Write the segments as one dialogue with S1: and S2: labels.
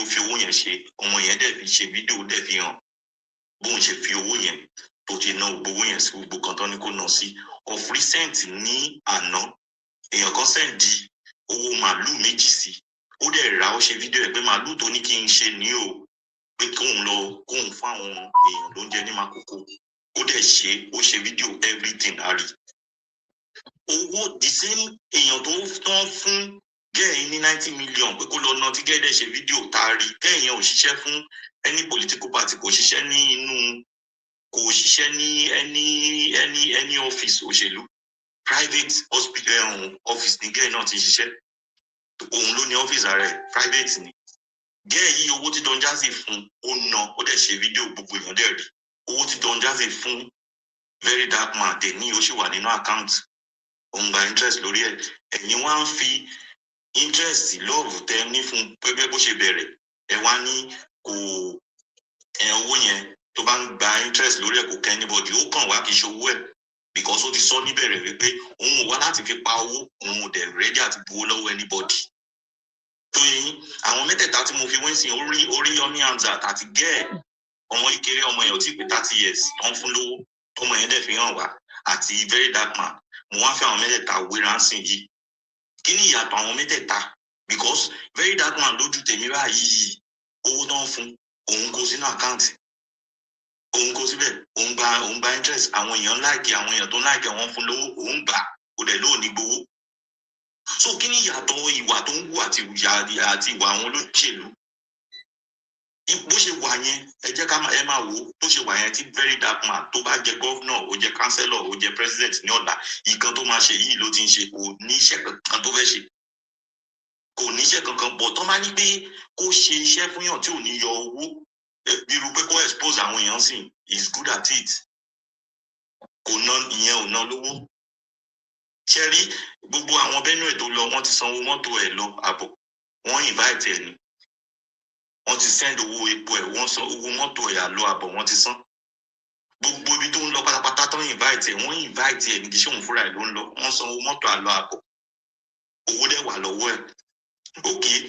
S1: tó fi owó yẹn ṣe ọmọ yẹn dẹ̀ fi ṣe fídíò dẹ̀ fi hàn bóun ṣe fi owó yẹn tó ti ná gbogbo yẹn sí gbogbo kan tán ní kó ná sí of recent ní àná èèyàn kan sẹ́ǹdì owó màálù méjì sí ó dẹ̀ ra ó ṣe fídíò ẹ̀ pé màálù tó ní kí n ṣe ní o pé kóun fún àwọn èèyàn lóúnjẹ ní Makoko ó dẹ̀ ṣe ó ṣe fídíò everything àrí owó the same èèyàn tó tán fún gẹ́ẹ̀ ní 90 million pé kó lọ ná tí gẹ́ẹ̀ dẹ̀ ṣe fídíò tá a rí kẹ́ẹ̀yàn ò ṣiṣẹ́ fún any political party kò ṣiṣẹ́ ní inú kò ṣiṣẹ́ ní any office òṣèlú private hospital office ní gẹ́ẹ̀ náà ti ṣiṣẹ́ òun ló ní office ààrẹ private ni gẹ́ẹ̀ yí owó tí Don Jazzy fún ó ná ó dẹ̀ ṣe fídíò gbogbo èèyàn dẹ̀ rí owó tí Don Jazzy fún very dark man dẹ̀ ní ó ṣì wà nínú account òun gba interest lórí ẹ̀ ẹ̀yin wá ń fi interest love tẹ ní fún pẹ́pẹ́ bó ṣe bẹ̀rẹ̀ ẹ̀ wá ní kò owó yẹn tó bá ń gba interest lórí ẹ̀ kò kẹ́ anybody ó kàn wá kì í ṣe owó ẹ̀ because ó ti sọ níbẹ̀rẹ̀ wípé òun ò wá láti fi pa owó òun ò dẹ̀ ready àti gbowó lọ́wọ́ anybody tó yín àwọn mẹ́tẹ̀ẹ̀ta tí mo fi wọ́n sìn orí Yomi Hamzat àti gẹ́ẹ̀ ọmọ ìkéré ọmọ yẹn ò tí pé 30 years tó ń fún lówó ọmọ yẹn dẹ̀ fi hàn wá àti very dark man mo wá fẹ́ àwọn mẹ́tẹ̀ẹ̀ta wéra ń sìn yìí kí ni ìyàtọ̀ àwọn mẹ́tẹ̀ẹ̀ta because very dark man lójú tèmi báyìí owó tó ń fún òun kó sínú àkáǹtì òun kó síbẹ̀ òun gba interest àwọn èèyàn láìkì àwọn èèyàn tó láìkì àwọn fún lówó òun gbà ó dẹ̀ lóò ní gbowó so kí ni ìyàtọ̀ ìwà tó ń wù àti ìwà àwọn olóṣèlú bó ṣe wà yẹn ẹ jẹ́ ká ẹ máa wò ó tó ṣe wà yẹn tí very dark man tó bá jẹ gọ́vnọ̀ ó jẹ kánsẹ́lọ̀ ó jẹ president ní ọ̀la ìkan tó máa ṣe yìí ló ti ń ṣe kò ní iṣẹ́ kankan tó fẹ́ ṣe kò ní iṣẹ́ kankan bọ̀ tó máa ní pé kó ṣe iṣẹ́ fún yàn tí ò ní yọ owó irú pé kó expose àwọn èèyàn sí is good at it kò ná ìyẹn ò ná lówó ṣe rí gbogbo àwọn Benue tó lọ wọ́n ti sanwó mọ́tò ẹ̀ lọ àbọ̀ wọ́n invite ẹ̀ ni wọ́n ti send owó epo ẹ̀ wọ́n san owó mọ́tò ẹ̀ àlọ àbọ̀ wọ́n ti san gbogbo ibi tó ń lọ pátápátá tó ń invite ẹ̀ wọ́n invite ẹ̀ níbi iṣẹ́ òun fúnra ẹ̀ ló ń lọ wọ́n san owó mọ́tò àlọ àbọ̀ owó dẹ̀ wà lọ́wọ́ ẹ̀ okay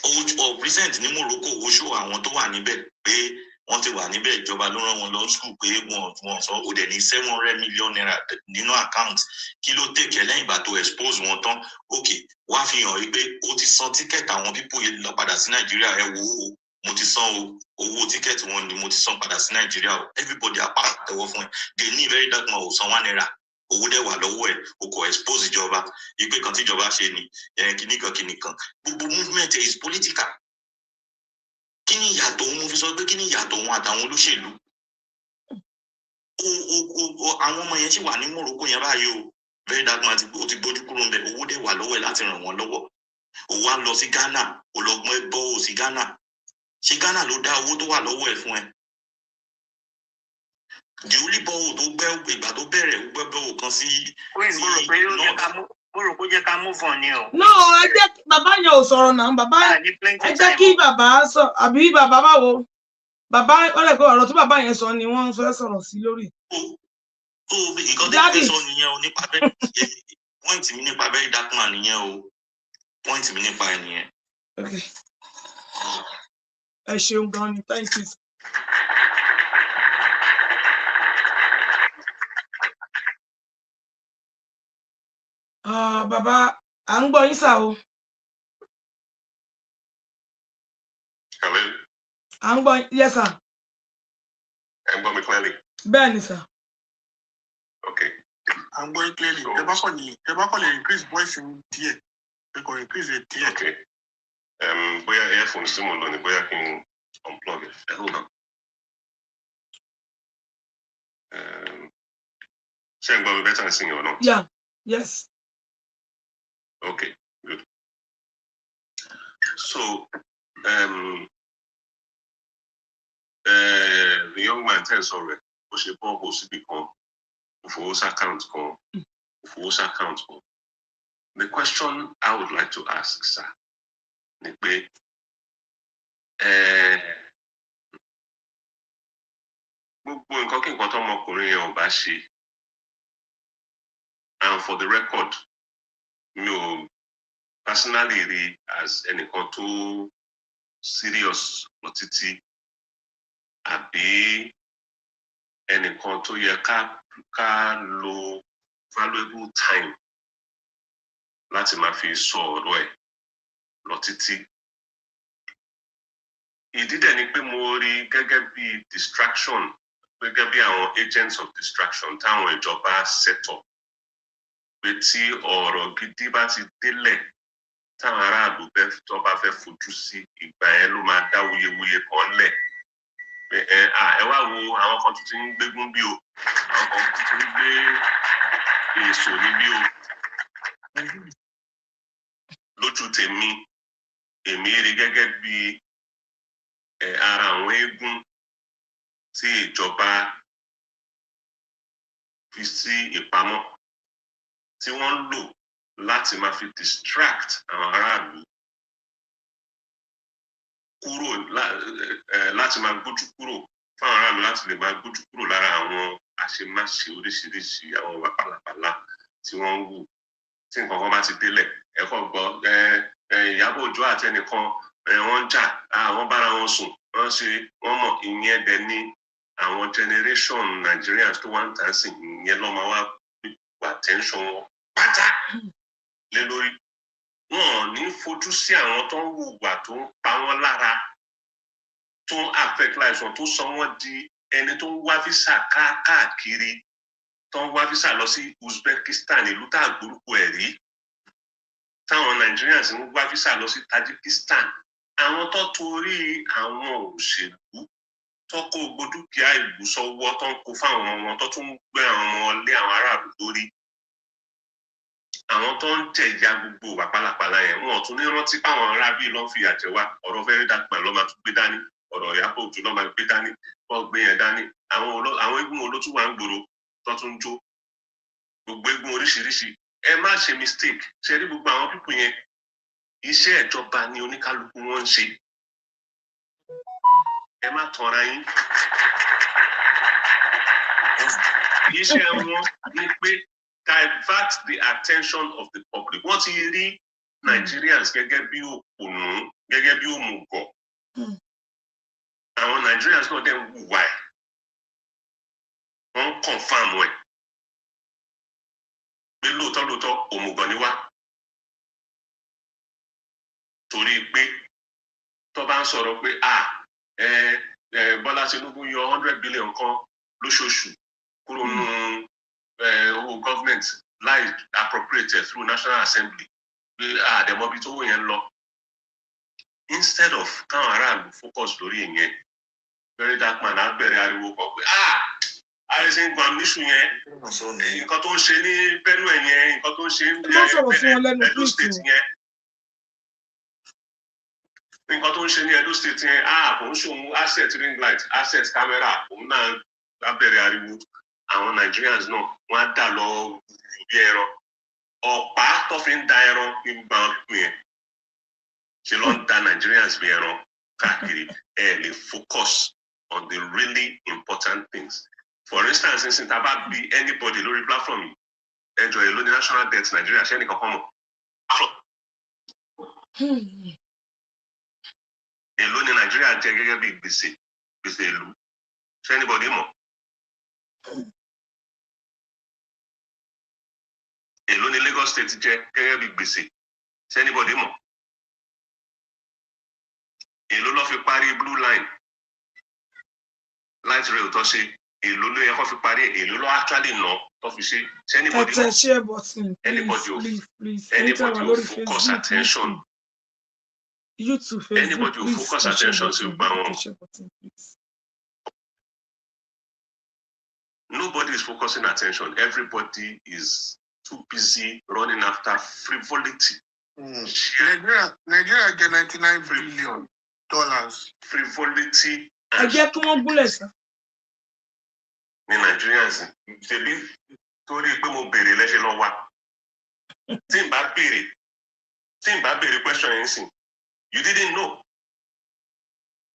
S1: owó present ní Morocco owó ṣó àwọn tó wà níbẹ̀ pé wọ́n ti wà níbẹ̀ ìjọba ló rán wọn lọ school pé wọ́n sọ ó dẹ̀ ní 700 million naira nínú account kí ló tèkẹ́ lẹ́yìn ìgbà tó expose wọn tán okay wá fi hàn wípé ó ti san tíkẹ́ẹ̀tì àwọn pípò yìí lọ padà sí Nàìjíríà ẹ wò ó mo ti san owó tíkẹ́ẹ̀tì wọn ni mo ti san padà sí Nàìjíríà o everybody apá àtẹwọ́ fún ẹ dè ní very dark man ò san 1 naira owó dẹ̀ wà lọ́wọ́ ẹ̀ o kò expose ìjọba ìpè kan tíjọba ṣe ni kìnnìkan gbogbo movement is political kí ni ìyàtọ̀ òun mo fi sọ pé kí ni ìyàtọ̀ òun àtàwọn olóṣèlú àwọn ọmọ yẹn sì wà ní Morocco yẹn báyìí o very dark man ó ti gbójú kúrò ńbẹ̀ owó dẹ̀ wà lọ́wọ́ ẹ̀ láti ràn wọ́n lọ́wọ́ ó wá lọ sí Ghana ó lọ gbọ́n ẹ bọ́ ò sí Ghana ṣé Ghana ló dá owó tó wà lọ́wọ́ ẹ̀ fún ẹ the only bọ́ọ̀ tó gbẹ́ ìgbà tó bẹ̀rẹ̀ ó gbẹ́ bọ́ọ̀ kan sí
S2: mo rò pé jẹ́ ká move on ni o.
S3: no ẹ jẹ́ bàbá yẹn ò sọ̀rọ̀ náà bàbá ẹ jẹ́ kí bàbá sọ àbí bàbá báwo bàbá ọ̀rẹ́ pé ọ̀rọ̀ tí bàbá yẹn sọ ni wọ́n fẹ́ sọ̀rọ̀ sí lórí.
S1: tó ìkan tó fẹ́ sọ nìyẹn o nípa bẹ́ẹ̀ point mi nípa very dark man nìyẹn o point mi nípa ẹ̀ nìyẹn.
S3: ẹ ṣeun gan ni thank you. Bàbá à ń gbọ́ yín sà o.
S4: Hello.
S3: À ń gbọ́ yes sir.
S4: Ẹ ń gbọ́ mi clearly.
S3: Bẹ́ẹ̀ ni sir.
S4: Okay.
S5: À ń gbọ́ yín clearly. Ẹ bá kọ́ lè increase voice díẹ̀. Ẹ kò increase it díẹ̀.
S4: Okay. Bóyá earphone sí mo lò ní bóyá kí n unplug it. Hold on. Ṣé ẹ ń gbọ́ mi better nsìn or not?
S3: Yeah. Yes.
S4: Okay, good. So, the young man tells already, ó ṣe bọ́ọ̀bù síbi kan, òfòwòsá account kan, òfòwòsá account kan. The question I would like to ask, sir, ni pé, gbogbo nǹkan kí nǹkan tó ọmọkùnrin yẹn ò bá ṣe, and for the record, mi ò personally rí as ẹnìkan tó serious lọ títí àbí ẹnìkan tó yẹ ká lo valuable time láti máa fi sọ ọ̀rọ̀ ẹ̀ lọ títí. Ìdí dẹ̀ ni pé mo rí gẹ́gẹ́ bí distraction, gẹ́gẹ́ bí àwọn agents of distraction táwọn ìjọba set up pé tí ọ̀rọ̀ gidi bá ti délẹ̀ táwọn aráàlú tó bá fẹ́ fojú sí ìgbà yẹn ló máa dá wuyewuye kan lẹ̀ pé ẹ wá wo àwọn kan tuntun ń gbégún bí o, àwọn kan tuntun ń gbé èso ní bí o. Lójú tèmi èmi rí gẹ́gẹ́ bí ara àwọn eégún tí ìjọba fi sí ìpamọ́ tí wọ́n ń lò láti máa fi distract àwọn aráàlú kúrò láti máa gbójú kúrò fún àwọn aráàlú láti lè máa gbójú kúrò lára àwọn àṣemáṣe oríṣiríṣi àwọn ìwà pálapàla tí wọ́n ń wù. Tí nǹkan kan bá ti délẹ̀ ẹ̀kọ́ gbọ́ Ìyábọ̀ Òjó àti ẹnìkan wọ́n ń jà, àwọn bára wọn sùn, wọ́n mọ̀ ìyẹn dẹ̀ ní àwọn generation Nigerians tó wá ń tàn sí ìyẹn lọ́mọ wá gbà attention wọn pátá lé lórí. Wọn ò ní fojú sí àwọn tó ń hùwà tó ń pa wọ́n lára, tó ń affect lives wọn, tó sọ wọ́n di ẹni tó ń wá visa káàkiri, tó ń wá visa lọ sí Uzbekistan, ìlú tá àgbórúkọ ẹ̀ rí, táwọn Nigerians ń wá visa lọ sí Tajikistan. Àwọn tó torí àwọn òṣèlú tó kó gbogbo dúkìá ìlú sọ́wọ́ tó ń kó fáwọn ọmọ wọn tó tún gbé àwọn ọmọ lé àwọn aráàlú lórí. Àwọn tó ń jẹ̀yà gbogbo wà pálapàla yẹn, wọn ò tún ní rántí páwọn ará bíi ló ń fi àjẹ wá. Ọ̀rọ̀ very dark man ló máa tún gbé dání, ọ̀rọ̀ Ìyábọ̀ Òjó ló máa gbé dání, wọ́n gbé yẹn dání. Àwọn eégún olótú wà ń gbòòrò tó tún jó, gbogbo eégún oríṣiríṣi. Ẹ má ṣe mistake, ṣe rí gbogbo àwọn pípù yẹn, iṣẹ́ ìjọba ni oníkálukú wọn ń ṣe. Ẹ má tanra yín. Iṣẹ́ wọn ni pé divert the attention of the public. Wọ́n ti rí Nigerians gẹ́gẹ́ bí òpònú, gẹ́gẹ́ bí òmùgọ̀. Àwọn Nigerians náà dẹ̀ ń hùwà ẹ̀. Wọ́n ń confirm ẹ̀. Pé lóòótọ́ òmùgọ̀ ni wá. Torí pé tó bá ń sọ̀rọ̀ pé Bọ́lá Tinubu yọ 100 billion kan lóṣooṣù kúrò nínú owó government láì appropriate through National Assembly pé àdèmọ́bí tó wò yẹn lọ. Instead of káwọn aráàlú focus lórí ìyẹn, very dark man á bẹ̀rẹ̀ ariwo kan pé àìsí ń gbàm níṣù yẹn, nǹkan tó ń ṣe ní Benue yẹn, nǹkan tó ń ṣe ní Edo State yẹn, nǹkan tó ń ṣe ní Edo State yẹn, kò ń ṣòun asset ring light, asset camera, òun náà á bẹ̀rẹ̀ ariwo. Àwọn Nigerians náà wọ́n á dà lọ bí ẹran. Ọ̀pá tó fi ń da ẹran ní gbogbo àwọn pípín yẹn ṣe ló ń da Nigerians bí ẹran káàkiri. Ẹ lè focus on the really important things. For instance, nísìnyí tá a bá bí anybody lórí platform yìí, ẹ jọ̀ọ́ èló ní national debt Nigeria ṣé ẹnì kankan mọ̀? Èló ní Nigeria jẹ gẹ́gẹ́ bí gbèsè ìlú ṣé anybody mọ̀? Èló ní Lagos State jẹ gẹ́gẹ́ bí gbèsè ṣé anybody mọ̀? Èló ló fi parí blue line light rail tó ṣe, èló ló yẹ kó fi parí, èló ló actually ná tó fi ṣe ṣé anybody mọ̀? Anybody will focus attention.
S3: YouTube,
S4: anybody will focus attention to Bawon. Nobody is focusing attention. Everybody is too busy running after frivolity.
S5: Nigeria get $99 billion.
S4: Frivolity.
S3: I get to one bullet.
S4: Ní Nigerians, ṣebí torí pé mo béèrè lẹ́ṣẹ̀ lọ wá. Tí n bá béèrè question yẹn sìn. You didn't know.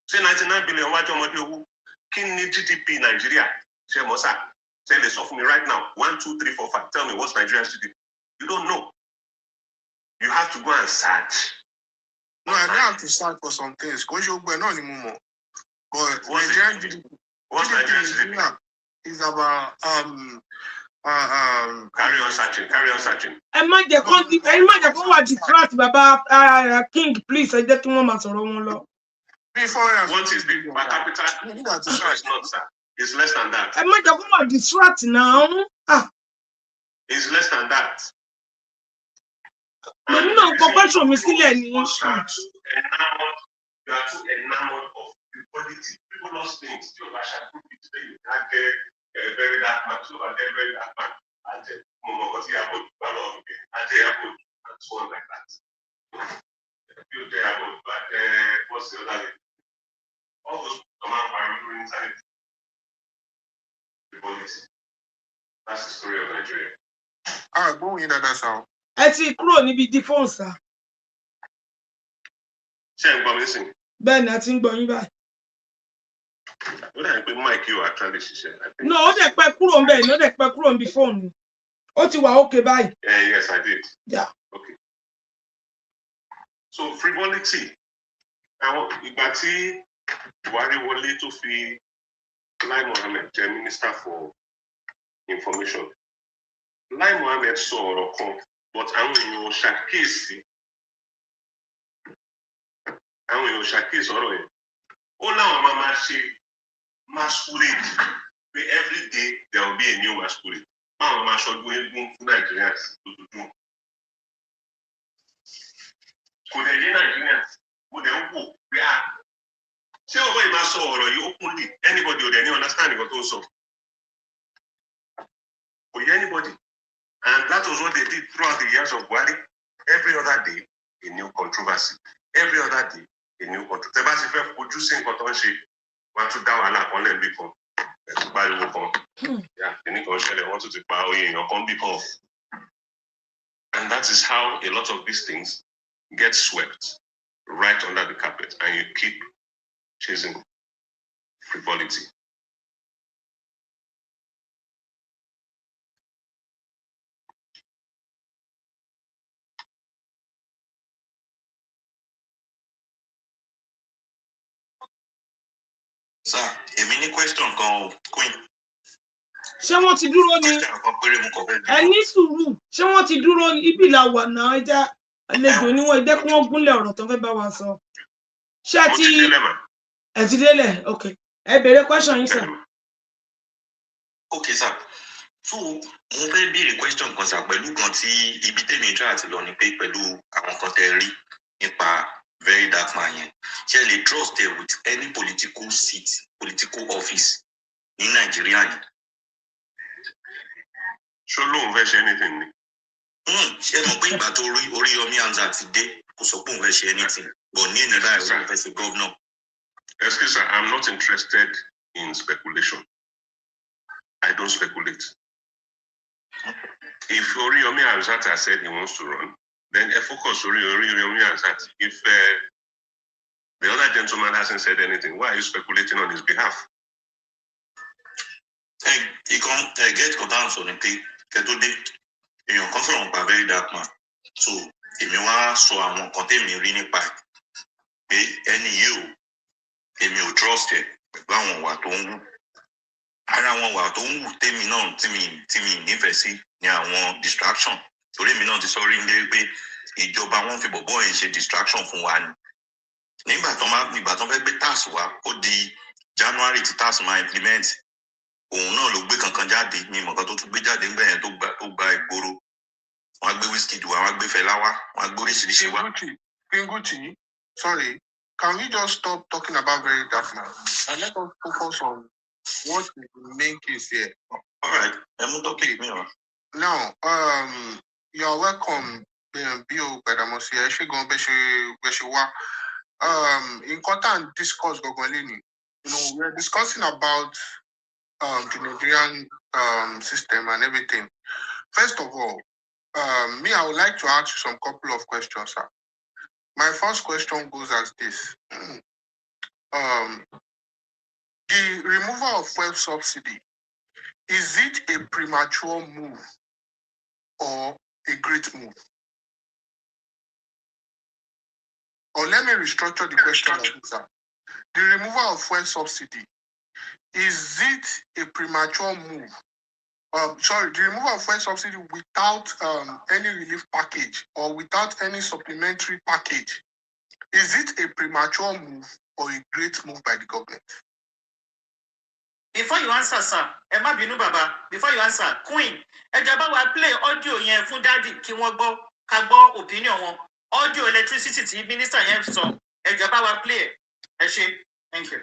S4: Say 99 billion wájú ọmọdé owó. Kí ni GDP Nigeria? Ṣé mo sá? Ṣé lè sọ fún mi right now? 1, 2, 3, 4, 5. Tell me what's Nigeria's GDP? You don't know. You have to go and search.
S5: No, I don't have to search for some things. Because you're not anymore. But Nigerian GDP is about
S4: carry on searching.
S3: Ẹ má jẹ́ kó wà distract bàbá King, please. Ẹ jẹ́ kí wọ́n máa sọ̀rọ̀ wọn lọ.
S4: What is the per capita? It's not, sir. It's less than that.
S3: Ẹ má jẹ́ kó wà distract now.
S4: It's less than that.
S3: Èmi náà kọ question mi sílẹ̀ ni.
S4: You are too enamored of the quality. People lost things. You are shaking it. You can't get a very dark man. You are very dark man. And so on like that. You there about, but what's the other thing? All those command parameter inside the quality. That's the story of Nigeria.
S5: Go in that's how.
S3: Ẹ ti kúrò níbi di phone sir.
S4: Ṣé ń gbọ́ mi sìn?
S3: Bẹ́ẹ̀ ni a ti ń gbọ́ yín báyìí.
S4: Ó dà pé mic yóò actually ṣiṣẹ́.
S3: No, ó dẹ̀ pẹ́ kúrò ńbẹ̀ ni, ó dẹ̀ pẹ́ kúrò níbi phone. Ó ti wà okay báyìí.
S4: Yes, I did.
S3: Yeah.
S4: Okay. So frivolity. Àwọn ìgbà tí Buhari wọlé tó fi Lai Mohammed jẹ́ Minister for Information. Lai Mohammed sọ ọ̀rọ̀ kan, but àwọn èèyàn ṣàkíyèsí ọ̀rọ̀ yẹn. Ó láwọn máa ṣe masquerade pé every day there will be a new masquerade. Báwọn máa ṣọdún eégún fún Nigerians lójoojúmọ́. Kò dẹ̀ yé Nigerians, kò dẹ̀ ń wò pé ṣé ọ̀rọ̀ yìí máa sọ ọ̀rọ̀ yìí openly? Anybody ò dẹ̀ ní understand nǹkan tó ń sọ. Kò yé anybody. And that was what they did throughout the years of Buhari. Every other day, a new controversy. Every other day, a new controversy. Tẹ́ bá ti fẹ́ fojú sí nǹkan tó ń ṣe, wọ́n tún dá wàhálà kan lẹ́ẹ̀bí kan. Ẹ̀sùn pariwo kan. Kìíní kan ṣẹlẹ̀, wọ́n tún ti pa oyè èèyàn kan bí kan. And that is how a lot of these things get swept right under the carpet, and you keep chasing frivolity.
S1: Sir, èmi ní question kan o, Queen.
S3: Ṣé wọ́n ti dúró ni?
S1: Question kan péré mo kàn fẹ́ bí.
S3: Ẹ ní sùúrù. Ṣé wọ́n ti dúró ni? Ibi là wà náà ẹja àlejò níwọ̀n ìdẹ́ kí wọ́n gúnlẹ̀ ọ̀rọ̀ tó fẹ́ bá wa sọ. Ṣé ẹ ti délẹ̀? Okay. Ẹ bèrè question yín sir.
S1: Okay sir. So mo fẹ́ béèrè question kan sir pẹ̀lú kan tí ibi tèmi try àti lọ ni pé pẹ̀lú àwọn kan tẹ́ rí nípa very dark man yẹn. Ṣé lè trust her with any political seat, political office ní Nàìjíríà yìí?
S4: Ṣó lóun fẹ́ ṣe anything ni?
S1: Ṣé mọ̀ pé ìgbà tó Oríyọmí Hamzat ti dé kò sọ pé òun fẹ́ ṣe anything, but ní ẹ̀nà báyìí òun fẹ́ ṣe governor.
S4: Excuse me, I'm not interested in speculation. I don't speculate. If Oríyọmí Hamzat has said he wants to run, then focus on Oríyọmí Hamzat. If the other gentleman hasn't said anything, why are you speculating on his behalf?
S1: Get contact on the pay. Kẹ́tọ́dé èèyàn kan sọ̀rọ̀ nípa very dark man. So èmi wá sọ àwọn nǹkan tèmi rí nípa ẹ̀ pé ẹni yìí ò èmi ò trust ẹ̀ pẹ̀lú àwọn ìwà tó ń wù. Ara àwọn ìwà tó ń wù tèmi náà tí mi nífẹ̀ẹ́ sí ni àwọn distraction. Torí èmi náà ti sọ rí nílé pé ìjọba wọn fi bọ̀bọ́ yẹn ṣe distraction fún wa ni. Nígbà tó fẹ́ gbé tax wá ó di January tí tax máa implement. Òun náà ló gbé kankan jáde ní ìmọ̀kan tó tún gbé jáde ńgbà yẹn tó gba ìgboro. Wọ́n á gbé Wizkid wá, wọ́n á gbé Fẹlá wá, wọ́n á gbé oríṣiríṣi wá.
S5: Pinguti, sorry, can we just stop talking about very dark man and let us focus on what is the main case here?
S1: All right, I'm talking me on.
S5: Now, you're welcome, Bio Badamosi. I should go Beshiwa. In content discourse, we're discussing about the Nigerian system and everything. First of all, I would like to ask you some couple of questions, sir. My first question goes as this. The removal of fuel subsidy, is it a premature move or a great move? or let me restructure the question like this, sir. The removal of fuel subsidy, is it a premature move? The removal of fuel subsidy without any relief package or without any supplementary package, is it a premature move or a great move by the government?
S2: Before you answer, sir, Emma Binu Baba, before you answer, Queen, Ejaba will play audio yen fun daddy ki won gbo ka gbo opinion won. Audio electricity ti minister yen so. Ejaba will play. Thank you.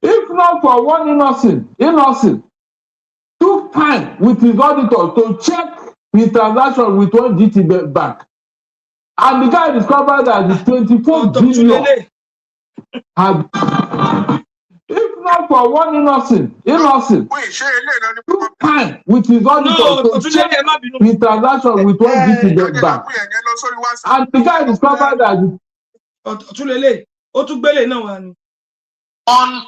S6: If not for one innocent took time with his auditor to check his transaction with one GT bank, and the guy discovered that the 24 billion had. If not for one innocent took time with his auditor to check his transaction with one GT bank, and the guy discovered that
S7: on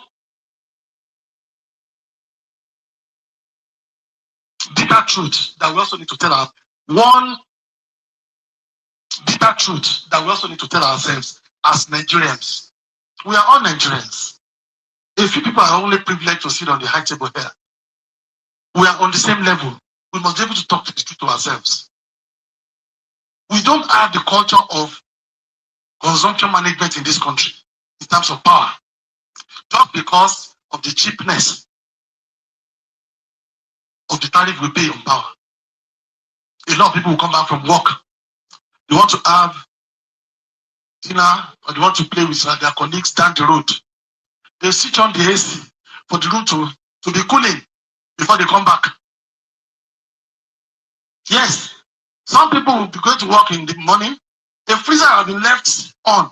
S7: bitter truth that we also need to tell ourselves as Nigerians. We are all Nigerians. A few people are only privileged to sit on the high table here. We are on the same level. We must be able to talk the truth to ourselves. We don't have the culture of consumption management in this country in terms of power, just because of the cheapness of the tariff we pay on power. A lot of people will come back from work. They want to have dinner or they want to play with their colleagues down the road. They switch on the AC for the room to be cooling before they come back. Yes, some people will be going to work in the morning. The freezer has been left on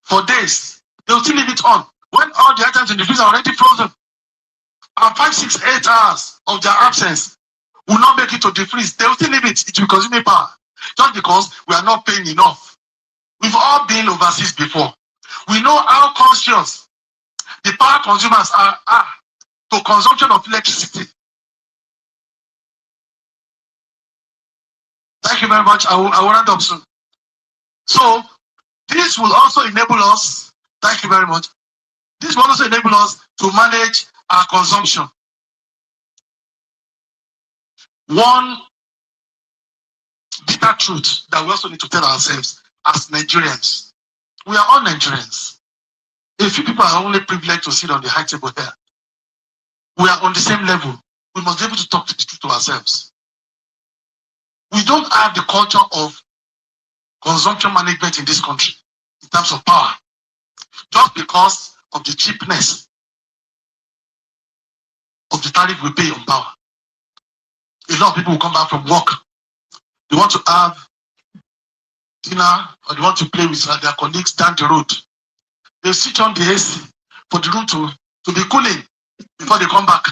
S7: for days. They will still leave it on when all the items in the freezer are already frozen. And 5, 6, 8 hours of their absence will not make it to the freeze. They will still leave it. It will consume power just because we are not paying enough. We've all been overseas before. We know how conscious the power consumers are to consumption of electricity. Thank you very much. I will round up soon. So this will also enable us, thank you very much. This will also enable us to manage our consumption. One bitter truth that we also need to tell ourselves as Nigerians. We are all Nigerians. A few people are only privileged to sit on the high table here. We are on the same level. We must be able to talk the truth to ourselves. We don't have the culture of consumption management in this country in terms of power, just because of the cheapness of the tariff we pay on power. A lot of people will come back from work. They want to have dinner or they want to play with their colleagues down the road. They switch on the AC for the room to be cooling before they come back.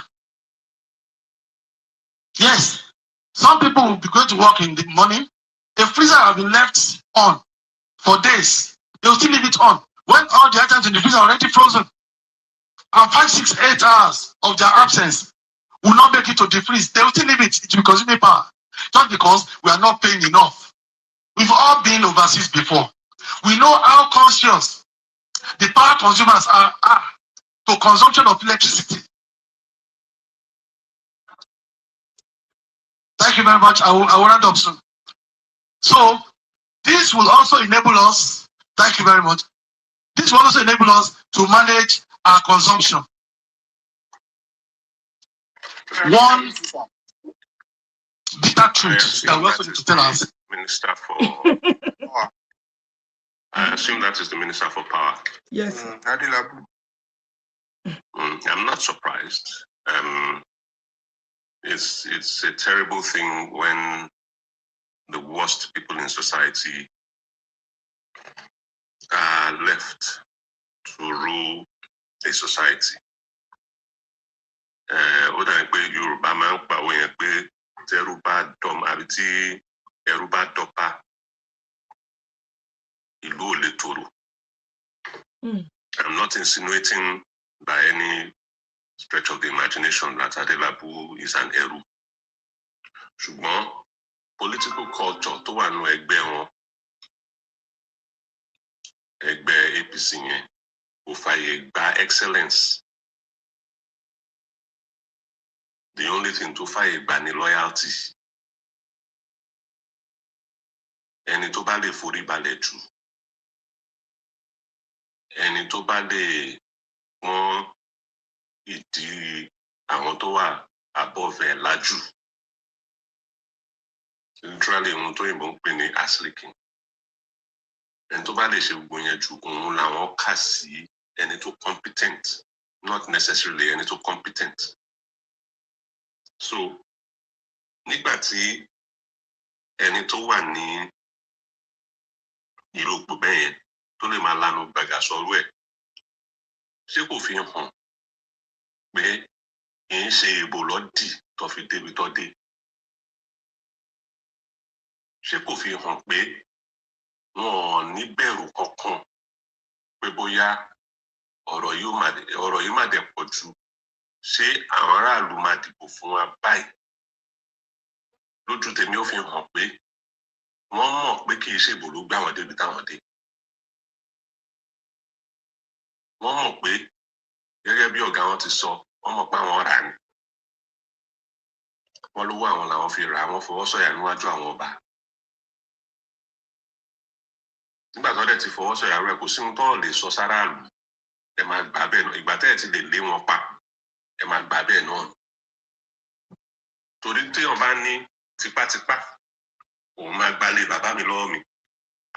S7: Yes, some people will be going to work in the morning. The freezer has been left on for days. They will still leave it on when all the items in the freezer are already frozen. And 5, 6, 8 hours of their absence will not make it to the freeze. They will still leave it. It will consume power just because we are not paying enough. We've all been overseas before. We know how conscious the power consumers are to consumption of electricity. Thank you very much. I will round up soon. So this will also enable us, thank you very much. This will also enable us to manage our consumption. One bitter truth that we also need to tell us.
S4: Minister for I assume that is the Minister for Power.
S3: Yes.
S4: I'm not surprised. It's a terrible thing when the worst people in society are left to rule a society. Ó dàbí pé Yorùbá máa ń pàwọ́ yẹn pé tẹ́rù bá dọ̀mọ́ àbí tí ẹ̀rù bá dọ́pá ìlú ò lè tòrò. I'm not insinuating by any stretch of the imagination that Adelabu is an ẹrú. Ṣùgbọ́n political culture tó wà nínú ẹgbẹ́ wọn, ẹgbẹ́ APC yẹn, kò fàyè gba excellence. The only thing tó fàyè gba ni loyalty. Ẹni tó bá lè forí balẹ̀ jù, ẹni tó bá lè pọ́n ìdí àwọn tó wà above ẹ̀ lájù, literally ohun tó yìnbọn ń pè ní asliking. Ẹni tó bá lè ṣe gbogbo yẹn jù, òun làwọn kà sí ẹni tó competent, not necessarily ẹni tó competent. So nígbà tí ẹni tó wà ní ìlú òpó bẹ́ẹ̀ yẹn tó lè máa lanu gbàgà sọ̀rọ̀ ẹ̀, ṣé kò fi hàn pé kì í ṣe ìbò lọ́dì tó fi débi tó dé? Ṣé kò fi hàn pé wọn ò ní bẹ̀rù kankan pé bóyá ọ̀rọ̀ yìí má dẹ̀ pọ̀ jù, ṣé àwọn aráàlú máa dìbò fún wa báyìí? Lójú tèmi ó fi hàn pé wọ́n mọ̀ pé kì í ṣe ìbò ló gbé àwọn débi táwọn dé. Wọ́n mọ̀ pé gẹ́gẹ́ bí ọ̀gá wọn ti sọ, wọ́n mọ̀ pé àwọn rà ní. Wọ́n lówó àwọn làwọn fi rà, wọ́n fọwọ́ sọ̀yà níwájú àwọn ọba. Nígbà tó dẹ̀ ti fọwọ́ sọ̀yà rẹ̀, kò sí ohun tó lè sọ sáráàlú, ẹ máa gbà bẹ́ẹ̀ náà. Ìgbà tẹ́ ẹ̀ ti lè lé wọn pa, ẹ máa gbà bẹ́ẹ̀ náà. Torí téèyàn bá ní tipátipá, òun máa gbalé bàbá mi lọ́wọ́ mi,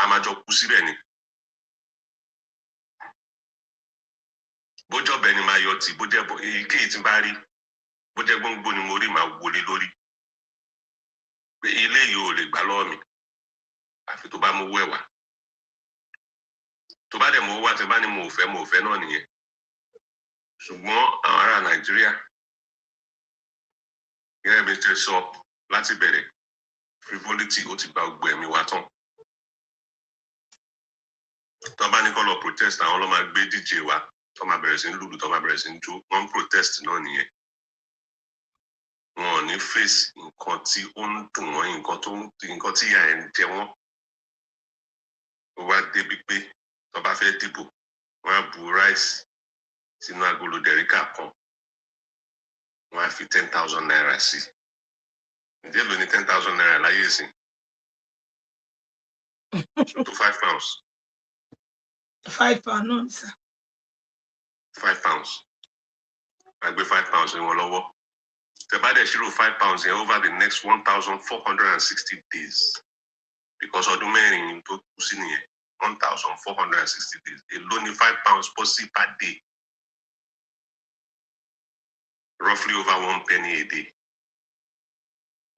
S4: a máa jọ kú síbẹ̀ ni. Bójọ́ bẹ́ẹ̀ ni máa yọ tì, bójẹ́ èyíkéyìí tí bá rí, bójẹ́ gbóngbó ni mo rí, máa wọlé lórí. Pé ilé yìí ò lè gbà lọ́wọ́ mi, àfi tó bá mú owó ẹ̀ wá. Tó bá dẹ̀ mú owó wá, tí bá ní mo ò fẹ́ náà nìyẹn. Ṣùgbọ́n àwọn ará Nàìjíríà, gẹ́gẹ́ bí ṣe sọ láti bẹ̀rẹ̀, frivolity ó ti gba gbogbo ẹ̀mí wa tán. Tó bá ní kó lọ protest, àwọn ló máa gbé DJ wa, tó máa bẹ̀rẹ̀ sí ń lùlù, tó máa bẹ̀rẹ̀ sí ń jó. Wọ́n protest náà nìyẹn. Wọn ò ní face nǹkan tí ó ń dùn wọ́n, nǹkan tí ìyà ẹ̀ ń jẹ wọ́n. Ó wá débi pé tó bá fẹ́ dìbò, wọ́n á bu rice sínú agolo dẹ̀ríkà kan, wọ́n á fi 10,000 naira sí. Ǹjẹ́ ló ní 10,000 naira láyé ìsìn? To 5 pounds.
S3: 5 pounds náà sà.
S4: 5 pounds. A gbé 5 pounds ní wọn lọ́wọ́. Tẹ́ bá dẹ̀ ṣírò 5 pounds yẹn over the next 1,460 days. Because ọdún mẹ́rin tó kù sí nìyẹn, 1,460 days. Èló ni 5 pounds bọ́ sí per day. Roughly over 1 penny a day.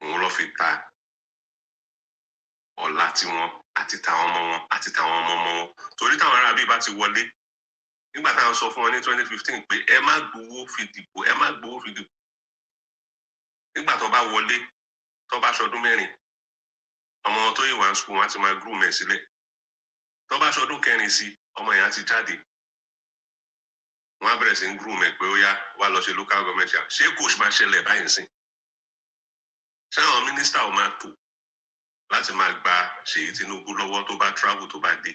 S4: Òun lọ fi ta ọ̀la tiwọn àti tàwọn ọmọ wọn àti tàwọn ọmọ ọmọ wọn. Torí táwọn ará bí bá ti wọlé, nígbà táwọn sọ fún wọn ní 2015 pé ẹ má gbowó fi dìbò, ẹ má gbowó fi dìbò. Nígbà tó bá wọlé, tó bá ṣọdún mẹ́rin, ọmọ wọn tó yìí wá ń school wọn á ti máa groom ẹ̀ sílẹ̀. Tó bá ṣọdún kẹrin sí, ọmọ yẹn á ti jáde. Wọ́n á bẹ̀rẹ̀ sí ń groom ẹ̀ pé ó yá wá lọ ṣe local government yà. Ṣé kò máa ṣẹlẹ̀ báyìí sí? Ṣé àwọn mínísítà ò máa tò láti máa gba Ṣèyí Tinubu lọ́wọ́ tó bá travel tó bá dé?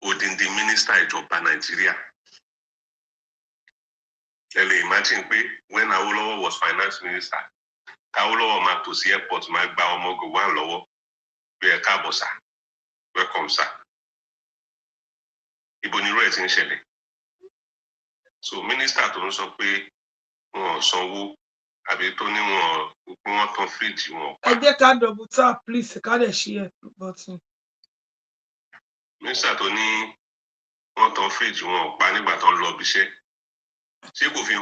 S4: Odindi mínísítà ìjọba Nàìjíríà. Ẹ lè imagine pé when Awolowo was finance minister, Awolowo máa tò sí airport máa gba ọmọ Gowon lọ́wọ́ bí ẹ káàbọ̀ sà, welcome sà. Ibo ni irú ẹ̀ ti ń ṣẹlẹ̀? So mínísítà tó ń sọ pé wọn ò sanwó àbí tó ní wọn tán fíríjì wọn pa.
S3: Ẹ jẹ́ ká double tap please, ká lè ṣí ẹ̀ button.
S4: Mínísítà tó ní wọn tán fíríjì wọn pa nígbà tó ń lọ ibi iṣẹ́. Ṣé kò fi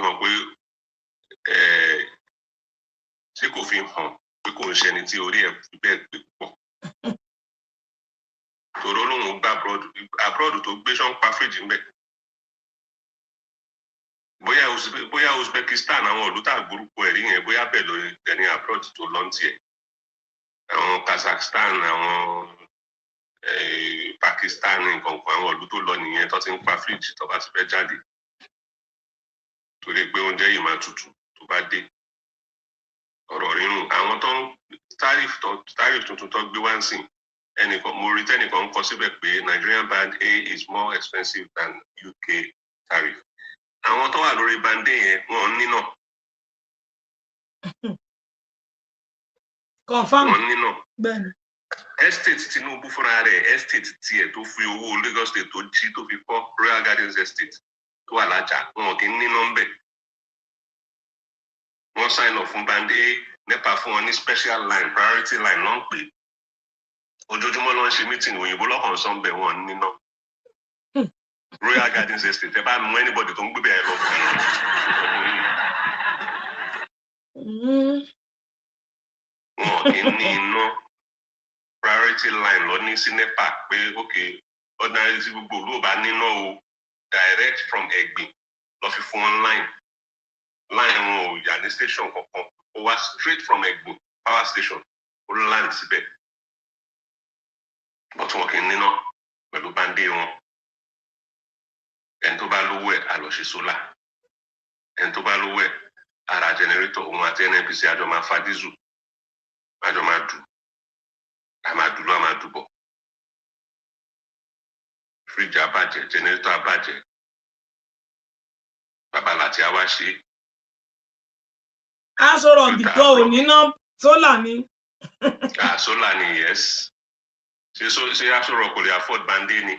S4: hàn pé kò ń ṣẹni tí orí ẹ̀ bẹ́ẹ̀ gbé púpọ̀? Tòró lòun gbá abroad tó gbé ṣọ́n pa fíríjì ń bẹ̀. Bóyá Uzbekistan àwọn ìlú tá gbórúkọ ẹ̀rí yẹn, bóyá bẹ́ẹ̀ lórí ẹni abroad tó lọ́n tiẹ̀. àwọn Kazakhstan, àwọn Pakistan, nǹkan kan àwọn ìlú tó lọ nìyẹn tó ti ń pa fíríjì tó bá ti fẹ́ jáde torí pé oúnjẹ yìí máa tutù tó bá dé. Ọ̀rọ̀ rírùn àwọn tó ń tariff tuntun tó gbé wá ń sìn ẹnìkan mo rí tẹ́nìkan ń kọ síbẹ̀ pé Nigerian band A is more expensive than UK tariff. Àwọn tó wà lórí band A yẹn wọ́n nínà.
S3: Confirm.
S4: Wọ́n nínà.
S3: Bẹ́ẹ̀ni.
S4: Estate Tinubu fúnra rẹ̀ estate tiẹ̀ tó fi owó Lagos State tó jí tó fi kọ́ Royal Gardens Estate tó wà lájà wọn kì í ní nọ́mbẹ̀. Wọ́n sign up fún band A nípa fún wọn ní special line priority line náà ń pè. Ojoojúmọ́ ló ń ṣe meeting òyìnbó lọ́kàn sọ́nbẹ̀ wọn níná. Royal Gardens Estate ẹ bá mú anybody tó ń gbé bẹ́ẹ̀ lọ. Wọn kì í ní iná priority line lọ ní Sinepa pé okay ordinary tí gbogbo olú ò bá níná o direct from Ẹ̀gbìn lọ fi fún wọn line wọn ò yà ní station kankan ó wá straight from Ẹ̀gbìn power station ó land síbẹ̀ but wọn kì í níná pẹ̀lú bande wọn ẹni tó bá lówó ẹ̀ á lọ ṣe solar ẹni tó bá lówó ẹ̀ ara generator òun àti NNPC àjọ máa fa diesel àjọ máa dù àmàdúró àmàdúbọ̀ fíríjì àbàjẹ́ generator àbàjẹ́ babaláti àwa ṣe.
S3: A sọ̀rọ̀ nìkan ò ní ná sólà ni.
S4: Sólà ni yes ṣe a sọ̀rọ̀ kò lè afford bande ni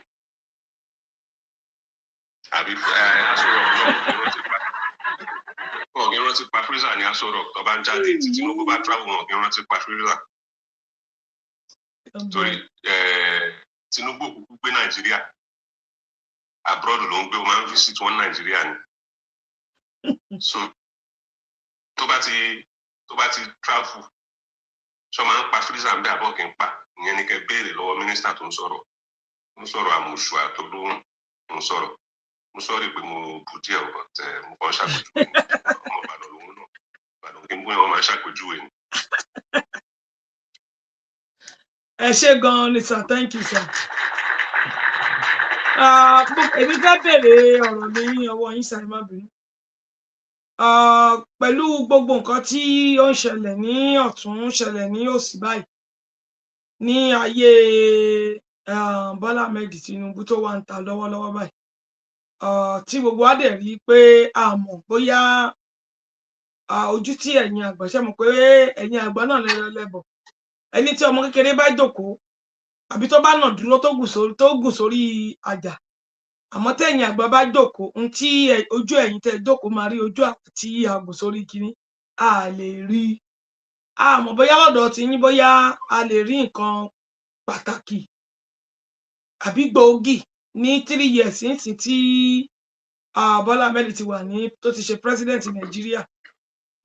S4: àbí a sọ̀rọ̀ náà kí wọ́n ti pa freezer ni a sọ̀rọ̀ tó bá ń jáde tí Tinubu bá travel wọn kí wọ́n ti pa freezer. Torí Tinubu kúkú gbé Nàìjíríà abroad ló ń gbé o máa ń visit wọn Nàìjíríà ni so tó bá ti travel sọ máa ń pa freezer bí abọ́ kì í pa ìyẹn ni kẹ́ béèrè lọ́wọ́ mínísítà tó ń sọ̀rọ̀ àmùsù àtọ́lóhùn ń sọ̀rọ̀ mo sọ̀rọ̀ pé mo bù díẹ̀ mo kàn ṣàpèjúwe ọmọ Ìbàdàn lòun náà Ìbàdàn kí n bóyá wọn máa ṣàpèjúwe ni.
S3: Ẹ ṣé gan-an ni sir, thank you sir. Èmi fẹ́ bèrè ọ̀rọ̀ ní ọwọ́ yín sir, má bínú. Pẹ̀lú gbogbo nǹkan tí ó ń ṣẹlẹ̀ ní ọ̀tún ń ṣẹlẹ̀ ní òsì báyìí ní ayé Bọ́lá Ahmed Tinubu tó wà ń ta lọ́wọ́lọ́wọ́ báyìí tí gbogbo wa dẹ̀ rí pé a mọ̀ bóyá ojú tí ẹ̀yin àgbà ṣe mọ̀ pé ẹ̀yin àgbà náà lẹ́bọ̀ ẹni tí ọmọ kékeré bá jókòó àbí tó bá nà dúró tó gùn sórí àjà àmọ́ tẹ̀yin àgbà bá jókòó ń tí ojú ẹ̀yin tẹ́ jókòó máa rí ojú àti àgùn sórí kíní a lè rí a mọ̀ bóyá lọ́dọ̀ tí yín bóyá a lè rí nǹkan pàtàkì àbí gbòógì ní 3 years nísìn tí Bọ́lá Ahmed ti wà ní tó ti ṣe president Nàìjíríà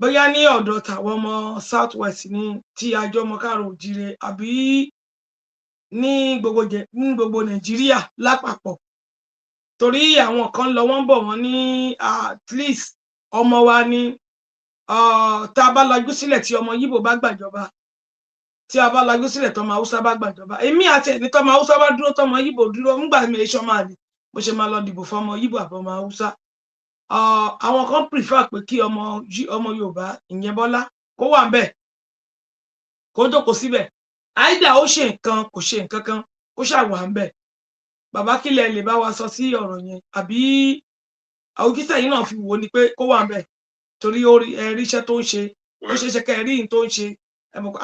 S3: bóyá ní ọ̀dọ̀ tàwọn ọmọ South West ní tí àjọ ọmọ káàrọ̀ òjíire àbí ní gbogbo Nàìjíríà lápapọ̀ torí àwọn kan lọ wọ́n bọ̀ wọ́n ní at least ọmọ wa ní tá a bá lajú sílẹ̀ tí ọmọ Yíbò bá gbàjọba tí a bá lajú sílẹ̀ tọmọ Haúsá bá gbàjọba èmi àti ẹni tọmọ Haúsá bá dúró tọmọ Yíbò dúró ńgbà mi èso máa lè bó ṣe máa lọ dìbò fọmọ Yíbò àbọmọ Haúsá àwọn kan prefer pé kí ọmọ Yorùbá ìyẹn Bọ́lá kó wà ń bẹ̀ kó jókòó síbẹ̀ àìdá ó ṣe nǹkan kò ṣe nǹkan kan kó ṣàwà ń bẹ̀ bàbá kílẹ̀ lè bá wa sọ sí ọ̀rọ̀ yẹn àbí àwòjísà yìí náà fi wò ni pé kó wà ń bẹ̀ torí ẹ̀rí iṣẹ́ tó ń ṣe ó ṣe é ṣe kẹ́ẹ̀rí ìyìn tó ń ṣe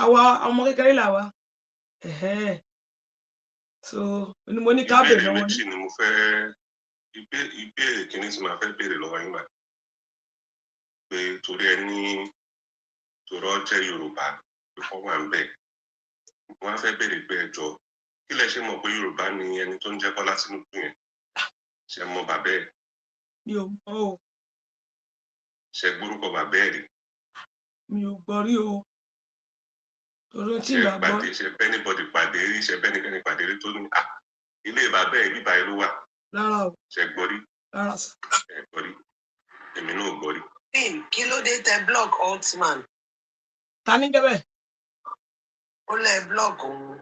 S3: àwa ọmọ kékeré làwa so ni mo ní ká bèrè lọ́wọ́
S4: méjì ni mo fẹ́ ìbéèrè kìíní tí màá fẹ́ béèrè lọ́wọ́ yín báyìí pé torí ẹ ní tòrọ jẹ́ Yorùbá pé kọ́ wà ń bẹ̀ wọ́n á fẹ́ béèrè pé ẹjọ́ kí lẹ ṣe mọ̀ pé Yorùbá ni ẹni tó ń jẹ́ Bọ́lá Tinubu yẹn ṣe mọ̀ bàbá ẹ̀.
S3: mi ò mọ̀ o.
S4: ṣe gbórúkọ bàbá ẹ̀ rí.
S3: mi ò gbọ́ rí o. torí tí bàbá
S4: ṣe bẹ́nìbọ̀dì pàdé rí ṣe bẹ́nìkẹ́ni pàdé rí tó ní ilé bàbá ẹ̀ bíbá ẹ̀ ló wà.
S3: rárá o.
S4: ṣe gbọ́ rí.
S3: rárá sà.
S4: ẹ gbọ́ rí èmi náà gbọ́ rí.
S8: kí ló dé tẹ block Altman.
S3: ta ní jẹ́ bẹ́ẹ̀.
S5: ó lẹ block òun.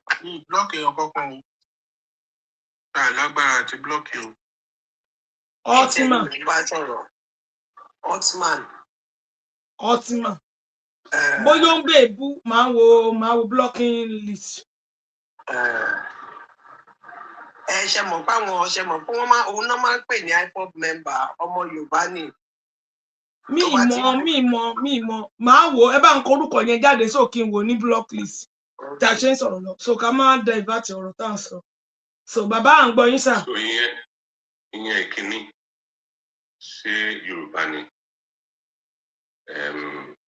S5: Block èèyàn kankan o. Lágbára àti block o.
S3: Ultima. Bóyá ó ń bèbú máa wo blocking list.
S5: Ṣe mọ̀ pé wọ́n máa òun náà máa ń pè ní IPOB member ọmọ Yorùbá ni.
S3: Mi mọ̀ máa wò ẹ bá ń korúkọ yẹn jáde so kí n wò ní block list tá a ṣe ń sọ̀rọ̀ lọ so ká má divert ọ̀rọ̀ tá à ń sọ so bàbá à ń gbọ́ yín sà.
S4: so ìyẹn ìkíní ṣé Yorùbá ni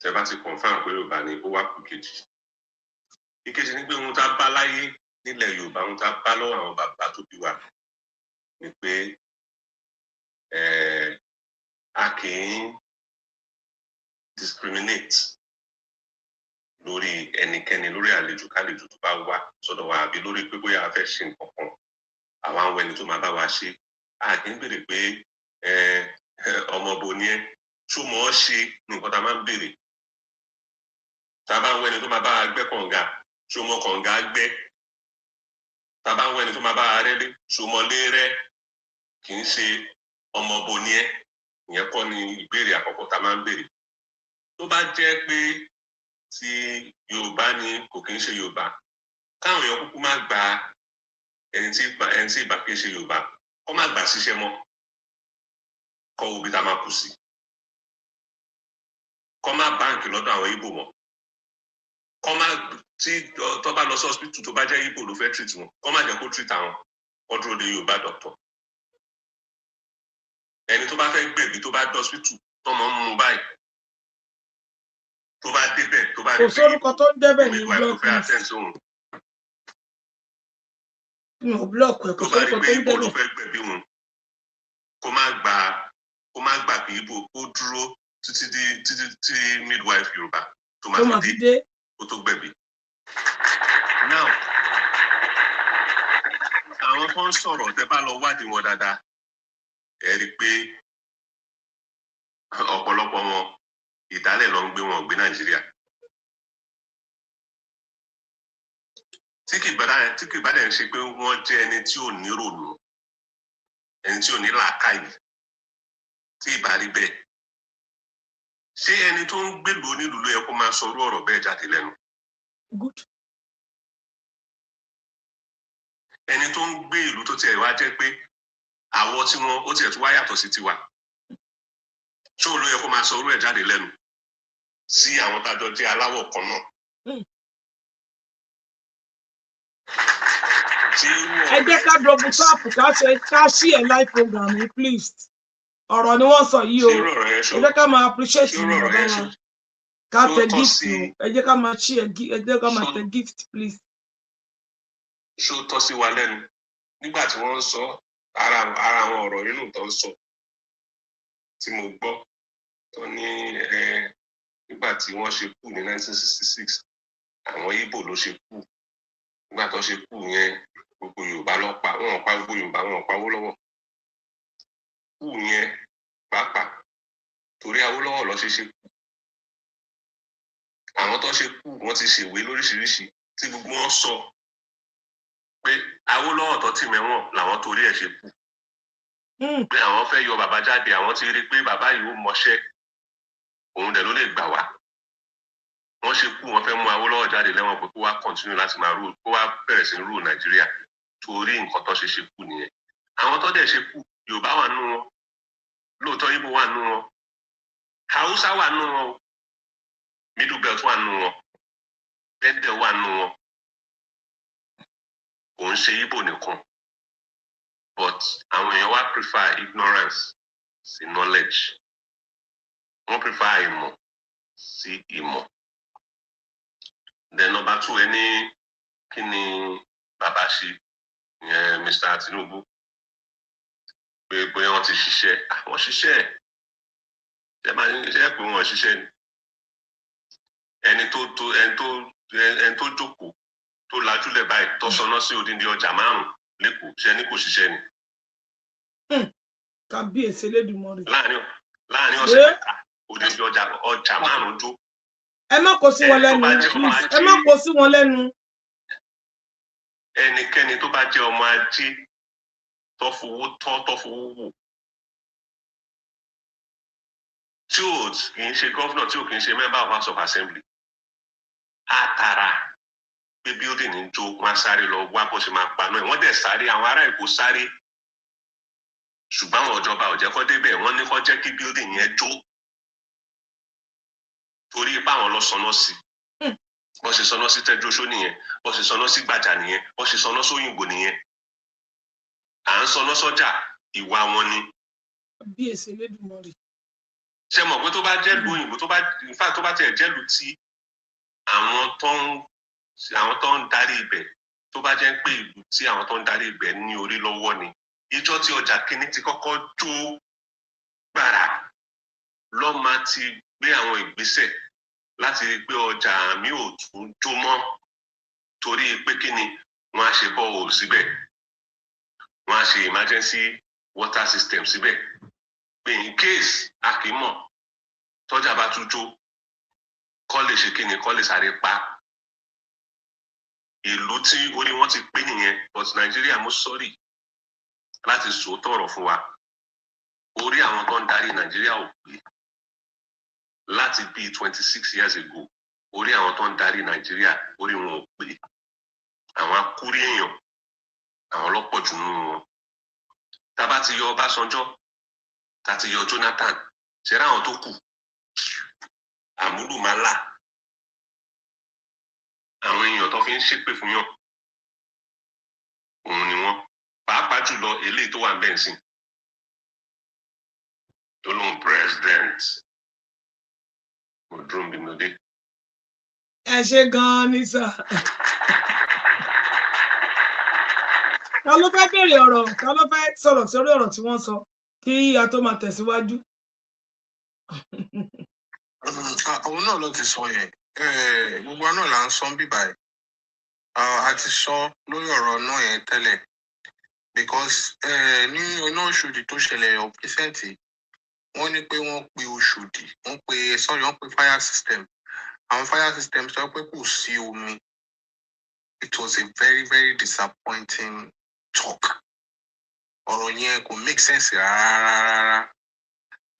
S4: tẹ bá ti confam pé Yorùbá ni ó wá kù kejì ìkejì ni pé ohun tá a bá láyé nílẹ̀ Yorùbá ohun tá a bá lọ́wọ́ àwọn bàbá tó bí wa ni pé a kì í discriminate lórí ẹnikẹ́ni lórí àlejò kálejò tó bá wá sọ́dọ̀ wa àbí lórí pé bóyá a fẹ́ ṣe nǹkan kan àwọn àwọn ẹni tó máa bá wa ṣe a kì í béèrè pé ọmọ bo ni ẹ tó mọ̀ ọ́ ṣe nǹkan tá a máa ń béèrè tá a bá ń wọ ẹni tó máa bá wa gbẹ́ kànga tó mọ̀ kànga gbẹ́ tá a bá ń wọ ẹni tó máa bá wa rẹ́lé tó mọ̀ lé rẹ́ kì í ṣe ọmọ bo ni ẹ ìyẹn kọ́ ni ìbéèrè àkọ́kọ́ tá a máa ń béèrè tó bá jẹ́ pé tí Yorùbá ni kò kí ń ṣe Yorùbá káwọn èèyàn kúkú má gba ẹni tí ìbá kí ń ṣe Yorùbá kó má gbà síṣẹ́ mọ́ kọ́ wo bí tá a máa kù sí kọ́ má báǹkì lọ́dọ̀ àwọn Ìgbò mọ́ kọ́ má tí tó bá lọ sí hospital tó bá jẹ́ Ìgbò ló fẹ́ treat wọn kọ́ má jẹ́ kó treat àwọn kọ́ dúró de Yorùbá doctor ẹni tó bá fẹ́ gbẹ̀bí tó bá dé hospital tọ́mọ ń mú báyìí tó bá débẹ̀ tó bá rí
S3: kò sórúkọ tó ń débẹ̀ ní block list no block ẹ̀ kò sórúkọ tó ń débẹ̀
S4: tó fẹ́ gbẹ̀bí wọn kó má gbà pé Ìgbò kó dúró títí tí midwife Yorùbá tó máa fi dé kó tó gbẹ̀bí. Now àwọn kan sọ̀rọ̀ tẹ́ bá lọ wádìí wọn dáadáa ẹ rí i pé ọ̀pọ̀lọpọ̀ wọn ìdálẹ̀ ló ń gbé wọn gbé Nàìjíríà tí kì bá dẹ̀ ń ṣe pé wọ́n jẹ́ ẹni tí ò ní rònú ẹni tí ò ní làákàyè tí ìbá rí bẹ́ẹ̀ ṣé ẹni tó ń gbèlú onílùú ló yẹ kó máa sọ orú ọ̀rọ̀ bẹ́ẹ̀ jáde lẹ́nu ẹni tó ń gbé ìlú tó tiẹ̀ wá jẹ́ pé àwọ̀ tí wọn ó tiẹ̀ tún wá yàtọ̀ sí tiwa ṣé òun ló yẹ kó máa sọ orú ẹ̀ jáde lẹ́nu sí àwọn tájọ jẹ́ aláwọ̀ kan náà.
S3: ẹ jẹ́ ká double tap ká ṣí ẹ̀ live program yìí please ọ̀rọ̀ ni wọ́n sọ yìí o ẹ jẹ́ ká máa appreciate ìlú bàbá wa ká tẹ gift o ẹ jẹ́ ká máa ṣí ẹ jẹ́ ká máa tẹ gift please.
S4: ṣó tọ́ sí wa lẹ́nu nígbà tí wọ́n ń sọ ara àwọn ọ̀rọ̀ nínú tó ń sọ tí mo gbọ́ tó ní nígbà tí wọ́n ṣe kú ní 1966 àwọn Ìgbò ló ṣe kú nígbà tó ṣe kú yẹn gbogbo Yorùbá ló pa wọn pa gbogbo Yorùbá wọn pa Awólọ́wọ̀ kú yẹn pàápàá torí Awólọ́wọ̀ ló ṣe kú àwọn tó ṣe kú wọ́n ti ṣèwé lóríṣiríṣi tí gbogbo wọn sọ pé Awólọ́wọ̀ tó ti mẹ́wọ̀n làwọn torí ẹ̀ ṣe kú pé àwọn fẹ́ yọ bàbá jáde àwọn ti rí pé bàbá yìí ó mọṣẹ́ òun dẹ̀ ló lè gbà wá wọ́n ṣe kú wọ́n fẹ́ mú Awólọ́wọ̀ jáde lẹ́wọ̀n pé kó wá continue láti máa rule kó wá bẹ̀rẹ̀ sí rule Nàìjíríà torí nǹkan tó ṣe kú nìyẹn àwọn tó dẹ̀ ṣe kú Yorùbá wà nínú wọn lóòótọ́ Ìgbò wà nínú wọn Haúsá wà nínú wọn Middle Belt wà nínú wọn Bẹ́ndẹ̀ wà nínú wọn kò ń ṣe Ìgbò nìkan but àwọn èèyàn wá prefer ignorance sí knowledge wọ́n prefer ìmọ̀ sí ìmọ̀. Then number 2 ẹni kí ni bàbá ṣe Mr. Tinubu pé bóyá wọ́n ti ṣiṣẹ́ àwọn ṣiṣẹ́ ẹ máa ń ṣe pé wọ́n ṣiṣẹ́ ni ẹni tó jókòó tó lajúlẹ̀ báyìí tó sọná sí odindi ọjà 5 lẹ́kọ̀ọ́ ṣe ní kò ṣiṣẹ́ ni.
S3: Kábíyèsí Elédùmarè.
S4: láàrin ọ̀sẹ̀ mẹ́ta odindi ọjà 5 jó.
S3: ẹ má kó sí wọn lẹ́nu ẹ má kó sí wọn lẹ́nu
S4: ẹnikẹ́ni tó bá jẹ́ ọmọ ajé tó fowó tọ́ tó fowó wò tí ò kì í ṣe gọ́fúnà tí ò kì í ṣe member of House of Assembly àtàrà pé building ń jó wọn sáré lọ wá bó ṣe máa paná ẹ̀ wọ́n dẹ̀ sáré àwọn ará Èkó sáré ṣùgbọ́n àwọn ìjọba ò jẹ́ kó débẹ̀ wọ́n ní kó jẹ́ kí building yẹn jó torí ipá àwọn lọ sọnà sí bó ṣe sọnà sí Tẹ́jú Oṣó nìyẹn bó ṣe sọnà sí Gbàjà nìyẹn bó ṣe sọnà sóyìnbó nìyẹn à ń sọnà sọ́jà ìwà wọn ni.
S3: bí èsì Elédùmarè.
S4: ṣé mọ̀ pé tó bá jẹ́ lu òyìnbó tó bá in fact tó bá tiẹ̀ jẹ́ lu tí àwọn tó ń darí ibẹ̀ tó bá jẹ́ pé ìlú tí àwọn tó ń darí ibẹ̀ ní orí lọ́wọ́ ni ìjọ tí ọjà kìíní ti kọ́kọ́ jó gbàrà lọ́mà ti gbé àwọn ìgbésẹ̀ láti rí pé ọjà mi ò tún jó mọ́ torí pé kí ni wọ́n á ṣe bọ́ọ̀lù síbẹ̀ wọ́n á ṣe emergency water system síbẹ̀ pé in case a kì í mọ̀ tọ́jà bá tún jó kọ́ lè ṣe kí ni kọ́ lè sáré pa ìlú tí orí wọn ti pé nìyẹn but Nàìjíríà mo sọ́rí láti sòótọ́ ọ̀rọ̀ fún wa orí àwọn tó ń darí Nàìjíríà ò pé láti bíi 26 years ago orí àwọn tó ń darí Nàìjíríà orí wọn ò pé àwọn akúrí èèyàn àwọn lọ́pọ̀ jù nínú wọn tá bá ti yọ Ọbásanjọ́ tá ti yọ Jonathan ṣe ráwọn tó kù àmúlùmálà àwọn èèyàn tó fi ń ṣépè fún yàn òun ni wọn pàápàá jùlọ eléyìí tó wà ń bẹ́ẹ̀ sìn tó lóun president mo dúró bí mo dé.
S3: ẹ ṣe gan-an ní sà. ta ló fẹ́ béèrè ọ̀rọ̀ ta ló fẹ́ sọ̀rọ̀ sórí ọ̀rọ̀ tí wọ́n sọ kí a tó máa tẹ̀síwájú.
S5: àwọn náà ló ti sọ yẹn gbogbo náà là ń sọ bíbá ẹ a ti sọ lórí ọ̀rọ̀ náà yẹn tẹ́lẹ̀ because ní iná Ọ̀ṣọ́dì tó ṣẹlẹ̀ ọ̀pẹ́sẹ̀ntì wọ́n ní pé wọ́n pe Ọ̀ṣọ́dì wọ́n pe fire system àwọn fire system sọ pé kò sí omi. It was a very very disappointing talk ọ̀rọ̀ yẹn kò make sense rárá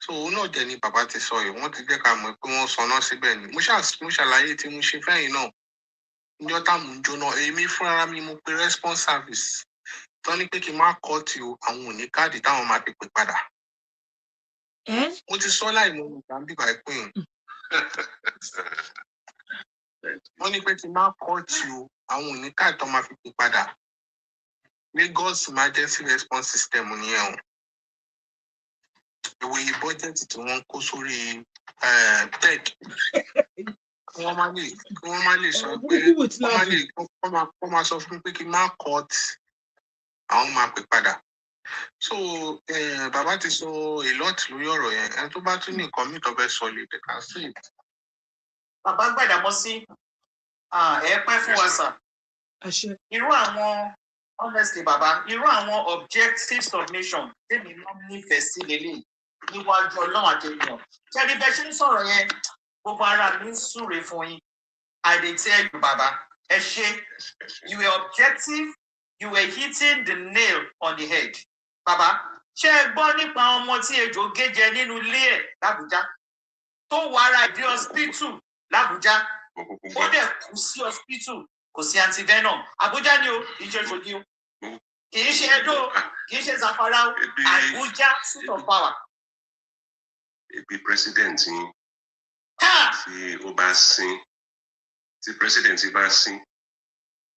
S5: so òun náà dẹ̀ ni bàbá ti sọ yìí wọ́n ti jẹ́ ká mọ̀ pé wọ́n sọná síbẹ̀ ni mo ṣàlàyé tí mo ṣe fẹ́yìn náà níjọ́ táàmù ń jóná èmi fúnra mi mo pe response service tó ní pé kí n má kọ́ tí o àwọn ò ní káàdì táwọn máa fi pè padà mo ti sọ láì mọ ìgbà bíbá ìpín wọ́n ní pé kí n má kọ́ tí o àwọn ò ní káàdì tó máa fi pè padà Lagos emergency response system nìyẹn o ìwòye bọ́jẹ̀tì tí wọ́n kó sórí tech kí wọ́n má lè sọ pé wọ́n máa sọ fún mi pé kí n má cut àwọn máa pè padà so bàbá ti sọ a lot lórí ọ̀rọ̀ yẹn ẹni tó bá tún ní nǹkan mi tó fẹ́ sọ lè tẹ̀ka sí.
S2: bàbá Gbàdámọ́sí ẹ pẹ́ fún wa sà irú àwọn honestly bàbá irú àwọn objective submission tèmi máa ń nífẹ̀ẹ́ sí lélẹ̀ níwájú Ọlọ́run àtẹ̀yìn ṣẹ́ni bẹ́ẹ̀ ṣe ń sọ̀rọ̀ yẹn gbogbo ara mi ń súre fún yín I dey tell you bàbá ẹ ṣe you were objective you were hitting the nail on the head bàbá ṣé ẹ gbọ́ nípa ọmọ tí ejò gé jẹ nínú ilé ẹ̀ l'Àbújá tó wọ ara ìdí hospital l'Àbújá ó dẹ̀ kú sí hospital kò sí antivenom Àbújá ni o kì í ṣe Ṣòdì o kì í ṣe Ẹdó kì í ṣe Zamfara o Àbújá seat of power.
S4: Ebi president yín tí ó bá sín tí president bá sín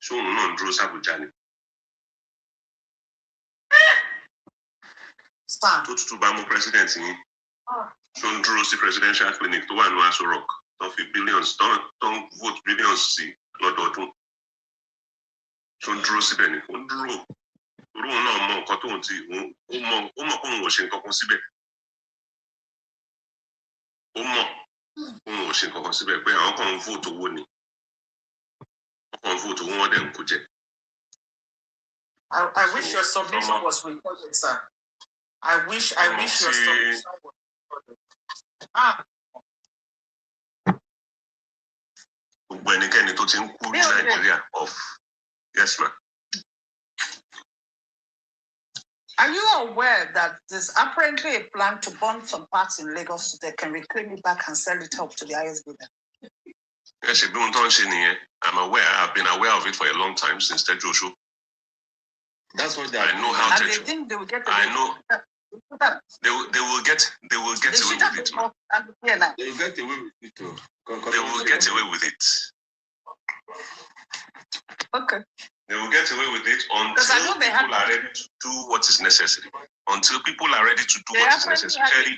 S4: ṣóun náà dúró s'Àbújá ni. tó tútù bá mú president yín tó ń dúró sí presidential clinic tó wà ní Aso Rock tó fi billions tó ń vote billions sí lọ́dọọdún tó ń dúró síbẹ̀ ni ó ń dúró torí òun náà mọ nǹkan tóun ti ó mọ̀ pé òun ò ṣe nǹkan kan síbẹ̀ ó mọ̀ òun ò ṣe nǹkan kan síbẹ̀ pé àwọn kan ń vote owó ni wọ́n kàn ń vote owó wọn dẹ̀ ń kó jẹ.
S2: I wish your submission was recorded, sir. I wish your submission was recorded.
S4: Gbogbo ẹnikẹ́ni tó ti ń kú ní Nàìjíríà of yes ma.
S2: Are you aware that there's apparently a plan to burn some parts in Lagos so they can reclaim it back and sell it up to the highest bidder?
S4: Yes, I'm aware. I've been aware of it for a long time since Ted Joshua.
S1: That's what they
S4: I know how
S2: and they think they will get away.
S4: I know. They will get away with it.
S1: They will get away with it.
S4: They will get away with it.
S2: Okay.
S4: They will get away with it until people are ready to do what is necessary. Until people are ready to do what is necessary.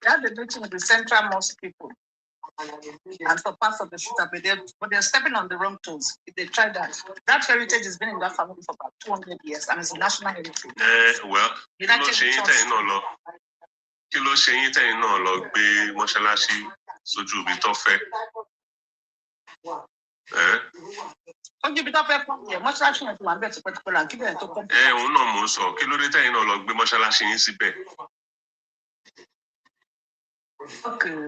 S2: They had the meeting with the central mosque people and for parts of the shooter, but they're stepping on the wrong toes. If they try that, that heritage has been in that family for about 200 years and it's a national heritage.
S4: Well, kí ló ṣe yín tẹ́yìn náà lọ gbé mọ́ṣáláṣí sójú ibi tó fẹ́?
S2: Ojú ibi tó fẹ́ kọ́ yẹ mọ́ṣáláṣí yẹn ti wà bẹ́ẹ̀ tipẹ́tipẹ́ là kí bẹ́ẹ̀ tó kọ́.
S4: Òun náà mò ń sọ, kí ló dé tẹ́yìn náà lọ gbé mọ́ṣáláṣí yín síbẹ̀?
S2: Okay.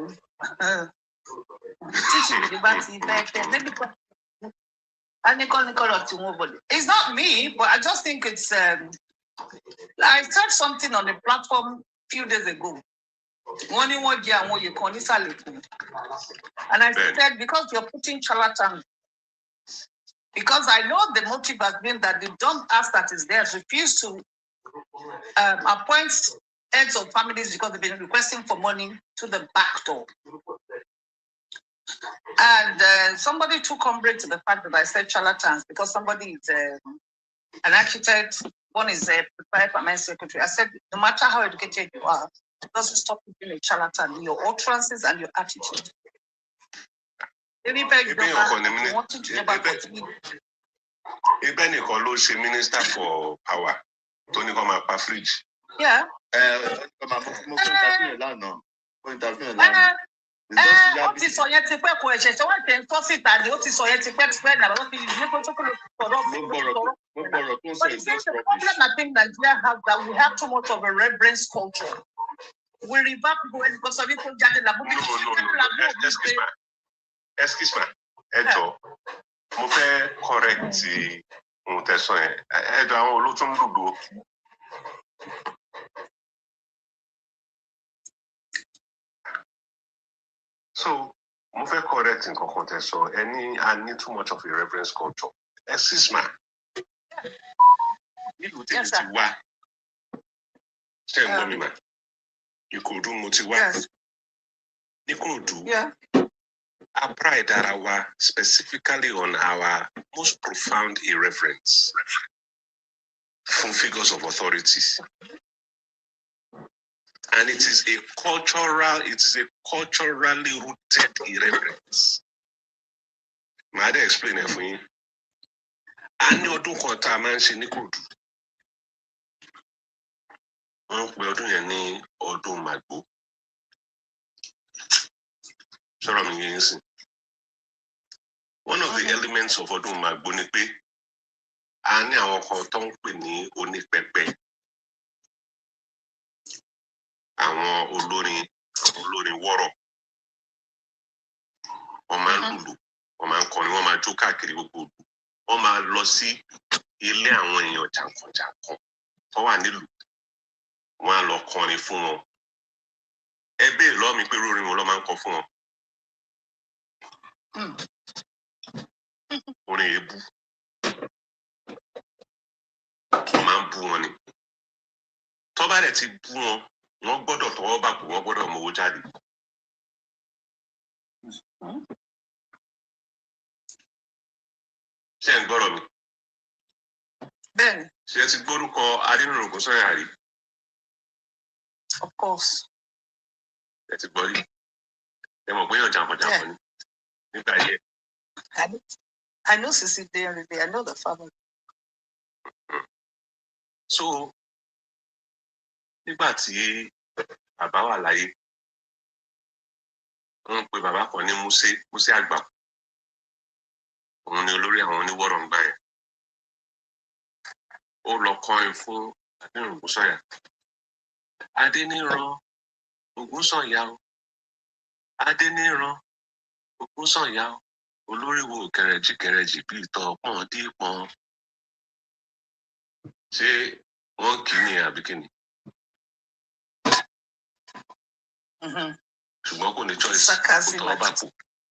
S2: It's not me, but I just think it's I said something on the platform a few days ago. And I said, because you're putting charlatans, because I know the motive has been that the dumb ass that is there refuse to appoint heads of families because they've been requesting for money to the back door. And somebody took umbrage to the fact that I said charlatans because somebody is an architect, one is a prepared permanent secretary. I said, no matter how educated you are, it doesn't stop you being a charlatan, your utterances and your attitude.
S4: Minister for power. Tony come pa fridge.
S2: Yeah. Ó ti sọ yẹn ti pẹ́ kò ẹ̀ṣẹ̀ ṣe wọ́n tẹ̀ ń tọ́ síta ni ó ti sọ yẹn ti pẹ́ náà ló fi ní kó tó kó lè sọ̀rọ̀. But the problem I think Nigeria has that we have too much of a reverence culture. We revert people because of people jáde la.
S4: Excuse me, Ejo, mo fẹ́ correct ohun tẹ̀sán yẹn. Ẹ̀jọ̀ àwọn olótún lùdú. So, mo fẹ́ correct nǹkan kan tẹ́ sọ. I need too much of a reverence culture. Excuse me. Nílùú tèmi ti wá. Ṣé ń gbọ́ mi mà? Ìkòròdú mo ti wá. Ní Ìkòròdú. Our pride specifically on our most profound irreverence from figures of authorities. And it is a culturally rooted irreverence. May I explain it for you? And you do what I mentioned, Nikodu. We're doing any or do my book. One of the elements of Odun Magbonipe, and our cotton penny only pepe. Àwọn olórin wọ́rọ̀ wọ́n máa ń lùlù wọ́n máa ń kọrin wọ́n máa jó káàkiri gbogbo òdu wọ́n máa lọ sí ilé àwọn èèyàn jàǹkànjàǹkàn tó wà nílùú wọ́n á lọ kọrin fún wọn ẹgbẹ́ ìlọ́ mi pé rórin wọn lọ́ máa ń kọ fún wọn orin èébú wọ́n máa ń bú wọn ni tó bá dẹ̀ ti bú wọn wọ́n gbọ́dọ̀ tọwọ́ bàpò wọ́n gbọ́dọ̀ mówó jáde. Ṣé ń gbọ́rọ̀ mi?
S2: Bẹ́ẹ̀ni.
S4: Ṣé ẹ ti gbórúkọ Adénúrògùn Sọ́yà rí?
S2: Of course.
S4: Ẹ ti gbọ́ rí. Ẹ mọ̀ pé èèyàn jàǹkànjàǹkàn ni nígbà yẹn.
S2: I know Sisi Deyanrede, I know the family.
S4: So, nígbà tí bàbá wà láyé wọ́n pe bàbá kan ní Músé àgbà òun ni olórí àwọn oníwọ́rọ̀ ńgbà yẹn ó lọ kọrin fún Adénúrògùn Sọ́yà Adéníran Ògúnsànyà o Adéníran Ògúnsànyà o olórí wo kẹrẹjì bíi ìtọ̀ pọ̀n dípọ̀n ṣé wọ́n kì í ní àbí kí ni ṣùgbọ́n kò ní choice kò tọwọ́ bá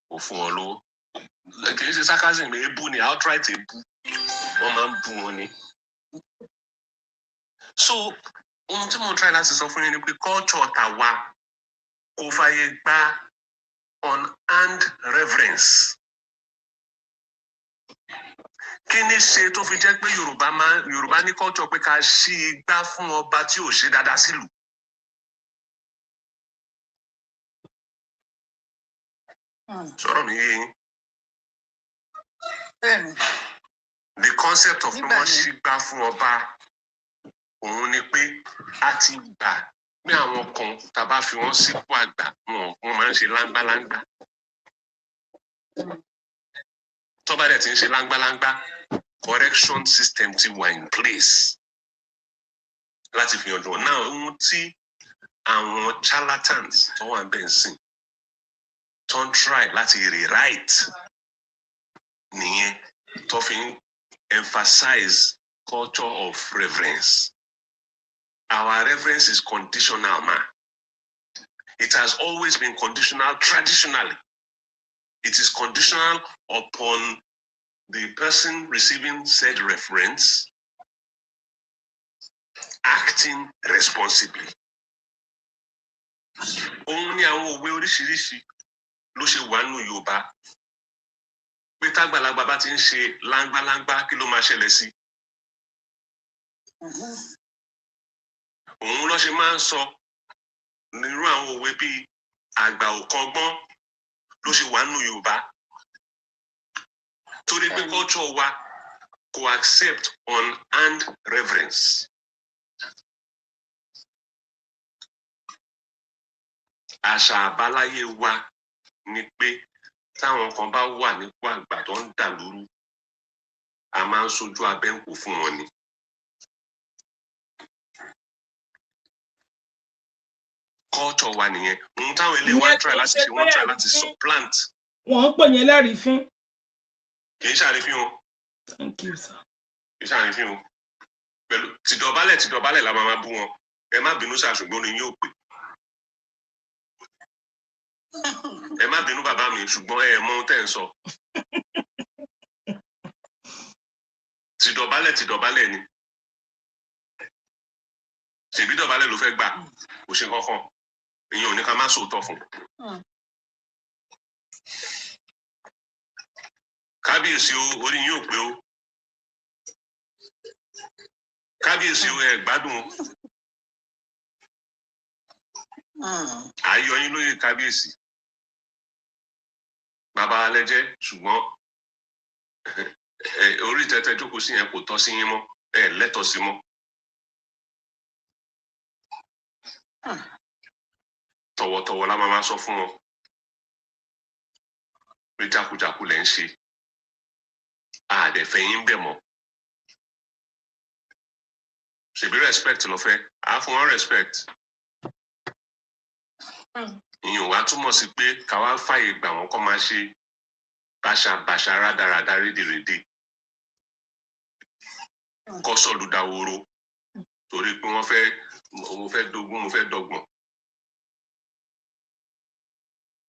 S4: kò fún wọn lówó kì í ṣe sarcasm èébú ni outright èébú wọ́n máa ń bú wọn ni. So ohun tí mo try láti sọ fún yín ni pé culture tàwa kò fàyè gba on-hand reverence. Kí ni ṣe tó fi jẹ́ pé Yorùbá ní culture pé ká ṣí igbá fún ọba tí ò ṣe dáadáa sílùú. Sọ̀rọ̀ mi yé yín. The concept of wọ́n ṣí igbá fún ọba òun ni pé a ti gbà pé àwọn kan tá bá fi wọ́n sípò àgbà wọ́n máa ń ṣe láńgbáláńgbá. Tó bá dẹ̀ ti ń ṣe láńgbáláńgbá correction system ti wà in place láti fi yanjú náà ohun tí àwọn charlatans tó wà bẹ́ẹ̀ sìn tó ń try láti rewrite nìyẹn tó fi ń emphasize culture of reverence. Our reverence is conditional, man. It has always been conditional traditionally. It is conditional upon the person receiving said reference acting responsibly. Òun ni àwọn òwe oríṣiríṣi ló ṣe wà nínú Yorùbá. Pé tágbàlagbà bá ti ń ṣe láńgbáláńgbá kí ló máa ṣẹlẹ̀ sí? Òun ló ṣe máa ń sọ nírú àwọn òwe bíi àgbà ò kọ́gbọ́n ló ṣe wà nínú Yorùbá. Torí pé culture wa kò accept on-hand reverence. Àṣà àbáláyé wa ni pé táwọn kan bá wà nípò àgbà tó ń dà lóru, a máa ń sojú abẹ́ǹkò fún wọn ni. Culture wa nìyẹn. Ohun táwọn ilé wa try láti ṣe, wọ́n try láti supplant.
S3: Wọ́n ń pè yẹn lẹ́rìí fín.
S4: Kì í ṣàrífín o.
S3: Thank you, sir.
S4: Kì í ṣàrífín o. Pẹ̀lú tìdọ̀bálẹ̀ la máa bú wọn. Ẹ má bínú sáà ṣùgbọ́n ni yóò pè. Ẹ má bínú bàbá mi ṣùgbọ́n ẹ mọ ohun tẹ́ ń sọ. Tìdọ̀bálẹ̀ ni. Ṣèbí dọ̀bálẹ̀ ló fẹ́ gbà kò ṣe kankan. Ìyẹn ò ní ká má sòótọ́ fún. Kábíyèsí o, orí yín ò pé o. Kábíyèsí o, ẹ gbádùn o. Ayọ̀ yín lóye kábíyèsí. Bàbá alẹ́jẹ́ ṣùgbọ́n orí tẹ́tẹ́ jókòó sí yẹn kò tọ́ sí yín mọ́, ẹ lẹ́tọ̀ọ́ sí mọ́. Tọ̀wọ̀tọ̀wọ̀ la máa sọ fún wọn. Pé jákujàku lẹ̀ ń ṣe. Àdẹ̀fẹ́ yín bẹ̀ mọ́. Ṣèbí respect ló fẹ́, á fún wọn respect. Ìyẹn wá túmọ̀ sí pé káwá fàyè gbà wọ́n kọ́ máa ṣe bàṣàbàṣà rádaràda rédèrèdè. Kọ́ sọ̀lù dáwóró torí pé mo fẹ́ dógún, mo fẹ́ dọ́gbọ̀n.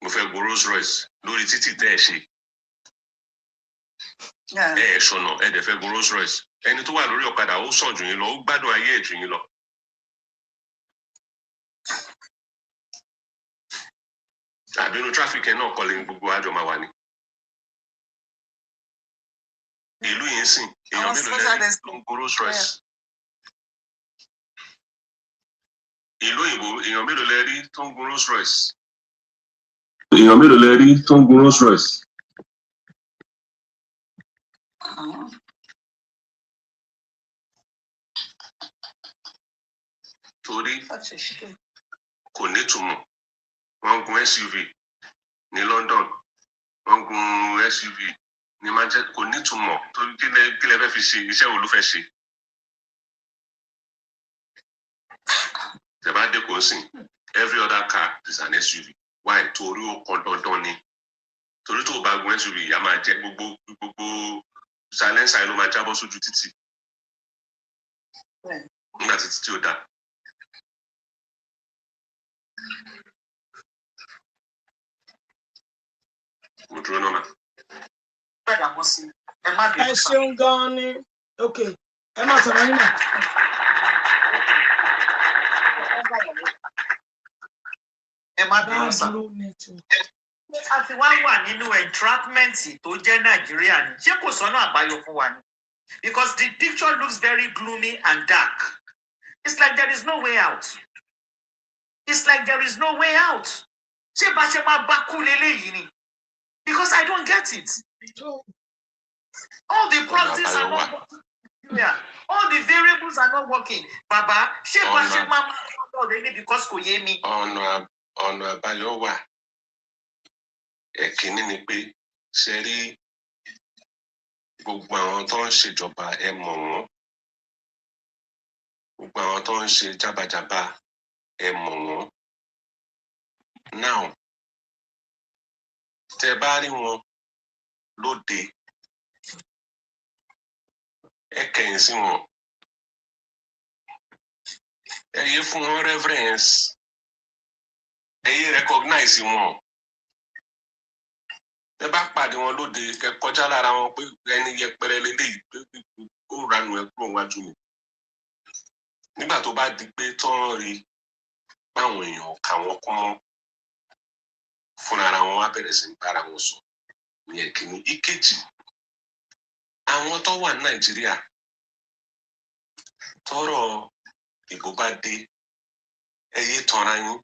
S4: Mo fẹ́ go Rolls Royce lórí títì tẹ́ ẹ̀ ṣe. Ẹ ṣọ̀nà ẹ dẹ̀ fẹ́ go Rolls Royce. Ẹni tó wà lórí ọ̀kadà ó sàn jù yín lọ, ó gbádùn ayé ẹ̀ jù yín lọ. Àbínú tráfíkì náà kọ́lé gbogbo àjọ máa wà ní. Ìlú yìí ń sìn, èèyàn mélòó lẹ́rí tó ń go Rolls Royce. Ìlú òyìnbó, èèyàn mélòó lẹ́rí tó ń go Rolls Royce. Èèyàn mélòó lẹ́rí tó ń go Rolls Royce. Torí kò nítumọ̀. Wọ́n gun SUV ní London, wọ́n gun SUV ní Manchester, kò nítumọ̀ torí kí lẹ fẹ́ fi ṣe, iṣẹ́ wo ló fẹ́ ṣe. Tẹ̀bá dé kò sìn, every other car is an SUV. Why? Torí ó kan dandan ni. Torí tó bá gun SUV, ìyá máa jẹ gbogbo silencer ló máa jábọ́ sójú títì. nígbà tí ó dá. Mo dúró náà.
S3: Ẹ ṣeun gan ni. Ok, ẹ má sọ̀rọ̀ yín náà.
S2: Ẹ má bínú sá. A ti wá wà nínú entrapment tó jẹ́ Nàìjíríà ni. Ṣé kò sọ́nà àbáyọ fún wa ni? Because the picture looks very gloomy and dark. It's like there is no way out. It's like there is no way out. Ṣé bá ṣe máa bá kú leléyìí ni? Because I don't get it. All the policies are not working. Yeah. All the variables are not working. Baba, ṣé bá ṣe máa bá kú because kò yé mi.
S4: Ọ̀nà àbáyọ wà. Ẹ̀kíní ni pé ṣe rí gbogbo àwọn tó ń ṣèjọba ẹ mọ̀ wọ́n. Gbogbo àwọn tó ń ṣe jábàjábà ẹ mọ̀ wọ́n. Now, tẹ bá rí wọn lóde, ẹ kẹ̀yìn sí wọn. Ẹ yé fún wọn reverence. Ẹ yé recognize wọn. Ẹ bá pàdé wọn lóde, kẹ kọjá lára wọn pé ẹni yẹpẹrẹ lélẹ́yìí pé ó ranú ẹ kúrò wájú mi. Nígbà tó bá di pé tán rí báwọn èèyàn kà wọ́n kún mọ́, fúnra ara wọn wá bẹ̀rẹ̀ sí ń bára wọn sọ. Ìyẹn kìíní. Ìkejì, àwọn tó wà ní Nàìjíríà tọ́rọ̀ ìbò bá dé, ẹ yé tanra yín.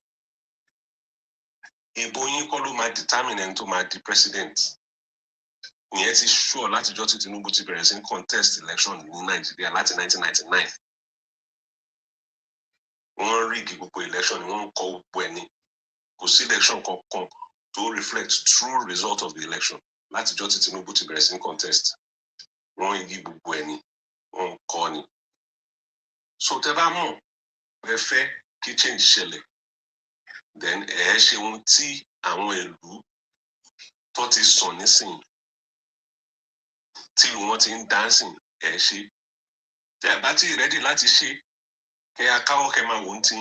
S4: Ìbò yín kọ́ ló máa determine ẹni tó máa di president. Ìyẹn ti sure látijọ́ tí Tinubu ti bẹ̀rẹ̀ sí contest election ní Nàìjíríà láti 1999. Wọ́n rig gbogbo election ni wọ́n ń kọ gbogbo ẹni. Kò sí election kankan tó reflect true result of the election látijọ́ tí Tinubu ti bẹ̀rẹ̀ sí contest. Wọ́n yí gbogbo ẹni, wọ́n kọ́ ni. So tẹ́ bá mọ̀ ẹ fẹ́ kí change ṣẹlẹ̀, then ẹ ṣe ohun tí àwọn ìlú tó ti sàn nísìnyí tí wọ́n ti ń dancing ẹ ṣe. Tẹ́ bá ti ready láti ṣe, kẹ́ akáwọ́ kẹ́ máa wò ó tí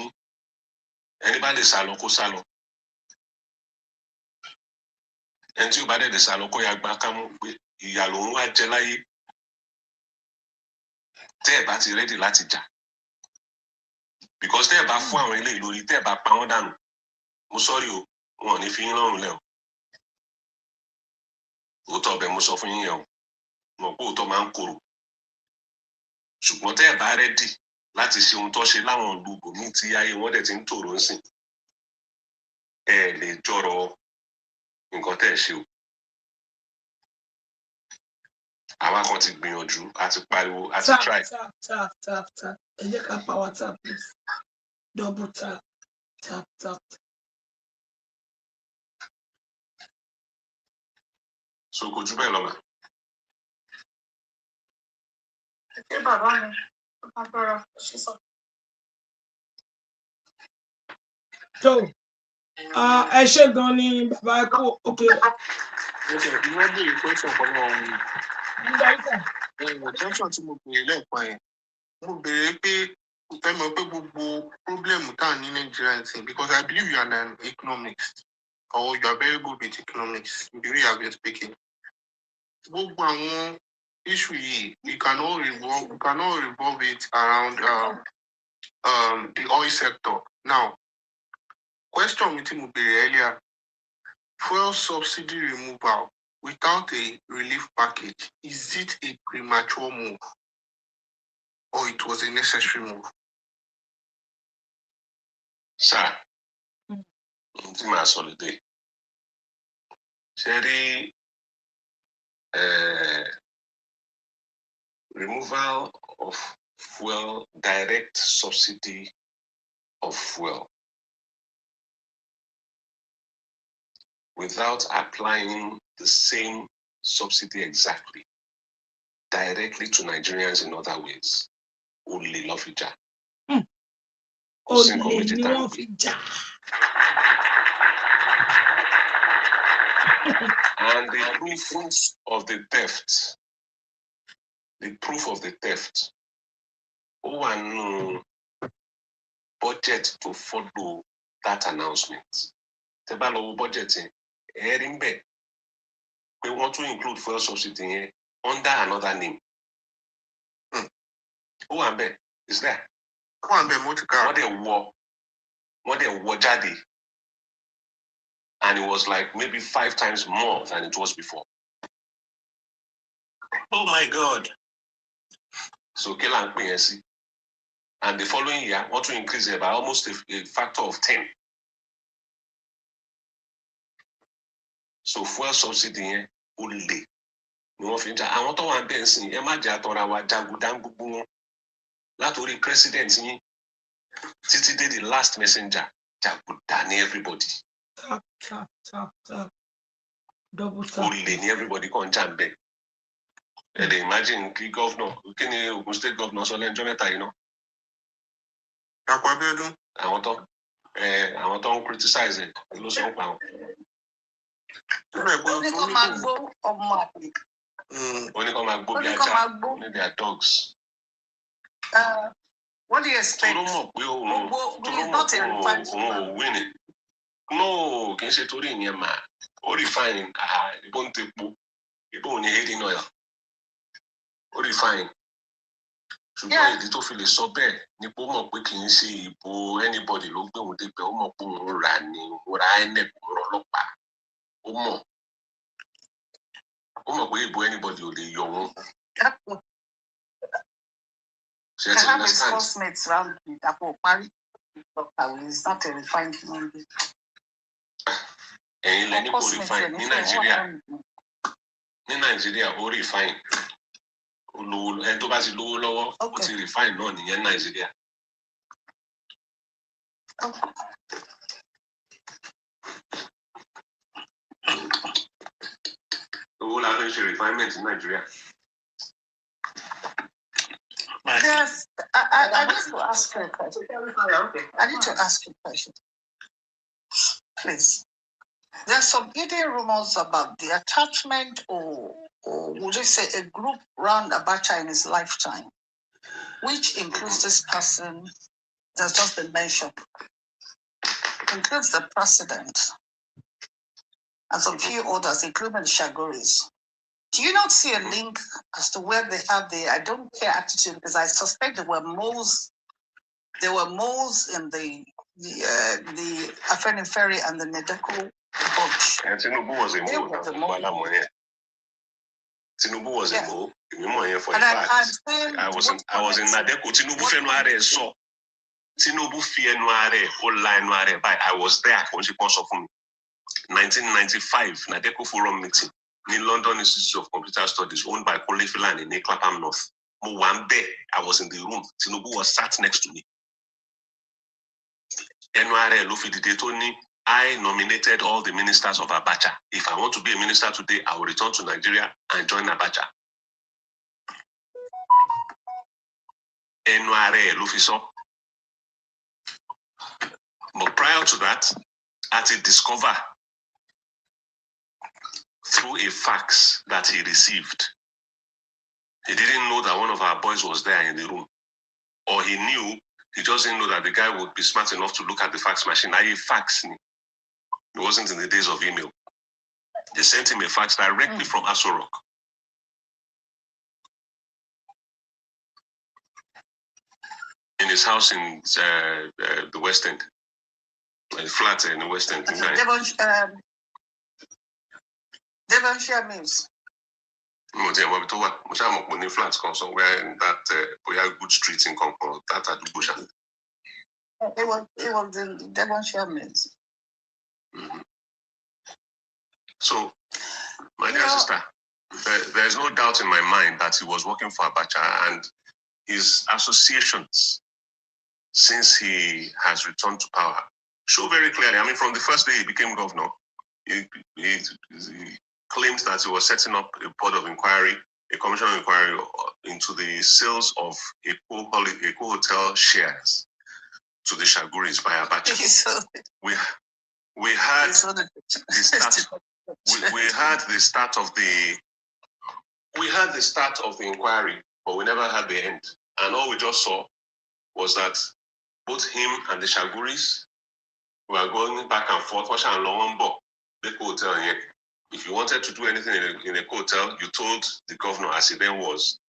S4: ẹni bá lè sálọ kó sálọ. Ẹni tí ó bá dẹ̀ sálọ kó ya gbá kámú pé ìyà lòun wá jẹ láyé. Tẹ́ bá ti ready láti jà. Because tẹ́ bá fún àwọn eléyìí lórí, tẹ́ bá pa wọ́n dànù. Mo sorry o, wọn ò ní fi yín lọ́rùn lẹ̀ o. Òótọ́ ọbẹ̀ mo sọ fún yín yẹn o. Mo pé òótọ́ máa ń korò. Ṣùgbọ́n tẹ́ bá ready láti ṣe ohun tó ṣe láwọn ìlú bòmíì tí ayé wọn dẹ̀ ti ń tòrò ń sìn, ẹ lè jọrọ nǹkan tẹ́ ṣe o. Àwa kan ti gbìyànjú, a ti pariwo, a ti try.
S3: Tap. Ẹ jẹ́ ká power tap, please. Double tap. Tap.
S4: So kò jù bẹ́ẹ̀ lọ mà.
S2: Ṣé bàbá mi agbára ṣe sọ?
S3: So, ẹ ṣé gan ni bàbá ẹ kú. Okay.
S5: Ìwọ́n béèrè question kan náà ọ̀hún. Question tí mo béèrè lẹ́ẹ̀kan yẹn, mo béèrè pé ẹ mọ̀ pé gbogbo problem tá à ní Nigeria ti, because I believe you are an economist or you are very good with economics, the way you have been speaking. Gbogbo àwọn issue yìí, we cannot revolve it around the oil sector. Now, question with him earlier, fuel subsidy removal without a relief package, is it a premature move or it was a necessary move?
S4: Sir, tí màá sọ lédè. Ṣé rí removal of fuel, direct subsidy of fuel without applying the same subsidy exactly directly to Nigerians in other ways. Only love it.
S3: Only love it.
S4: And the proof of the theft Ó wà nínú budget to follow that announcement. Tẹ́ bá lọ wo budget yẹn, ẹ rí ń bẹ̀ pé wọ́n tún include fuel subsidy yẹn under another name. Ó wà ń bẹ̀, is there?
S5: Ó wà ń bẹ̀ mo ti kà.
S4: Wọ́n dẹ̀ wọ jáde. And it was like maybe 5 times more than it was before.
S1: Oh my God.
S4: So kí là ń pè yẹn sí? And the following year, want to increase it by almost a factor of 10. So fuel subsidy yẹn ó lè ní wọ́n fi ń jà. Àwọn tó wà ń bẹ̀ ń sìn ẹ má jẹ́ àtọ̀ra wa jagundan gbogbo wọn. Látòrí president yín títí dé the last messenger jagundan ní everybody.
S3: Tap. Double tap.
S4: Ó lè ní everybody kàn jà ń bẹ̀. Ẹ lè imagine kí governor kí ni Ogun state governor sọ lẹ́jọ́ mẹ́ta yìí náà.
S5: Dàpọ̀ Abíọ́dún.
S4: Àwọn tó ń criticize ẹ̀ ló sọ ń pa wọn.
S2: Ó ní kó máa gbó ọmọ àpè.
S4: Ó ní kó máa gbó bí ajá ní their dogs.
S2: What do you expect?
S4: Tó ló mọ̀ pé òun ò win it. No, kì í ṣe torí ìyẹn mà. Ó refine ìbò ń tepo, ìbò ò ní heading oil. Ó refine. Ṣùgbọ́n ìdí tó fi lè sọ bẹ́ẹ̀ ni pé ó mọ̀ pé kì í ṣe ìbò anybody ló gbé òun débẹ̀. Ó mọ̀ pé òun rà ní ra INEC ọlọ́pàá. Ó mọ̀ pé ìbò anybody ò lè yọ wọn.
S2: I have his classmates around me that will marry Dr. Will. It's not a refined human being.
S4: Ẹ̀yin lẹ́ni kò refine ní Nàìjíríà. Ní Nàìjíríà ó refine. Ẹni tó bá ti lówó lọ́wọ́ ó ti refine náà nìyẹn ní Nàìjíríà. Owó la fi ń ṣe refinement ní Nàìjíríà.
S2: Yes, I need to ask you a question. I need to ask you a question. Please. There's some hidden rumors about the attachment or would you say a group around Abacha in his lifetime, which includes this person that's just been mentioned, includes the president and some few others, including the Shagoris. Do you not see a link as to where they have the I don't care attitude? Because I suspect there were moles in the Afenifere and the Nedeko bunch.
S4: And Tinubu was a mole. Tinubu was a mole. For a fact. I was in Nadeko. Tinubu Fenware saw. Tinubu Fenware whole line ware by. I was there for 1995 Nadeko Forum meeting. In London Institute of Computer Studies, owned by Kole Filan in Clapham North. One day, I was in the room. Tinubu was sat next to me. I nominated all the ministers of Abacha. If I want to be a minister today, I will return to Nigeria and join Abacha. But prior to that, I had discovered through a fax that he received. He didn't know that one of our boys was there in the room. Or he knew, he just didn't know that the guy would be smart enough to look at the fax machine. I faxed him. It wasn't in the days of email. They sent him a fax directly from Aso Rock. In his house in the West End. A flat in the West End.
S2: Devonshire Mills.
S4: Flats somewhere in that good street in Concord, that at Busha.
S2: It was in Devonshire Mills.
S4: So, my dear sister, there's no doubt in my mind that he was working for Abacha, and his associations since he has returned to power show very clearly. I mean, from the first day he became governor, he claimed that he was setting up a board of inquiry, a commission of inquiry into the sales of Eco Hotel shares to the Shaguris by Abacha. We had the start of the inquiry, but we never had the end. And all we just saw was that both him and the Shaguris were going back and forth. Hotel here. If you wanted to do anything in a hotel, you told the governor, as he then was,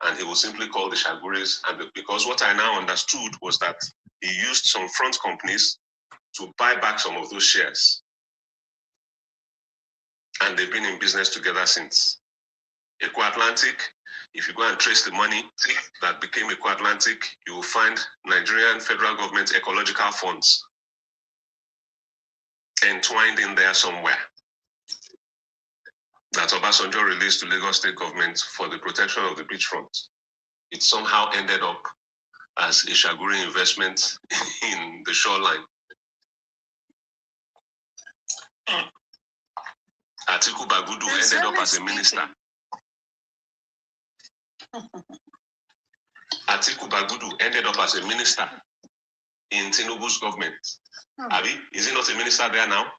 S4: and he will simply call the Shaguris. And because what I now understood was that he used some front companies to buy back some of those shares. And they've been in business together since. Eco Atlantic, if you go and trace the money that became Eco Atlantic, you will find Nigerian federal government ecological funds entwined in there somewhere that Obasanjo released to Lagos State government for the protection of the beachfront. It somehow ended up as a Shaguri investment in the shoreline. Atiku Bagudu ended up as a minister. Atiku Bagudu ended up as a minister in Tinubu's government. Abi, is he not a minister there now?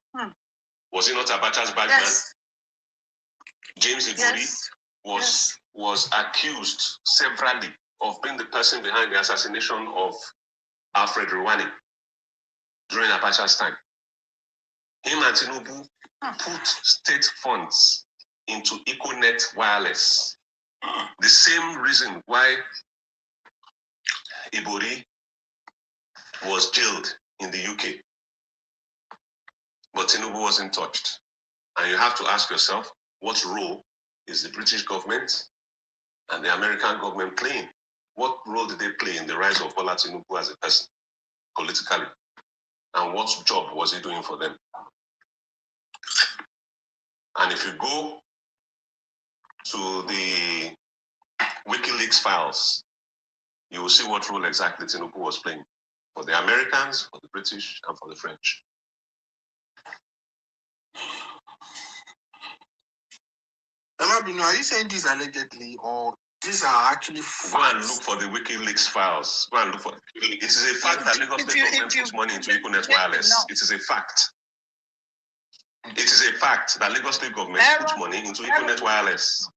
S4: Was he not Abacha's bad man? James Iburi was accused severally of being the person behind the assassination of Alfred Rwani during Abacha's time. Him and Tinubu put state funds into EcoNet Wireless. The same reason why Ibori was jailed in the UK. But Tinubu wasn't touched. And you have to ask yourself, what role is the British government and the American government playing? What role did they play in the rise of Bola Tinubu as a person, politically? And what job was he doing for them? And if you go to the WikiLeaks files, you will see what role exactly Tinubu was playing for the Americans, for the British, and for the French.
S5: Are you saying this allegedly, or these are actually facts?
S4: Go and look for the WikiLeaks files. Go and look for it. It is a fact that Lagos State government puts money into EcoNet Wireless. It is a fact. It is a fact that Lagos State government puts money into EcoNet Wireless.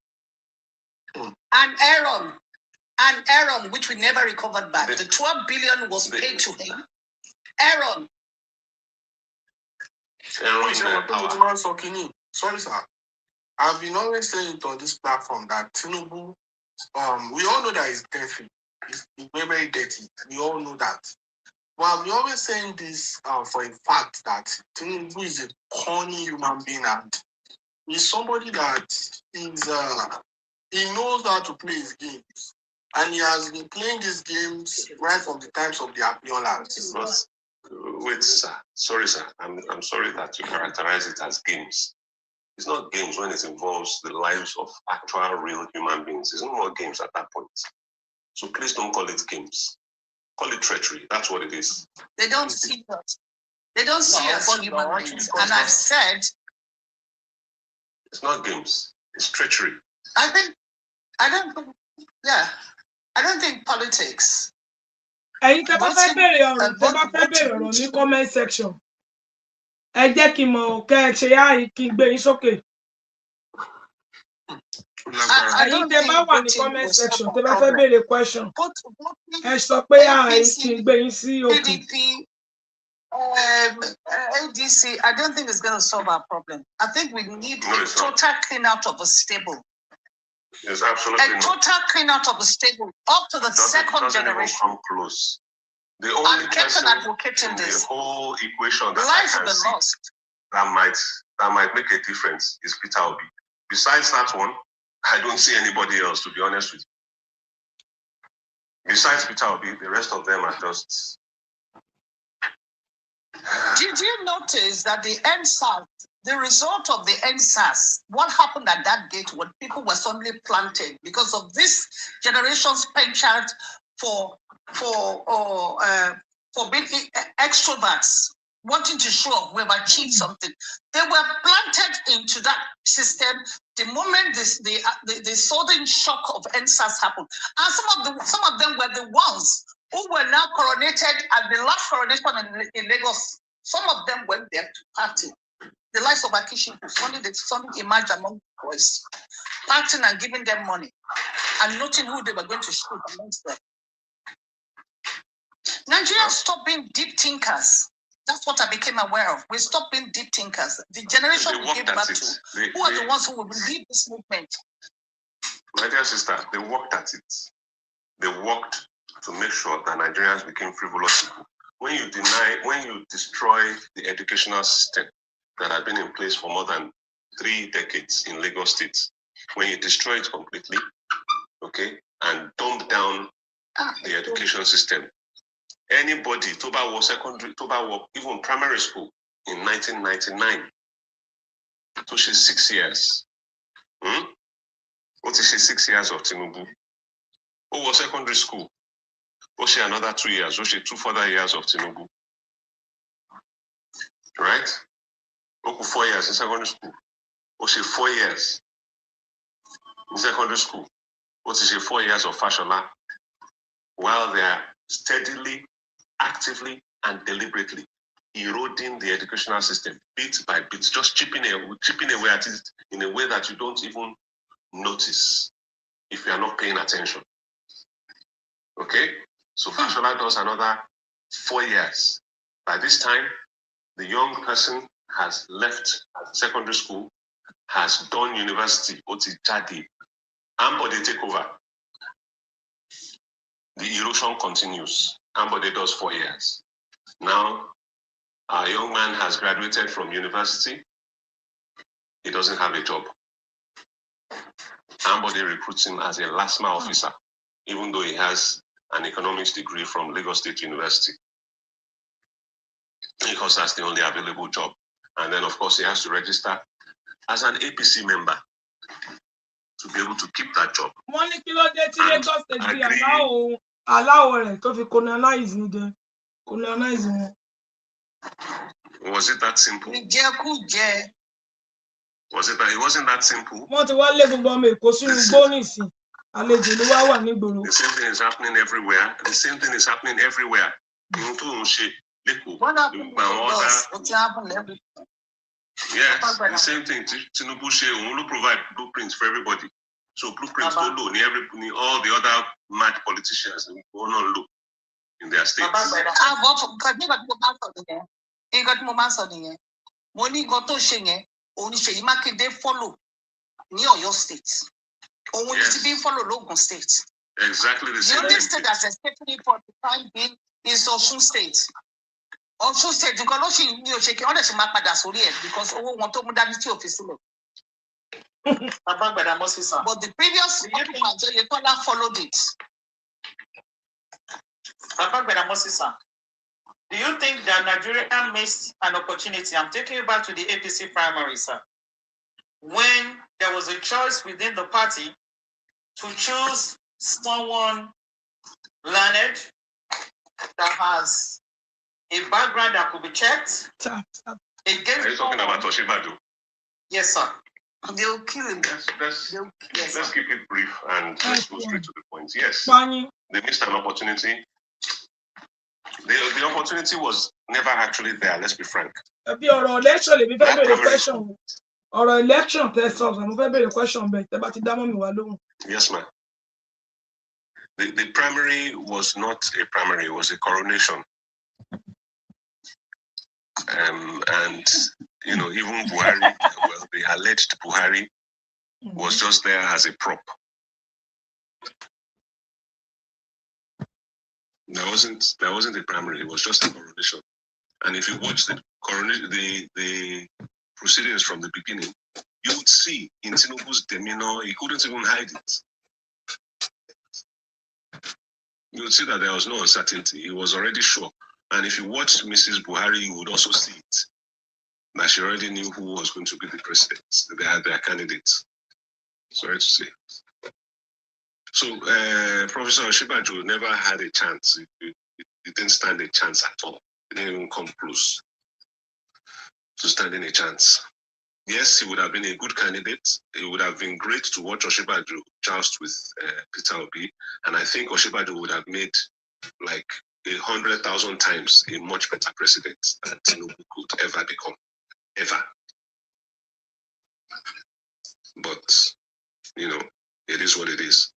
S2: And Aaron, which we never recovered back. The 12 billion was paid to him. Aaron.
S5: Sorry, sir. I've been always saying it on this platform that Tinubu, we all know that he's dirty. He's very, very dirty. We all know that. But we're always saying this for a fact that Tinubu is a corny human being and he's somebody that is, he knows how to play his games. And he has been playing these games right from the times of the Abiolans.
S4: Wait, sir. Sorry, sir. I'm sorry that you characterize it as games. It's not games when it involves the lives of actual, real human beings. It's no more games at that point. So please don't call it games. Call it treachery. That's what it is.
S2: They don't see us. They don't see us as human beings. And I've said...
S4: It's not games. It's treachery.
S2: I don't think politics...
S3: Ẹ̀yin tẹ́ bá fẹ́ bèrè ọ̀rọ̀ ní comment section. Ẹ jẹ́ kí n mọ̀ kẹ́ ẹ ṣe àì kí n gbé yín sókè. Ẹ̀yin tẹ́ bá wà ní comment section tẹ́ bá fẹ́ bèrè question. Ẹ sọ pé àì kí n gbé yín sí òkè.
S2: ADC, I don't think it's going to solve our problem. I think we need a total clean out of a stable.
S4: Yes, absolutely.
S2: A total clean out of the stable up to the second generation.
S4: Come close. The only person in the whole equation that I can see that might make a difference is Peter Obi. Besides that one, I don't see anybody else, to be honest with you. Besides Peter Obi, the rest of them are just...
S2: Did you notice that the NSAS, the result of the NSAS, what happened at that gate when people were suddenly planted because of this generation's penchant for being extroverts, wanting to show off we've achieved something. They were planted into that system the moment the sudden shock of NSAS happened. And some of them were the ones who were now coronated at the last coronation in Lagos. Some of them went there to party. The likes of Akishi, suddenly emerged among the boys, partying and giving them money, and noting who they were going to shoot amongst them. Nigerians stop being deep thinkers. That's what I became aware of. We stopped being deep thinkers. The generation we gave back to, who are the ones who will lead this movement?
S4: My dear sister, they worked at it. They worked to make sure that Nigerians became frivolous people. When you destroy the educational system that had been in place for more than 3 decades in Lagos State, when you destroy it completely, okay, and dump down the education system, anybody, Toba was secondary, Toba was even primary school in 1999, so she's 6 years. What is she 6 years of Tinubu? Who was secondary school? Or she another 2 years, or she 2 further years of Tinubu. Right? Or 4 years in secondary school. Or she 4 years in secondary school. What is she 4 years of Fashola? While they are steadily, actively, and deliberately eroding the educational system bit by bit, just chipping away at it in a way that you don't even notice if you are not paying attention. Okay? So Fashola does another 4 years. By this time, the young person has left secondary school, has done university, Otijadi, Ambode take over. The erosion continues. Ambode does 4 years. Now, our young man has graduated from university. He doesn't have a job. Ambode recruits him as a LASMA officer, even though he has an economics degree from Lagos State University, because that's the only available job. And then, of course, he has to register as an APC member to be able to keep that job. Was it that simple? Was it that? It wasn't that simple. The same thing is happening everywhere. The same thing is happening everywhere. Yes, the same thing. Tinubu will provide blueprints for everybody. So blueprints don't look all the other mad politicians will not look in their states.
S2: Follow near your state. Only to be follow local states.
S4: Exactly the same.
S2: The only state that's especially for the time being is Osun State. Osun State, because modernity official. But the previous followed it. Do you think that Nigeria missed an opportunity? I'm taking you back to the APC primary, sir. When there was a choice within the party to choose someone learned that has a background that could be checked. Are
S4: you talking about Oshibadu?
S2: Yes, sir. They'll kill him.
S4: Let's keep it brief and let's go straight to the point. Yes, they missed an opportunity. The opportunity was never actually there, let's be frank. Yes, ma'am. The primary was not a primary, it was a coronation. And, you know, even Buhari, well, the alleged Buhari was just there as a prop. There wasn't a primary, it was just a coronation. And if you watch the proceedings from the beginning, you would see in Tinubu's demeanor, he couldn't even hide it. You would see that there was no uncertainty. He was already sure. And if you watch Mrs. Buhari, you would also see it. That she already knew who was going to be the president. They had their candidates. Sorry to say. So Professor Oshibaju never had a chance. He didn't stand a chance at all. He didn't even come close to standing a chance. Yes, he would have been a good candidate. It would have been great to watch Oshibaju joust with Peter Obi. And I think Oshibaju would have made like 100,000 times a much better president than Tinubu could ever become. Ever. But, you know, it is what it is.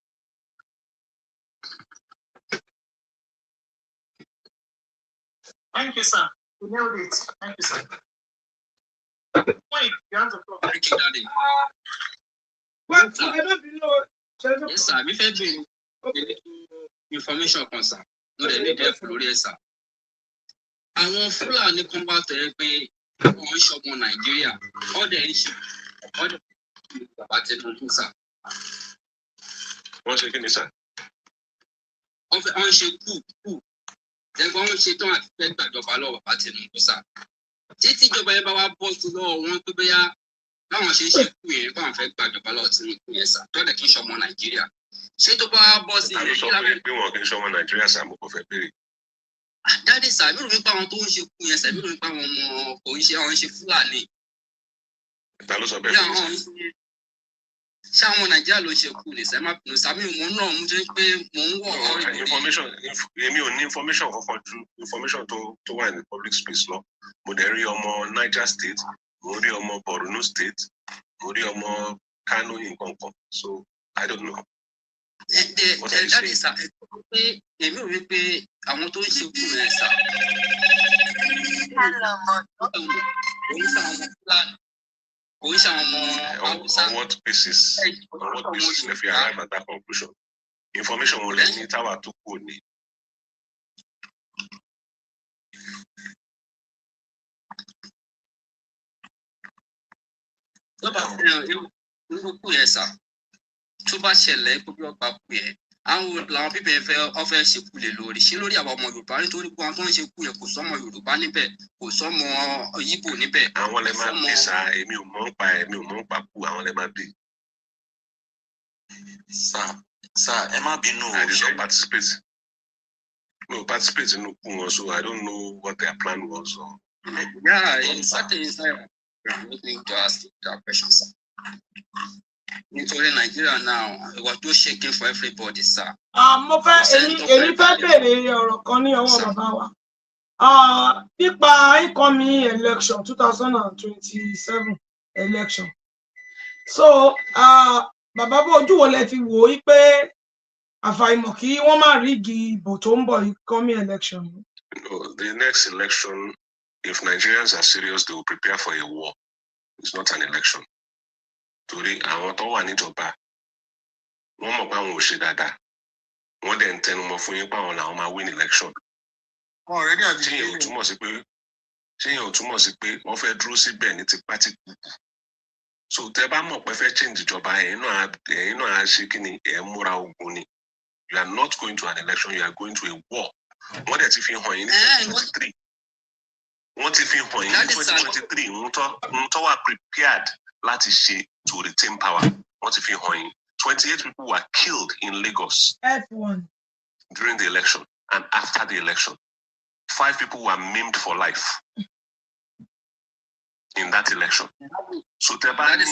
S2: Thank you, sir. You nailed it. Thank you, sir. Wait, you have the floor.
S8: Thank you, Daddy.
S3: What? I don't know.
S8: Yes, sir. We fẹ́ bring information kan, sir. No, they need help lórí ẹ̀, sir. Àwọn Fúlàní kan bá tẹ̀ pé wọ́n ń ṣọmọ Nàìjíríà. Ọ̀dẹ̀ ń ṣe ọ̀dẹ̀ bàbá Tinubu, sir.
S4: Wọ́n ṣe kí ni, sir?
S8: Wọ́n ń ṣe kú. Ẹgbọ́n wọn ṣe tán àti fẹ́ gbàjọba lọ́wọ́ bàbá Tinubu, sir. Títí ìjọba yẹn bá wá bọ́ sí lọ́wọ́ wọn tó bẹ́yà báwọn ṣe ń ṣe kú yẹn báwọn fẹ́ gbàjọba lọ́wọ́ Tinubu yẹn, sir. Tọ́lẹ̀ kí n ṣọmọ Nàìjíríà. Ṣé tó bá bọ́ sí
S4: ilé kí lábẹ́ pé wọn kì í ṣọmọ Nàìjíríà, sir, mo kò fẹ́ béèrè.
S8: Jáde sir, mi ò rí pé àwọn tó ń ṣe kú yẹn, sir, mi ò rí pé àwọn ọmọ kò ń ṣe àwọn ṣe Fúlàní.
S4: Ta ló sọ bẹ́ẹ̀ fún mi, sir?
S8: Ṣé àwọn Nàìjíríà ló ń ṣe kú ni, sir? Má bínú, sir, mi ò mọ̀ náà, mo jẹ́ pé mò ń wọ̀ ọ́ rí.
S4: Èmi ò ní information kankan ju information tó wà ní public space lọ. Mo dẹ̀ rí ọmọ Niger State, mo rí ọmọ Borno State, mo rí ọmọ Kano nǹkan kan, so I don't know.
S8: Jáde sir, pé èmi ò rí pé àwọn tó ń ṣe kú yẹn, sir. Kò ń ṣe àwọn ọmọ Hausa.
S4: On what basis lè fi arrive at that conclusion? Information wo lẹ ní táwa tó kù ní?
S8: Irú kú yẹn, sir, tó bá ṣẹlẹ̀ kó bí ọgbà kú yẹn, àwọn làwọn bíbẹ̀ yẹn fẹ́ ṣe kú lè lórí. Ṣé lórí àwọn ọmọ Yorùbá nítorí pé àwọn tó ń ṣe kú yẹn kò sọ́mọ Yorùbá níbẹ̀, kò sọ́mọ Yíbò níbẹ̀.
S4: Àwọn lè máa bí, sir, èmi ò mọ̀ ń pa kú, àwọn lè máa bí.
S1: Sir, ẹ má bínú o.
S4: I did not participate. No, participate in wọn, so I don't know what their plan was.
S8: Yeah, it's certain inside. I'm looking to ask that question, sir. Nítorí Nàìjíríà now, it was too shaking for everybody, sir.
S3: Mo fẹ́ èmi fẹ́ béèrè ọ̀rọ̀ kan ní ọwọ́ bàbá wa. Nípa incoming election 2027 election. So, bàbá bó ojú wo lẹ fi wò ó pé àfàìmọ̀ kí wọ́n má rígi ìbò tó ń bọ̀ incoming election?
S4: No, the next election, if Nigerians are serious, they will prepare for a war. It's not an election. Torí àwọn tó wà níjọba, wọ́n mọ̀ pé àwọn ò ṣe dáadáa. Wọ́n dẹ̀ ń tẹnumọ́ fún yín pé àwọn làwọn máa win election. Ṣéyìn ò túmọ̀ sí pé wọ́n fẹ́ dúró síbẹ̀ ní tipátìkù. So tẹ́ bá mọ̀ pé fẹ́ change ìjọba, ẹ̀yin náà á ṣe kí ni, ẹ̀ múra ogun ni. You are not going to an election, you are going to a war. Wọ́n dẹ̀ ti fi hàn yín ní 2023. Wọ́n ti fi hàn yín ní 2023 ń tọ́ wà prepared láti ṣe to retain power. Wọ́n ti fi hàn yín. 28 people were killed in Lagos
S3: F1
S4: during the election and after the election. 5 people were maimed for life in that election. So tẹ́ bá ní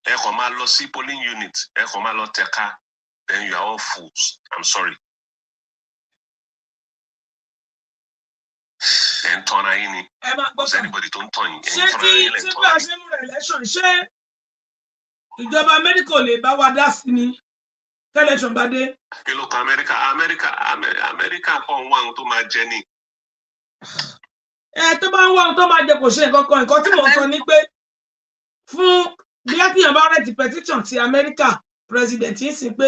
S4: ẹ kàn máa lọ sí polling unit, ẹ kàn máa lọ tẹ̀ka, then you are all fools. I'm sorry. And turn ayé ni. Is anybody tó ń tàn yín?
S3: Ṣé tí bá a ṣe mú election, ṣé ìjọba Amẹ́ríkà ò lè bá wa dá sí ni tẹ́lẹ̀ṣọ̀n bá dé?
S4: Kí ló kan Amẹ́ríkà kan wá ohun tó máa jẹ ni.
S3: Tó bá ń wá ohun tó máa jẹ kò ṣe nǹkan tí mo sọ ni pé fún bí àtìyàn bá rẹ̀ ti petition ti Amẹ́ríkà president yìí sì pé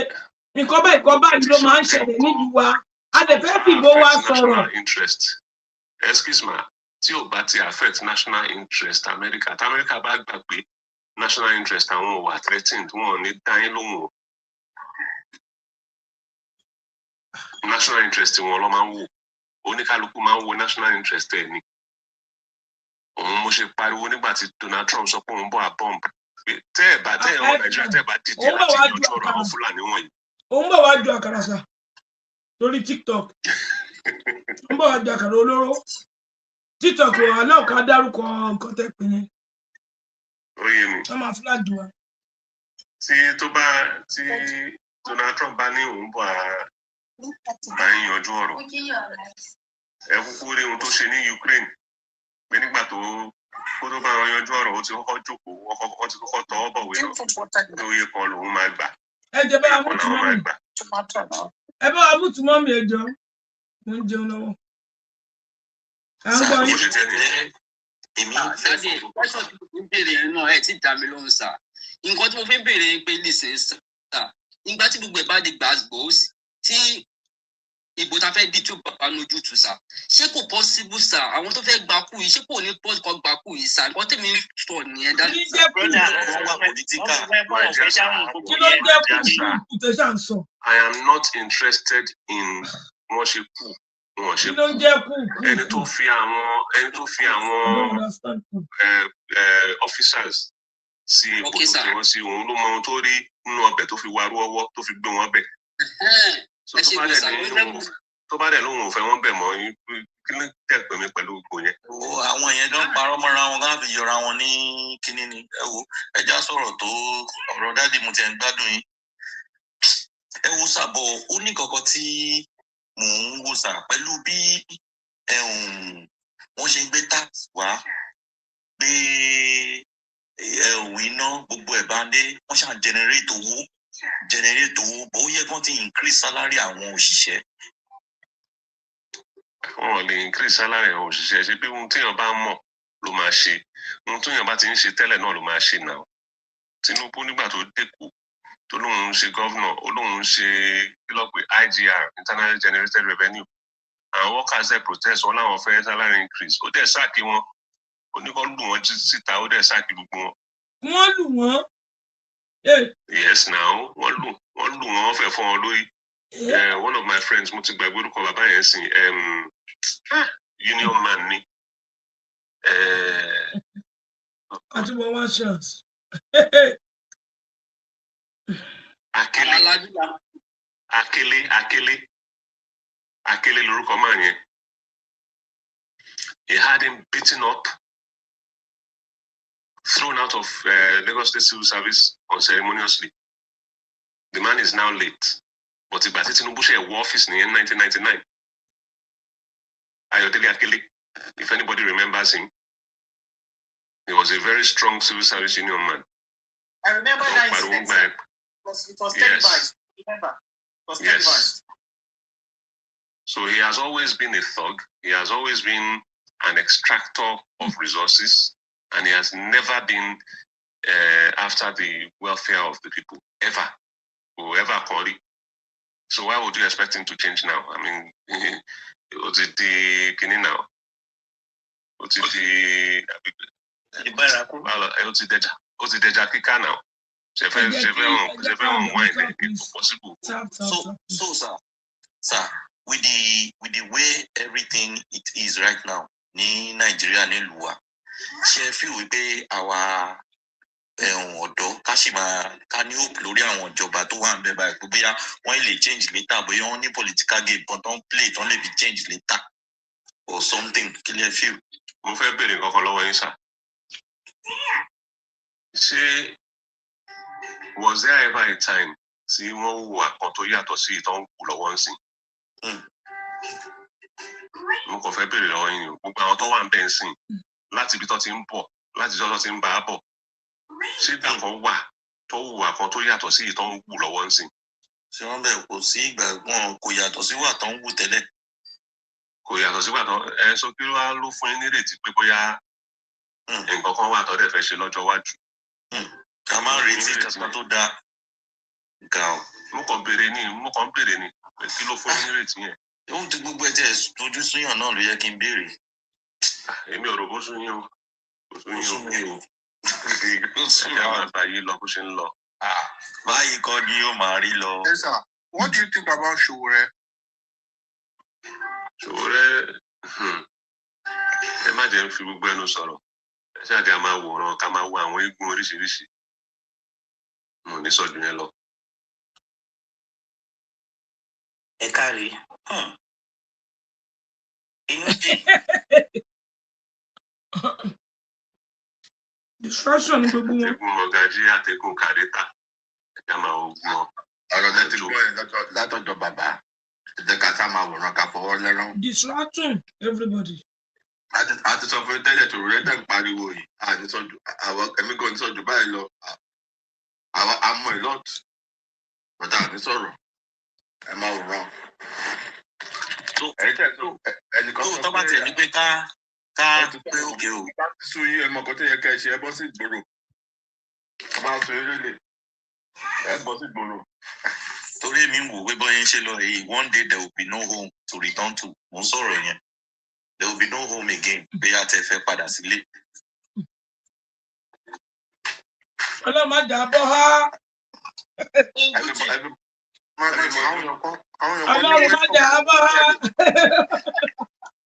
S3: nǹkan báyìí ló máa ń ṣẹlẹ̀ níbi wa, a lè fẹ́ fìbò wa sọ̀rọ̀.
S4: Excuse me, tí ò bá ti affect national interest America, tí America bá gbà pé national interest àwọn ò wà threatened, wọn ò ní dáyé lóhùn. National interest wọn ló máa ń wò, oníkálukú máa ń wo national interest ẹ̀ ni. Òun mo ṣe pariwo nígbà tí Donald Trump sọ pé òun bọ̀ à bomb. Tẹ́ ẹ̀ bá Nàìjíríà tẹ́ ẹ̀ bá dìde láti yanjú ọ̀rọ̀ àwọn Fúlàní wọ̀nyí.
S3: Òun bọ̀ wá ju àkàrà sà lórí TikTok. Ń bọ̀ wá ju àkàrà olóró. TikTok wà náà ká dárúkọ nǹkan tẹ́ pé yẹn.
S4: Ó yé mi.
S3: Wọ́n máa flag wa.
S4: Tí Donald Trump bá ní òun bọ̀ à ń yanjú ọ̀rọ̀. Ẹ kúkú rí ohun tó ṣe ní Ukraine. Pé nígbà tó bá wọn yanjú ọ̀rọ̀, ó ti kọ́kọ́ jókòó, ó ti kọ́kọ́ tọwọ́ bọ̀wé náà. Ní oyè kan lòun máa gbà.
S3: Ẹ jẹ́ bá wa mú tùmọ̀ mi. Ẹ bá wa mú tùmọ̀ mi ẹ jọ. Mo ń jẹun lọ́wọ́.
S1: èmi
S8: dáadé pẹ́sọ̀ tí mo fi ń béèrè yẹn náà ẹ̀ tí dá mi lóhùn sà nǹkan tí mo fi ń béèrè yẹn pé listen sà nígbà tí gbogbo ẹ̀ bá di gbàgbó tí ìbò ta fẹ́ dì tí ó bàbá lójú tù sà ṣé kò possible sà àwọn tó fẹ́ gbà kú yìí ṣé kò ní pọ́ kọ́ gbà kú yìí sà nǹkan tèmi sọ nìyẹn dáadé sà.
S4: I am not interested in wọ́n ṣe kú wọ́n ṣe kú ẹni tó fi àwọn officers sí ipò tó fi wọ́n sí òun ló mọ ohun tó rí nínú ọbẹ̀ tó fi warú ọwọ́ tó fi gbé wọn bẹ̀. tó bá dẹ̀ lóhùn òfẹ́ wọn bẹ̀ mọ́ kí ló tẹ̀ pè mí pẹ̀lú gbogbo yẹn.
S1: àwọn yẹn gan parọ́ mọ́ra wọn gan fi yọra wọn ní kínní ni ẹ wo ẹja sọ̀rọ̀ tó ọ̀rọ̀ dáàdì mo ti ẹ̀ ń gbádùn yín ẹ wo sàbọ̀ ó ní kankan tí mò ń wò sà pẹ̀lú bí wọ́n ṣe ń gbé tax wá gbé iná gbogbo ẹ̀ bá dé wọ́n ṣàn generate owó bó yẹ kán ti increase salary àwọn òṣìṣẹ́.
S4: wọn ò lè increase salary àwọn òṣìṣẹ́ ṣe bí ohun téèyàn bá mọ̀ ló máa ṣe ohun téèyàn bá ti ń ṣe tẹ́lẹ̀ náà ló máa ṣe náà. Tinubu nígbà tó dẹ́kun tó lóun ń ṣe gọ́vnà ó lóun ń ṣe kílọ̀pù IGR internally generated revenue àwọn workers dey protest wọn láwọn fẹ́ salary increase ó dẹ̀ sáàkì wọn oníkọ́ lù wọ́n síta ó dẹ̀ sáàkì gbogbo wọn.
S3: wọ́n lù wọ́n.
S4: Yes now wọ́n lù wọ́n fẹ́ fọ́ wọn lórí. One of my friends mo ti gbàgbé orúkọ bàbá yẹn sìn union man ni.
S3: àti wọ́n wá chance.
S4: Akele lorúkọ máa yẹn. He had him beaten up, thrown out of Lagos State Civil Service unceremoniously. The man is now late, but ìgbà tí Tinubu ṣe wọ ọ́fíìsì ní 1999. Ayọ̀délé Akele, if anybody remembers him, he was a very strong civil service union man.
S2: I remember that incident. It was televised. Remember? It was televised.
S4: So he has always been a thug. He has always been an extractor of resources, and he has never been after the welfare of the people, ever, or ever call it. So why would you expect him to change now? I mean, what's it the kini now? What's it the deja kika now? Possible.
S1: So sir, with the way everything it is right now ní Nàìjíríà nílùú wa ṣe fi wí pé àwa ọ̀dọ́ ká ní hope lórí àwọn ìjọba tó wà ń bẹ báyìí pé bóyá wọ́n lè change later bóyá wọ́n ní political game kan tó ń play tó ń lè fi change later or something kí lè feel.
S4: Mo fẹ́ béèrè kankan lọ́wọ́ yín sà. Ṣé was there ever a time tí wọ́n hùwà kan tó yàtọ̀ sí ìtàn ń kú lọ́wọ́ ń sìn? Mo kàn fẹ́ béèrè lọ́wọ́ yín o gbogbo àwọn tó wà ń bẹ̀ ń sìn láti ibi tó ti ń bọ̀ láti ìjọ́ tó ti ń bá a bọ̀ ṣé ìgbà kan wà tó hùwà kan tó yàtọ̀ sí ìtàn ń kú lọ́wọ́ ń sìn?
S1: Ṣé wọ́n bẹ̀ kò sí ìgbà wọn kò yàtọ̀ sí wà tó ń wù tẹ́lẹ̀?
S4: Kò yàtọ̀ sí wà tó sọ kí ló fún yín nírètí pé bóyá nǹkan kan wà tó dẹ̀ fẹ́ ṣe lọ́jọ́ iwájú.
S1: Ká má retí kankan tó dáa.
S4: Mo kàn béèrè ni kí ló fún yín nírètí yẹn?
S1: Ohun tí gbogbo ẹ̀ tẹ̀ tójú súnyàn náà ló yẹ kí n béèrè.
S4: Èmi ò rò bó sún yín o. Bó sún yín o. Ẹ̀mí àwọn àgbà yìí lọ bó ṣe ń lọ.
S1: Báyìí kọ́ ni yóò máa rí lọ.
S5: Yes, sir. What do you think about Sowore?
S4: Sowore, ẹ má jẹ́ fi gbogbo ẹnu sọ̀rọ̀. Ẹ ṣáà jẹ́ a máa wòran ká máa wo àwọn eégún oríṣiríṣi. Mo ní sọ jù yẹn lọ.
S1: Ẹ káre. Inú dé.
S3: Distraction ní gbogbo wọn.
S4: Àtẹ̀gùn mọ̀gájí àtẹ̀gùn kàdétà. Ẹ̀ka máa wo gbọ́n.
S9: Ọ̀rọ̀ lẹ́tí gbọ́ yẹn látọ̀jọ́ bàbá. Ẹ̀jẹ̀ ká sá máa wòran ká fọwọ́ lẹ́rán.
S3: Distraction everybody.
S9: Àti sọ fún tẹ́lẹ̀ tó rẹ̀ tẹ̀ ń pariwo yìí. Àníṣọ́jú àwọn ẹ̀mí kan níṣọ́jú báyìí lọ. Àwọn amọ̀ ìlọ́ọ̀tì. Bàtà àníṣọ̀rọ̀. Ẹ máa wòran.
S1: tó bá tẹ̀ ní pé ká pé òkè o.
S9: Sọ yí ẹ mọ̀ kó tó yẹ ká ẹ ṣe ẹ bọ́ sí ìgboro. Máa sọ eré lè ẹ bọ́ sí ìgboro.
S1: Torí mi ń wò pé bọ́yá ń ṣe lọ èyí, one day there will be no home to return to. Mo ń sọ̀rọ̀ yẹn. There will be no home again. Bí a tẹ fẹ́ padà sílé.
S3: Ọlọ́mọdé àbọ̀ ha. Ọlọ́mọdé àbọ̀ ha.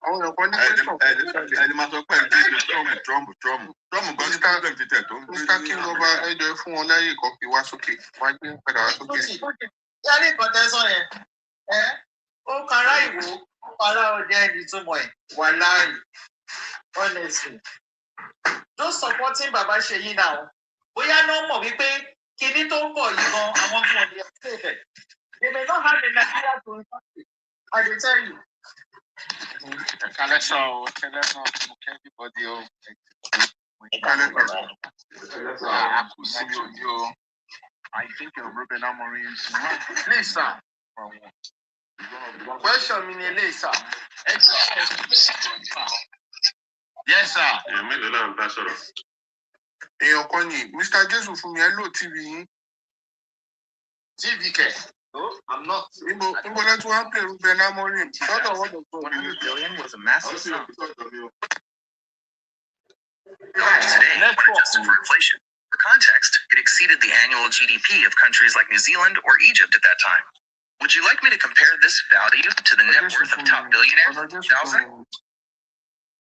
S9: Àwọn ọ̀pọ̀ ní ẹni máa sọ pé ẹni Trump gan ní problem ti tẹ̀ tó ń gbé.
S5: Mr. King ọba ẹjọ́ fún wọn láyé kan fi wá sókè wá gbé padà wá sókè.
S2: Yálé nǹkan tẹ́ sọ yẹn, ó kára ìwò, ó kára ọdẹ ẹni tó mọ̀ ẹ̀ wà láàyè, honestly. Just supporting bàbá Ṣèyí náà. Bóyá náà mọ̀ wípé kinní tó ń bọ̀ yìí gan àwọn fún ọdẹ ẹ̀sẹ̀. They may not have the Nigeria to country, I dey tell you.
S7: Everybody. I think Ruben Amorim's please, sir. Question me, sir. Yes, sir.
S5: Èèyàn kan ní Mr. Jesu fún mi ẹ lò TV yín.
S7: TV kẹ. No, I'm not.
S5: Níbo lẹ tún wá ń pè Ruben Amorim? Sọ́dọ̀ wọ́n tó tó.
S8: $100 billion was a massive sum.
S10: Today, forecasted for inflation. For context, it exceeded the annual GDP of countries like New Zealand or Egypt at that time. Would you like me to compare this value to the net worth of top billionaires? Thousand?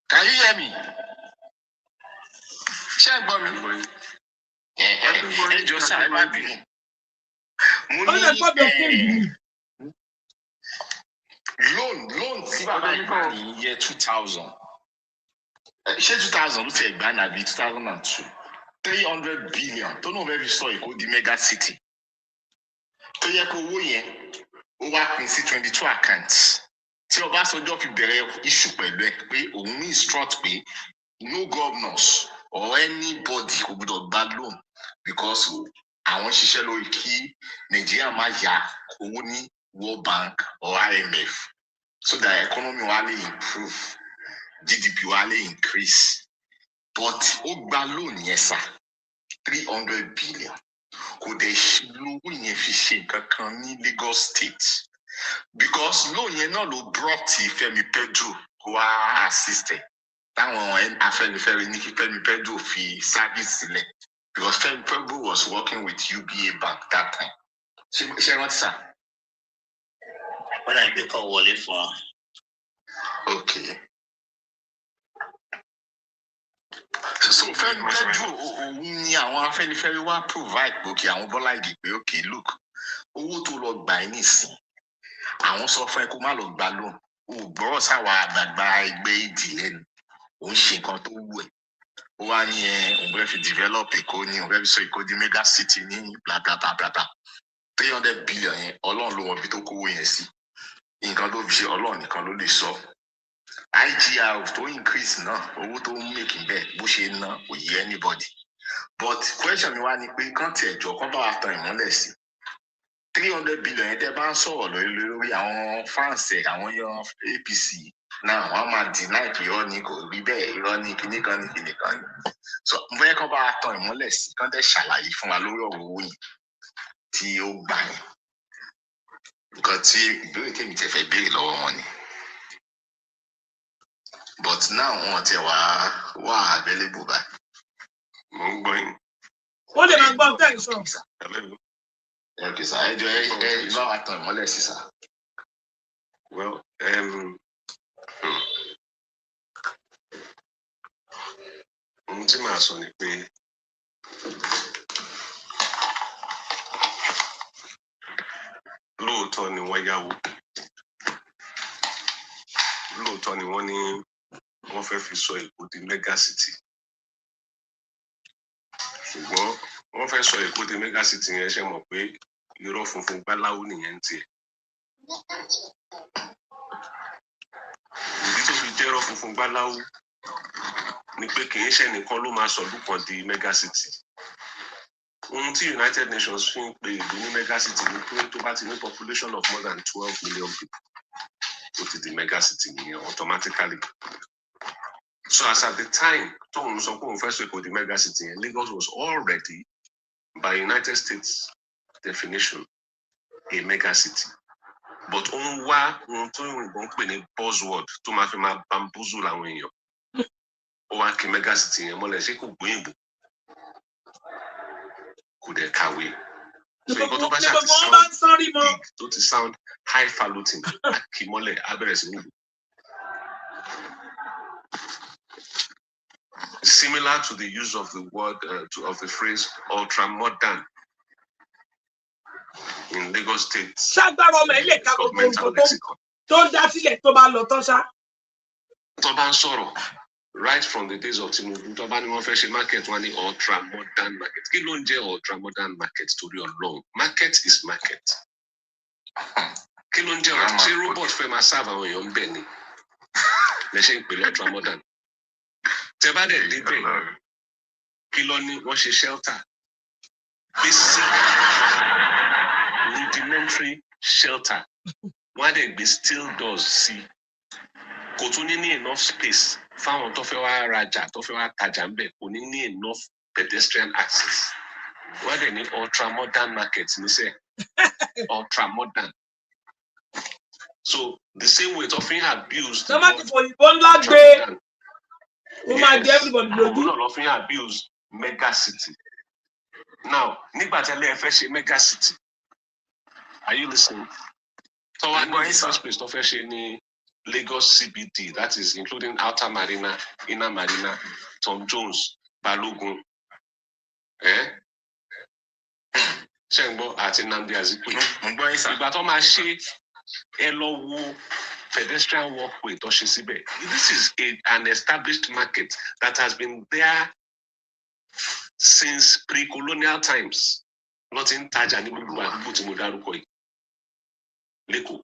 S7: Can you hear me? Check for me. Just I might be. Loan tí bàbá ìgbà ní year 2000. Ṣé 2000 ló ti ẹ̀gbá nàbí 2002? 300 billion tó náà fẹ́ fi sọ Èkó di mega city. Tó yẹ kó owó yẹn ó wá pín sí 22 accounts. Tí Ọbásanjọ́ fi bẹ̀rẹ̀ issue pẹ̀lú ẹ pé òun ní instruct pé no governors or anybody kò gbọdọ̀ gba loan because àwọn ṣiṣẹ́ lórí kí Nàìjíríà máa yá owó ní World Bank or IMF so that economy wa lè improve, GDP wa lè increase. But ó gba loan yẹn sá 300 billion. Kò dẹ̀ lówó yẹn fi ṣe nǹkan kan ní Lagos State because loan yẹn náà ló brought Fẹ́mi Pedro wá assisted. Táwọn Afẹ́nifẹ́re ní kí Fẹ́mi Pedro fi service sílẹ̀ because Fẹ́mi Pedro was working with UBA Bank that time. Ṣé rántí sá?
S1: Wọ́n á gbé kọ́ wọlé fún ọ.
S7: Okay. So Fẹ́mi Pedro òun ni àwọn Afẹ́nifẹ́re wá provide òkè àwọn Bọ́lá Ìgè pé okay look owó tó lọ gbà ẹ́ nísìn àwọn sọ fún ẹ kó má lọ gbà lóhùn o gbọ́rọ̀ sáwà àgbààgbà ẹgbẹ́ ìdí lẹ́nu òun ṣe nǹkan tó wù ẹ́ ó wá ní òun fẹ́ fi develop Èkó ní òun fẹ́ fi sọ Èkó di mega city ní bla bla bla bla bla 300 billion yẹn Ọlọ́run ló mọ bí tó kówó yẹn sí nǹkan tó fi ṣe Ọlọ́run nìkan ló lè sọ. IGR tó increase náà owó tó ń make bẹ́ẹ̀ bó ṣe ná kò yé anybody but question mi wá ni pé kán tiẹ̀ jọ kán bá wa tan ìmọ́lẹ̀ sí 300 billion yẹn tẹ́ bá ń sọ̀rọ̀ lórí àwọn fans ẹ̀ àwọn yan APC náà wọ́n máa deny pé irọ́ ni kò rí bẹ́ẹ̀ irọ́ ni kíní kan ní kíní kan ní so mo fẹ́ kán bá wa tan ìmọ́lẹ̀ sí kán tẹ́ ṣàlàyé fún wa lórí ọ̀rọ̀ owó yìí tí ó gbà yẹn nǹkan tí ìbéèrè tèmi tẹ́ fẹ́ béèrè lọ́wọ́ wọn ni. But now wọn ti wà available by.
S4: Mo ń gbọ́ yín.
S3: Ó lè máa gbọ́ tẹ́ ìsọ.
S7: Okay, sir. Ẹ bá wa tan ìmọ́lẹ̀ sí sir.
S4: Well, ohun tí màá sọ ni pé lóòótọ́ ni wọ́n yáwó. Lóòótọ́ ni wọ́n ní wọ́n fẹ́ fi sọ Èkó di mega city. Ṣùgbọ́n wọ́n fẹ́ sọ Èkó di mega city yẹn ṣe mọ̀ pé irọ́ funfun gbáláwo nìyẹn ń tiẹ̀. Ìdí tó fi jẹ́ irọ́ funfun gbáláwo ni pé kì í ṣe nìkan ló máa sọ̀lú kan di mega city. Ohun tí United Nations fi ń pe ìlú ní mega city ni pé tó bá ti ní population of more than 12 million people. ó ti di mega city nìyẹn automatically. So as at the time, tóun sọ pé òun fẹ́ sọ Èkó di mega city yẹn, Lagos was already, by United States definition, a mega city. But òun wá ohun tó òyìnbó ń pè ní buzzword tó máa fi máa bamboozle àwọn èèyàn. Ó wá kí mega city yẹn mọ́lẹ̀ ṣé kò gbóyìnbó. Kò dẹ̀ kàwé. So nǹkan tó bá ṣáà ti sound big, tó ti sound highfalutin, kì í mọ́lẹ̀ á bẹ̀rẹ̀ sí ní ìlú. Similar to the use of the word, of the phrase ultra-modern in Lagos State. Governmental lexicon.
S3: Tó dá sílẹ̀ tó bá lọ tán ṣá.
S4: Tó bá ń sọ̀rọ̀, right from the days of Tinubu, tó bá ní wọ́n fẹ́ ṣe market, wọ́n ní ultra-modern market. Kí ló ń jẹ́ ultra-modern market torí Ọlọ́run? Market is market. Kí ló ń jẹ́ ọ̀rọ̀? Ṣé robot fẹ́ máa serve àwọn èèyàn ń bẹ̀ ni? Lẹ ṣe ń pè ní ultra-modern. Tẹ́ bá dẹ̀ débẹ̀, kí ló ní wọ́n ṣe shelter? Basic rudimentary shelter. Wọ́n á dẹ̀ gbé steel doors sí. Kò tún ní enough space fáwọn tó fẹ́ wá rajà, tó fẹ́ wá tajà ń bẹ̀. Kò ní enough pedestrian access. Wọ́n á dẹ̀ ní ultra-modern market níṣẹ́. Ultra-modern. So the same way tó fi ń abuse.
S3: Somebody for ìbọn ńlá gbé. Everybody
S4: abuse mega city. Now, nígbà tí ẹ fẹ́ ṣe mega city, are you listening? So I'm going first place tó fẹ́ ṣe ní Lagos CBD, that is including Outer Marina, Inner Marina, Tom Jones, Balogun, Ṣẹ́ngbọ́ àti Nnamdi Azikiwe. Ìgbà tó máa ṣe ẹ lọ wo pedestrian walkway tó ṣe síbẹ̀. This is an established market that has been there since pre-colonial times. Not in tajà ní gbogbo àdúgbò tí mo dárúkọ yìí. Lẹ́kọ̀ọ́.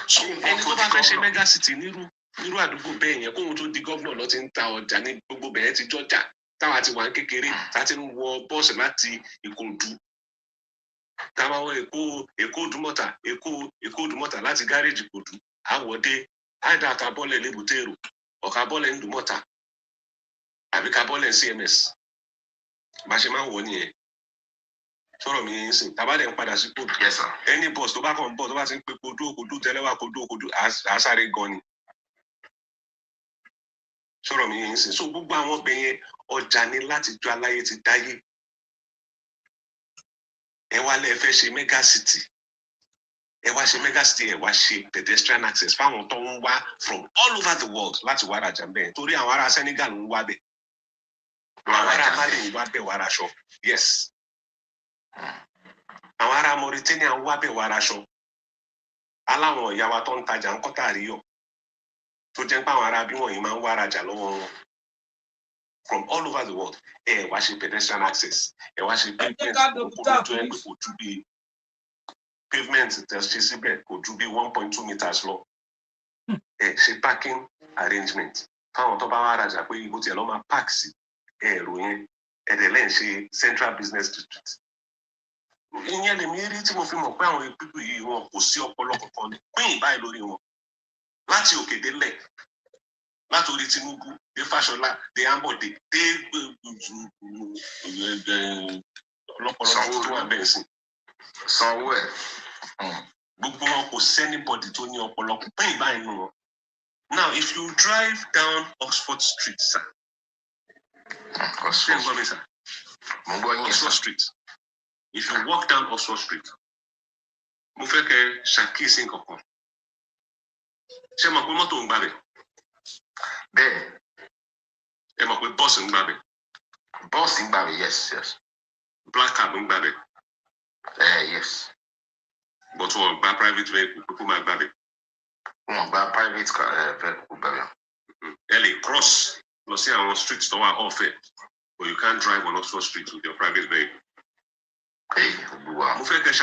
S4: So ẹni tó bá fẹ́ ṣe mega city nírú àdúgbò bẹ́ẹ̀ yẹn kóhun tó di gómìnà lọ ti ń ta ọjà ní gbogbo bẹ̀rẹ̀ ti jọjà táwọn àti wà ń kékeré láti ń wọ bọ́ọ̀sì láti Ìkòròdú. Táwọn wọ Èkó Òdùmọ̀tà láti gáréèjì Ìkòròdú. Àwọ̀dé àìdá àkàbọ́lẹ̀ lébùté èrò, ọ̀kàbọ́lẹ̀ ń Dùmọ̀tà, àbí kàbọ́lẹ̀ CMS. Bá ṣe máa ń wọ̀ nìyẹn. Sọ̀rọ̀ mi yín sìn, tàbá dẹ̀ ń padà sí Kòdú. Yes sir. Any bus tó bá kàn ń bọ̀ tó bá ti ń pe Kòdú tẹ́lẹ̀wá Kòdú àṣàrè gan ni. Sọ̀rọ̀ mi yín sìn. So gbogbo àwọn ọbẹ̀ yẹn ọjà ni láti jọ aláyé ti dáyé. Ẹ wá lẹ́ fẹ́ ṣe mega city. Ẹ wá ṣe mega city, ẹ wá ṣe pedestrian access fáwọn tó ń wá from all over the world láti wá rajà ń bẹ̀. Torí àwọn ará Senegal ń wá bẹ̀. Àwọn ará Mali ń wá bẹ̀ wá raṣọ. Yes. Àwọn ará Mauritania ń wá bẹ̀ wá raṣọ. Aláwọn ìyá wa tó ń tajà ń kọ́tà àríyọ̀. Tó jẹ́ pé àwọn ará bí wọ̀nyí máa ń wá rajà lọ́wọ́ wọn. From all over the world, ẹ wá ṣe pedestrian access. Ẹ wá ṣe pavement kò ju bí pavement ṣe síbẹ̀ kò ju bí 1.2 meters lọ. Ẹ ṣe parking arrangement. Fáwọn tó bá wá rajà pé ibo tiẹ̀ lọ́ máa park sí ẹ̀rọ yẹn. Ẹ̀dẹ̀ lẹ́yìn ṣe central business district. Ìyẹn lèmi rí tí mo fi mọ̀ pé àwọn ìpínlẹ̀ yìí wọn kò sí ọpọlọ kankan ní pín báyìí lórí wọn. Láti òkè délẹ̀, láti orí Tinubu, dé Fáṣọlá, dé Ambode, dé ọlọ́pọlọ tó wà bẹ́ẹ̀ sí.
S9: Sanwó ẹ̀.
S4: Gbogbo wọn kò sẹ́nibọ̀dì tó ní ọpọlọ pín báyìí nù wọn. Now, if you drive down Oxford Street, sir. Oxford Street. If you walk down Oxford Street, mo fẹ́ kẹ́ ṣàkíyèsí nǹkan kan. Ṣé mọ̀ pé mọ́tò ń gbàbẹ̀?
S9: Bẹ́ẹ̀.
S4: Ẹ mọ̀ pé bọ́ọ̀sì ń gbàbẹ̀?
S9: Bọ́ọ̀sì ń gbàbẹ̀, yes.
S4: Black cab ń gbàbẹ̀?
S9: Yes.
S4: But wọ́n gba private vehicle pé kó máa gbàbẹ̀?
S9: Wọ́n gba private vehicle gbàbẹ̀.
S4: Ẹ lè cross lọ sí àwọn street tó wà ọ̀fẹ́, but you can't drive on Oxford Street with your private vehicle. Mo fẹ́ kẹ́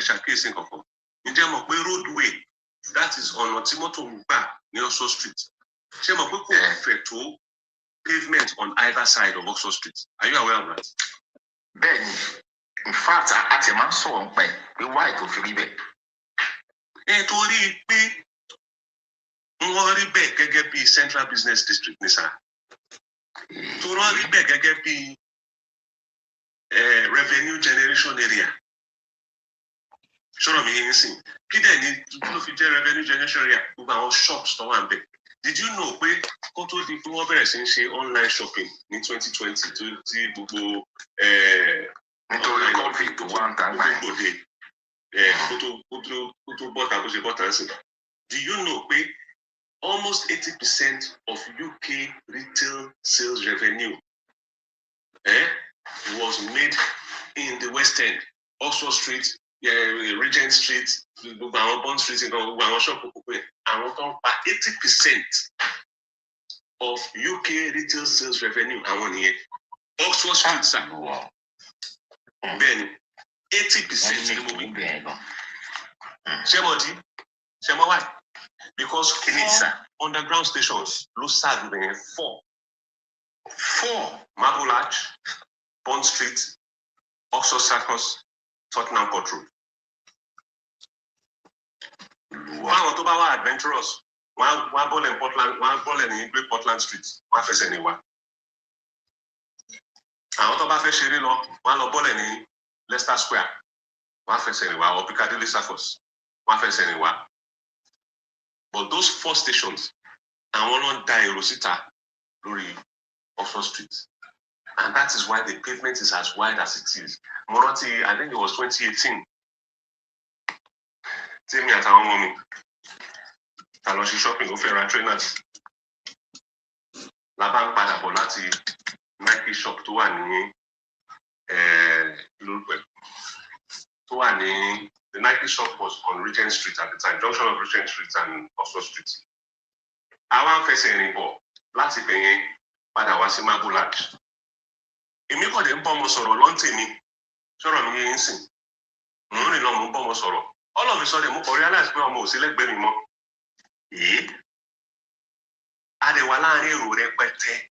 S4: ṣàkíyèsí nǹkan kan. Ǹjẹ́ mọ̀ pé roadway, that is ọ̀nà tí mọ́tò ń gbà ní Oxford Street. Ṣé mọ̀ pé kò fẹ̀ tó pavement on either side of Oxford Street? Are you aware of that?
S9: Bẹ́ẹ̀ni, in fact, a ti máa ń sọ̀rọ̀ nípa ẹ̀ pé why tó fi rí bẹ́ẹ̀.
S4: torí pé wọ́n rí bẹ́ẹ̀ gẹ́gẹ́ bí Central Business District ní sá. Tó wọ́n rí bẹ́ẹ̀ gẹ́gẹ́ bí revenue generation area. Sọ̀rọ̀ mi yẹn sìn. Kí dẹ̀ ni ló fi jẹ́ revenue generation area? Gbogbo àwọn shops tó wà ń bẹ̀. Did you know pé kó tó di pé wọ́n bẹ̀rẹ̀ sí ń ṣe online shopping ní 2020 tí gbogbo
S9: nítorí COVID tó wà ń ta náà.
S4: Kó tó bọ́ta kó ṣe bọ́ta ń sìn. Do you know pé almost 80% of UK retail sales revenue was made in the West End, Oxford Street, Regent Street, gbogbo àwọn Bond Street, gbogbo àwọn ṣọ́ọ̀pù púpọ̀ yẹn. Àwọn tó ń pa 80% of UK retail sales revenue àwọn nìyẹn. Oxford Street sà. Bẹ́ẹ̀ni, 80% ni mo wí. Ṣé mo di? Ṣé mo wá? Because 4 underground stations ló sáàdù bẹ̀yẹn 4 Marble Arch, Bond Street, Oxford Circus, Tottenham Court Road. Fáwọn tó bá wà adventurous, wọ́n á bọ́lẹ̀ ní Portland, wọ́n á bọ́lẹ̀ ní Great Portland Street, wọ́n á fẹsẹ̀ ní wa. Àwọn tó bá fẹ́ ṣeré lọ, wọ́n á lọ bọ́lẹ̀ ní Leicester Square, wọ́n á fẹsẹ̀ ní wa, or Piccadilly Circus, wọ́n á fẹsẹ̀ ní wa. But those 4 stations, àwọn náà da èrò síta lórí Oxford Street. And that is why the pavement is as wide as it is. Mo rántí, I think it was 2018. Tí mi àtàwọn ọmọ mi ta lọ ṣe shopping ó fẹ́ ra trainers. La bá ń padà bọ̀ láti Nike shop tó wà ní tó wà ní the Nike shop was on Regent Street at the time, junction of Regent Street and Oxford Street. Àwa ń fẹsẹ̀ rìn bọ̀ láti bẹ̀yẹn padà wá sí Marble Arch. Èmi kò dé ń bọ́ ọmọ sọ̀rọ̀ lọ́ntì mi, sọ̀rọ̀ mi yẹn ń sìn. Mò ń rìn lọ, mò ń bọ́ ọmọ sọ̀rọ̀. All of a sudden, mo kò realize pé ọmọ ò sí lẹ́gbẹ̀ẹ́ mi mọ́. A dẹ̀ wà láàrin èrò rẹpẹtẹ.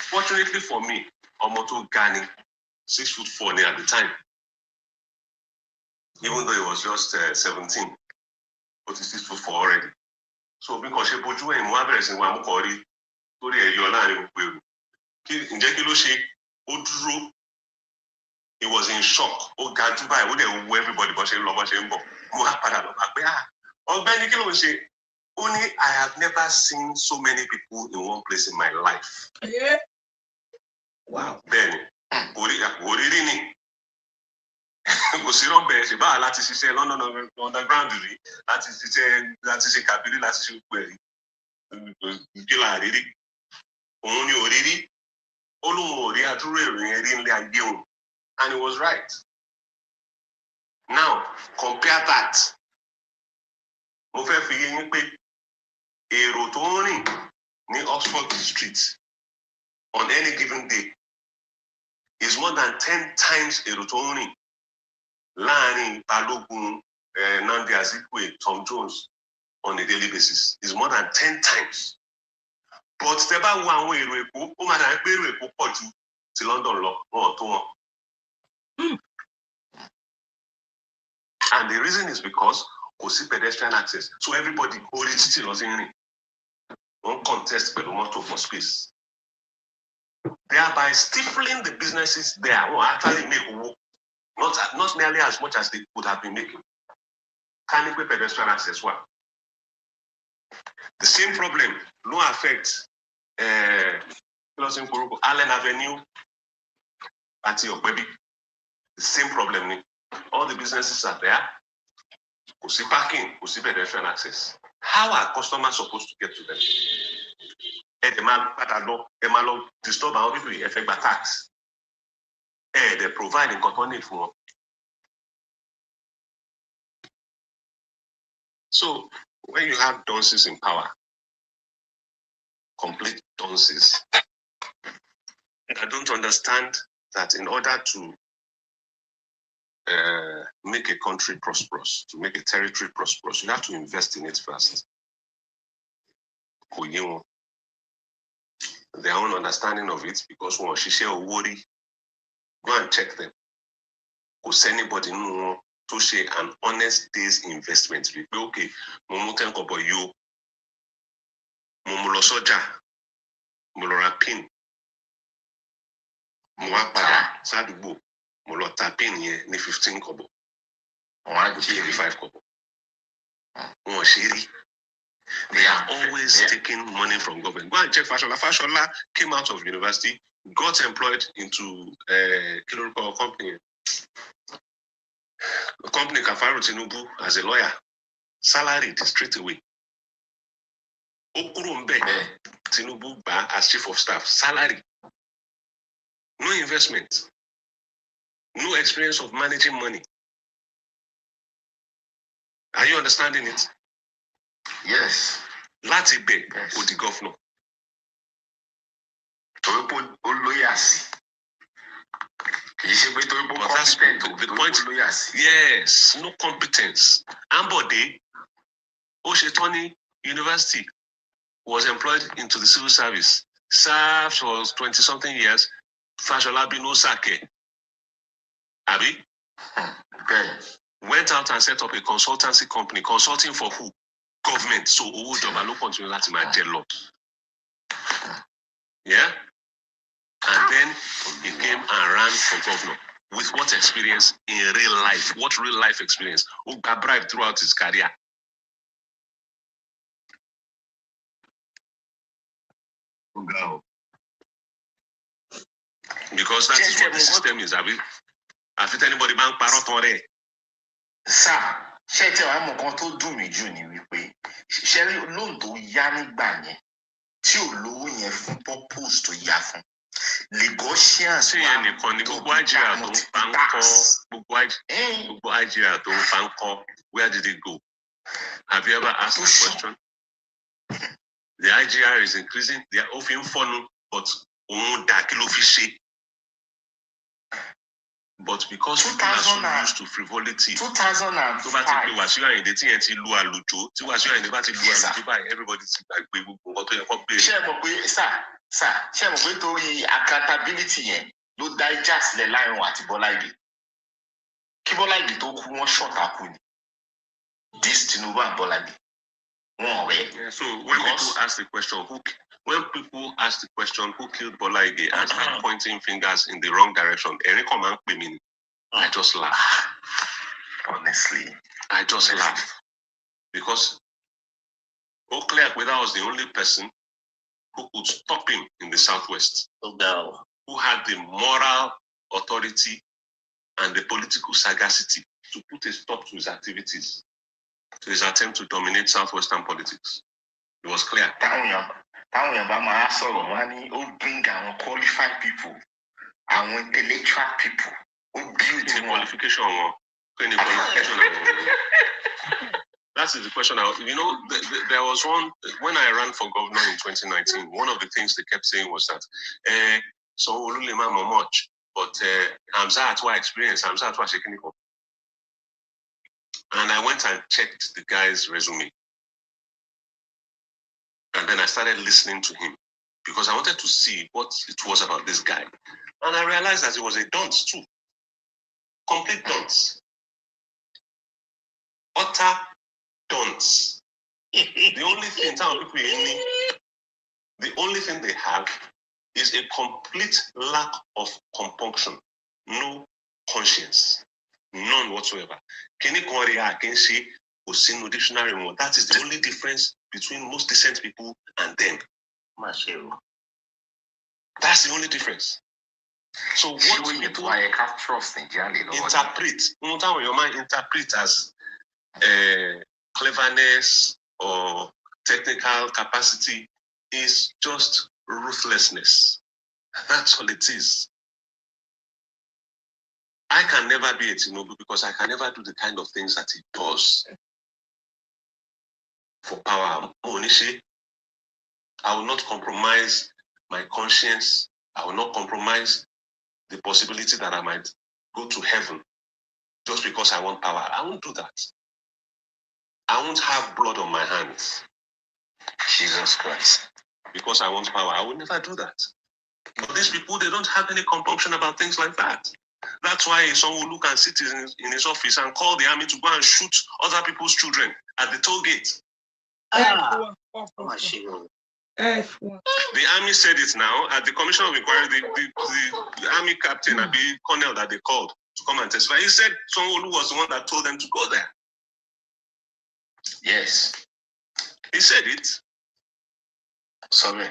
S4: Fortunately for me, ọmọ tó ga ni 6'4" ni at the time. Even though he was just 17, but he's 6'4" already. So bí kò ṣe bójú ẹ̀yìn, mo wá bẹ̀rẹ̀ sí wa mú kọ rí torí ẹ̀ yọ láàrin gbogbo èrò. Ǹjẹ́ kí ló ṣe? Ó dúró. He was in shock. Ó ga jù báyìí, ó dẹ̀ wo everybody bó ṣe ń lọ bó ṣe ń bọ̀. Mo wá padà lọ bá pé ọ̀gbẹ́ni kí ló ń ṣe? Ó ní I have never seen so many people in one place in my life.
S2: Wow.
S4: Bẹ́ẹ̀ni, òrírí ni. Kò sí rọ́bẹ̀ ṣe báwa láti ṣiṣẹ́ London underground rí, láti ṣe kàbírí, láti ṣe gbogbo ẹ̀rí. Kí là rírí? Òun ni òrírí. Ó lóun ò rí àdúró èrò yẹn rí nílé ayé òun. And he was right. Now, compare that. Mo fẹ́ fi yé yín pé èrò tó ń rìn ní Oxford Street on any given day is more than 10 times èrò tó ń rìn láàrin Balógun, Nnamdi Azikiwe, Tom Jones on a daily basis. Is more than 10 times. But tẹ́ bá wo àwọn èrò Èkó, ó máa dà pé èrò Èkó pọ̀ ju ti London lọ, wọn ò tó wọn. And the reason is because kò sí pedestrian access. So everybody orí títì lọ sí rìn. Wọ́n contest pẹ̀lú mọ́tò for space. Thereby stifling the businesses there. Wọ́n actually make owó. Not nearly as much as they would have been making. Can you pay pedestrian access? What? The same problem no affect Allen Avenue at your baby. The same problem. All the businesses are there. Kò sí parking, kò sí pedestrian access. How are customers supposed to get to them? Ẹ máa lọ disturb àwọn people yìí, ẹ fẹ́ gba tax. They provide nǹkan tó ní fún wọn. So when you have dunces in power, complete dunces, I don't understand that in order to make a country prosperous, to make a territory prosperous, you have to invest in it first. Their own understanding of it, because when she share a worry, go and check them. Because anybody know tó ṣe an honest day's investment wípé okay mo mú 10 kobo yìí mo mú lọ sọ́jà mo lọ ra pin mo wá padà sádùúgbò mo lọ ta pin yẹn ní 15 kobo wọ́n á jẹ́ 5 kobo wọ́n ṣe rí. They are always taking money from government. Go and check Fashola. Fashola came out of university, got employed into a company. A company Kafaru Tinubu as a lawyer, salaried straight away. Okurumbe Tinubu as chief of staff, salary. No investment. No experience of managing money. Are you understanding it?
S9: Yes.
S4: Láti bẹ̀ ó di governor.
S9: Torí ó lóyà sí. Kì í ṣe pé torí pé competent
S4: the point. Yes, no competence. Ambode, ó ṣe tán ní university, was employed into the civil service, served for 20-something years. Fashola Binu Sake. Abi?
S9: Okay.
S4: Went out and set up a consultancy company, consulting for who? Government. So owó ìjọba ló continue láti máa jẹ lọ. Yeah? And then he came and ran for governor. With what experience in real life? What real life experience? Who got bribed throughout his career? Because that is what the system is. Have it anybody bank parrot on it?
S9: Sir, ṣé tí àwọn ọmọ tó dùn mí jù ni wípé ṣé lóun tó yá nígbà yẹn tí ò lówó yẹn fún purpose tó yá fún Lagosians
S4: ṣé yẹn nìkan ni gbogbo Nigeria tó ń pa ń kọ́ gbogbo Nigeria tó ń pa ń kọ́ where did it go? Have you ever asked that question? The IGR is increasing, they are often fun, but òun dà kí ló fi ṣe. But because people are so used to frivolity,
S9: 2005.
S4: tó bá ti pé Wàsíù Àyìndé tí yẹn ti lu àlùjọ, tí Wàsíù Àyìndé bá ti lu àlùjọ báyìí, everybody ti gbàgbé gbogbo nǹkan tó yẹ kó béèrè.
S9: Ṣé mo pé ṣé mo pé torí accountability yẹn ló dá ìjà sílẹ̀ láàrin àti Bọ́lá Ìgè. Kí Bọ́lá Ìgè tó kú wọ́n ṣọ̀tá kú ni. This Tinubu and Bọ́lá Ìgè. Wọ́n ọ̀rẹ́.
S4: So when people ask the question, who killed Bola Ige and start pointing fingers in the wrong direction, I just laugh.
S9: Honestly,
S4: I just laugh. Because Oklek was the only person who could stop him in the Southwest.
S9: Oh, no.
S4: Who had the moral authority and the political sagacity to put a stop to his activities, to his attempt to dominate Southwestern politics. It was clear.
S9: Bring our qualified people, our intellectual people, who build
S4: the qualification. That is the question. There was one, when I ran for governor in 2019, one of the things they kept saying was that, so much, but Hamza Atwa experience, Hamza Atwa Shekinipo. And I went and checked the guy's resume. And then I started listening to him because I wanted to see what it was about this guy. And I realized that he was a dunce too. Complete dunce. Utter dunce. The only thing they have is a complete lack of compunction. No conscience. None whatsoever. That is the only difference between most decent people and them. That's the only difference. So what people interpret as cleverness or technical capacity is just ruthlessness. That's all it is. I can never be a Tinubu because I can never do the kind of things that he does for power. I will not compromise my conscience. I will not compromise the possibility that I might go to heaven just because I want power. I won't do that. I won't have blood on my hands.
S9: Jesus Christ.
S4: Because I want power. I will never do that. But these people, they don't have any compunction about things like that. That's why Sanwo-Olu can sit in his office and call the army to go and shoot other people's children at the toll gate.
S2: F1.
S4: The army said it now at the commission of inquiry. The army captain, the colonel that they called to come and testify, he said Sanwo-Olu was the one that told them to go there.
S9: Yes.
S4: He said it.
S9: Sorry.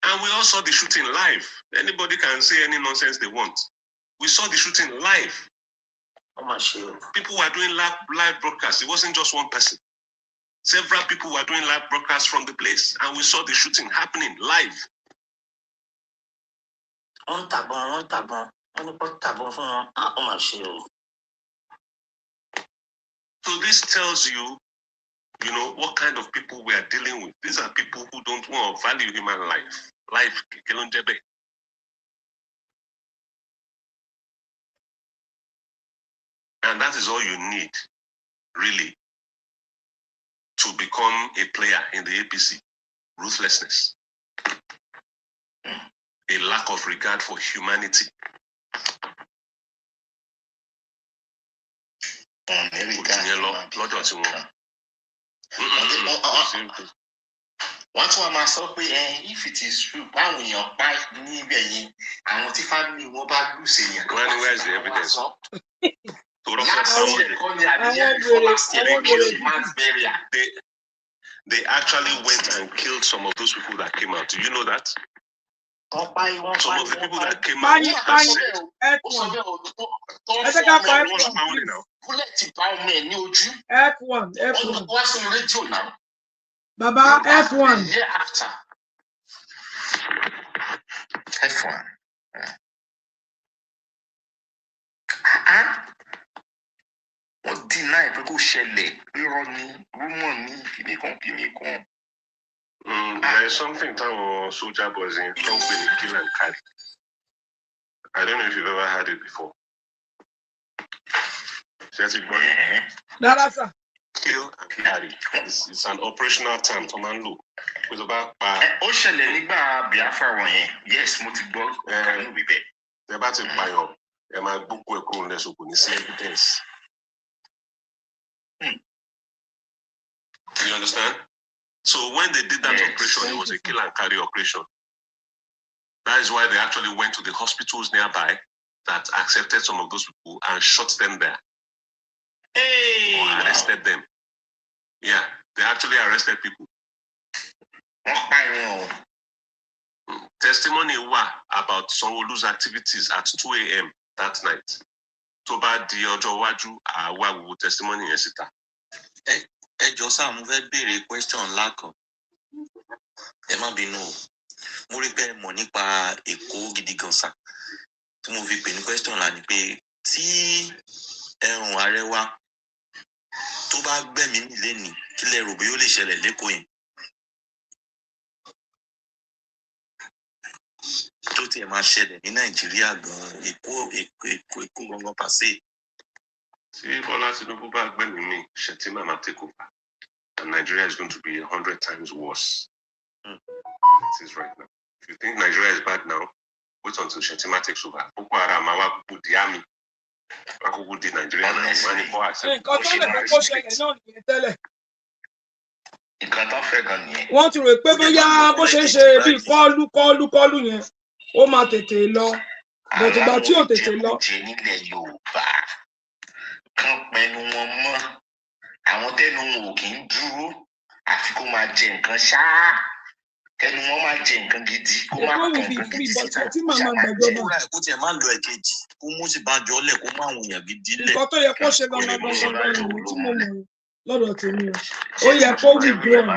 S4: And we all saw the shooting live. Anybody can say any nonsense they want. We saw the shooting live. People were doing live broadcasts. It wasn't just one person. Several people were doing live broadcasts from the place, and we saw the shooting happening live. So this tells you, what kind of people we are dealing with. These are people who don't want to value human life. And that is all you need, really, to become a player in the APC. Ruthlessness. A lack of regard for humanity.
S9: What's what my so if it is true, why when your bike and what if family mobile losing?
S4: Where is the evidence? They actually went and killed some of those people that came out. Do you know that? Some of the people that came out
S3: F1. Baba, F1.
S9: Yeah, after. F1. Wọ́n deny pé kò ṣẹlẹ̀, irọ́ ni, rumor ni, kìnìkan.
S4: There is something that soldier boys in company kill and carry. I don't know if you've ever heard it before.
S3: That's
S4: Kill and carry. It's an operational term to man look. It's about
S9: ó ṣẹlẹ̀ nígbà Biafra wọ̀nyẹn. Yes, mo ti gbọ́.
S4: They're about to buy up. They might book a crew unless you can see evidence. You understand? So when they did that operation, it was a kill and carry operation. That is why they actually went to the hospitals nearby that accepted some of those people and shot them there. Or arrested them. Yeah, they actually arrested people. Testimony about Sanwo-Olu's activities at 2 a.m. that night. To bá di ọjọ́ iwájú, àwa wo testimony yẹn síta.
S11: Ẹ jọ̀ọ́ sá, mo fẹ́ béèrè question ńlá kan. Ẹ má bínú o. Mo rí pé mọ̀ nípa Èkó gidi gan sá. Tí mo fi pè ní question ńlá ni pé tí ẹ̀rùn ààrẹ wa tó bá gbẹ̀mí nílé ní kí lẹ rò bí ó lè ṣẹlẹ̀ lÉkòó yẹn. Tó tiẹ̀ máa ṣẹlẹ̀ ní Nàìjíríà gan, Èkó gangan pàṣẹ.
S4: Tí Bọ́lá Tinubu bá gbẹ̀mí mi, Shettima máa take over. And Nigeria is going to be 100 times worse. It is right now. If you think Nigeria is bad now, wait until Shettima takes over. Boko Haram, Awa Kuku di army. Akuku di Nigeria now.
S3: Wọ́n ti rò pé bóyá bó ṣe ń ṣe bí kọ́ọ̀lù yẹn ó máa tètè lọ. Bọ̀tùgbà tí ò tètè lọ.
S9: Nílẹ̀ Yorùbá kan pẹnu wọn mọ́ àwọn tẹnu wọn ò kì í dúró àfi kó máa jẹ nǹkan ṣáá kẹnu wọn máa jẹ nǹkan gidi kó máa kàn nǹkan gidi síta
S11: Kó tiẹ̀ máa lọ ẹ̀kejì kó mú sí bá jọ lẹ̀ kó máa wùn yàn gidi lẹ̀.
S3: Nǹkan tó yẹ kó ṣe gangan tí mo mọ̀ lọ́dọ̀ tèmi o. Ó yẹ kó wí gbọ́n.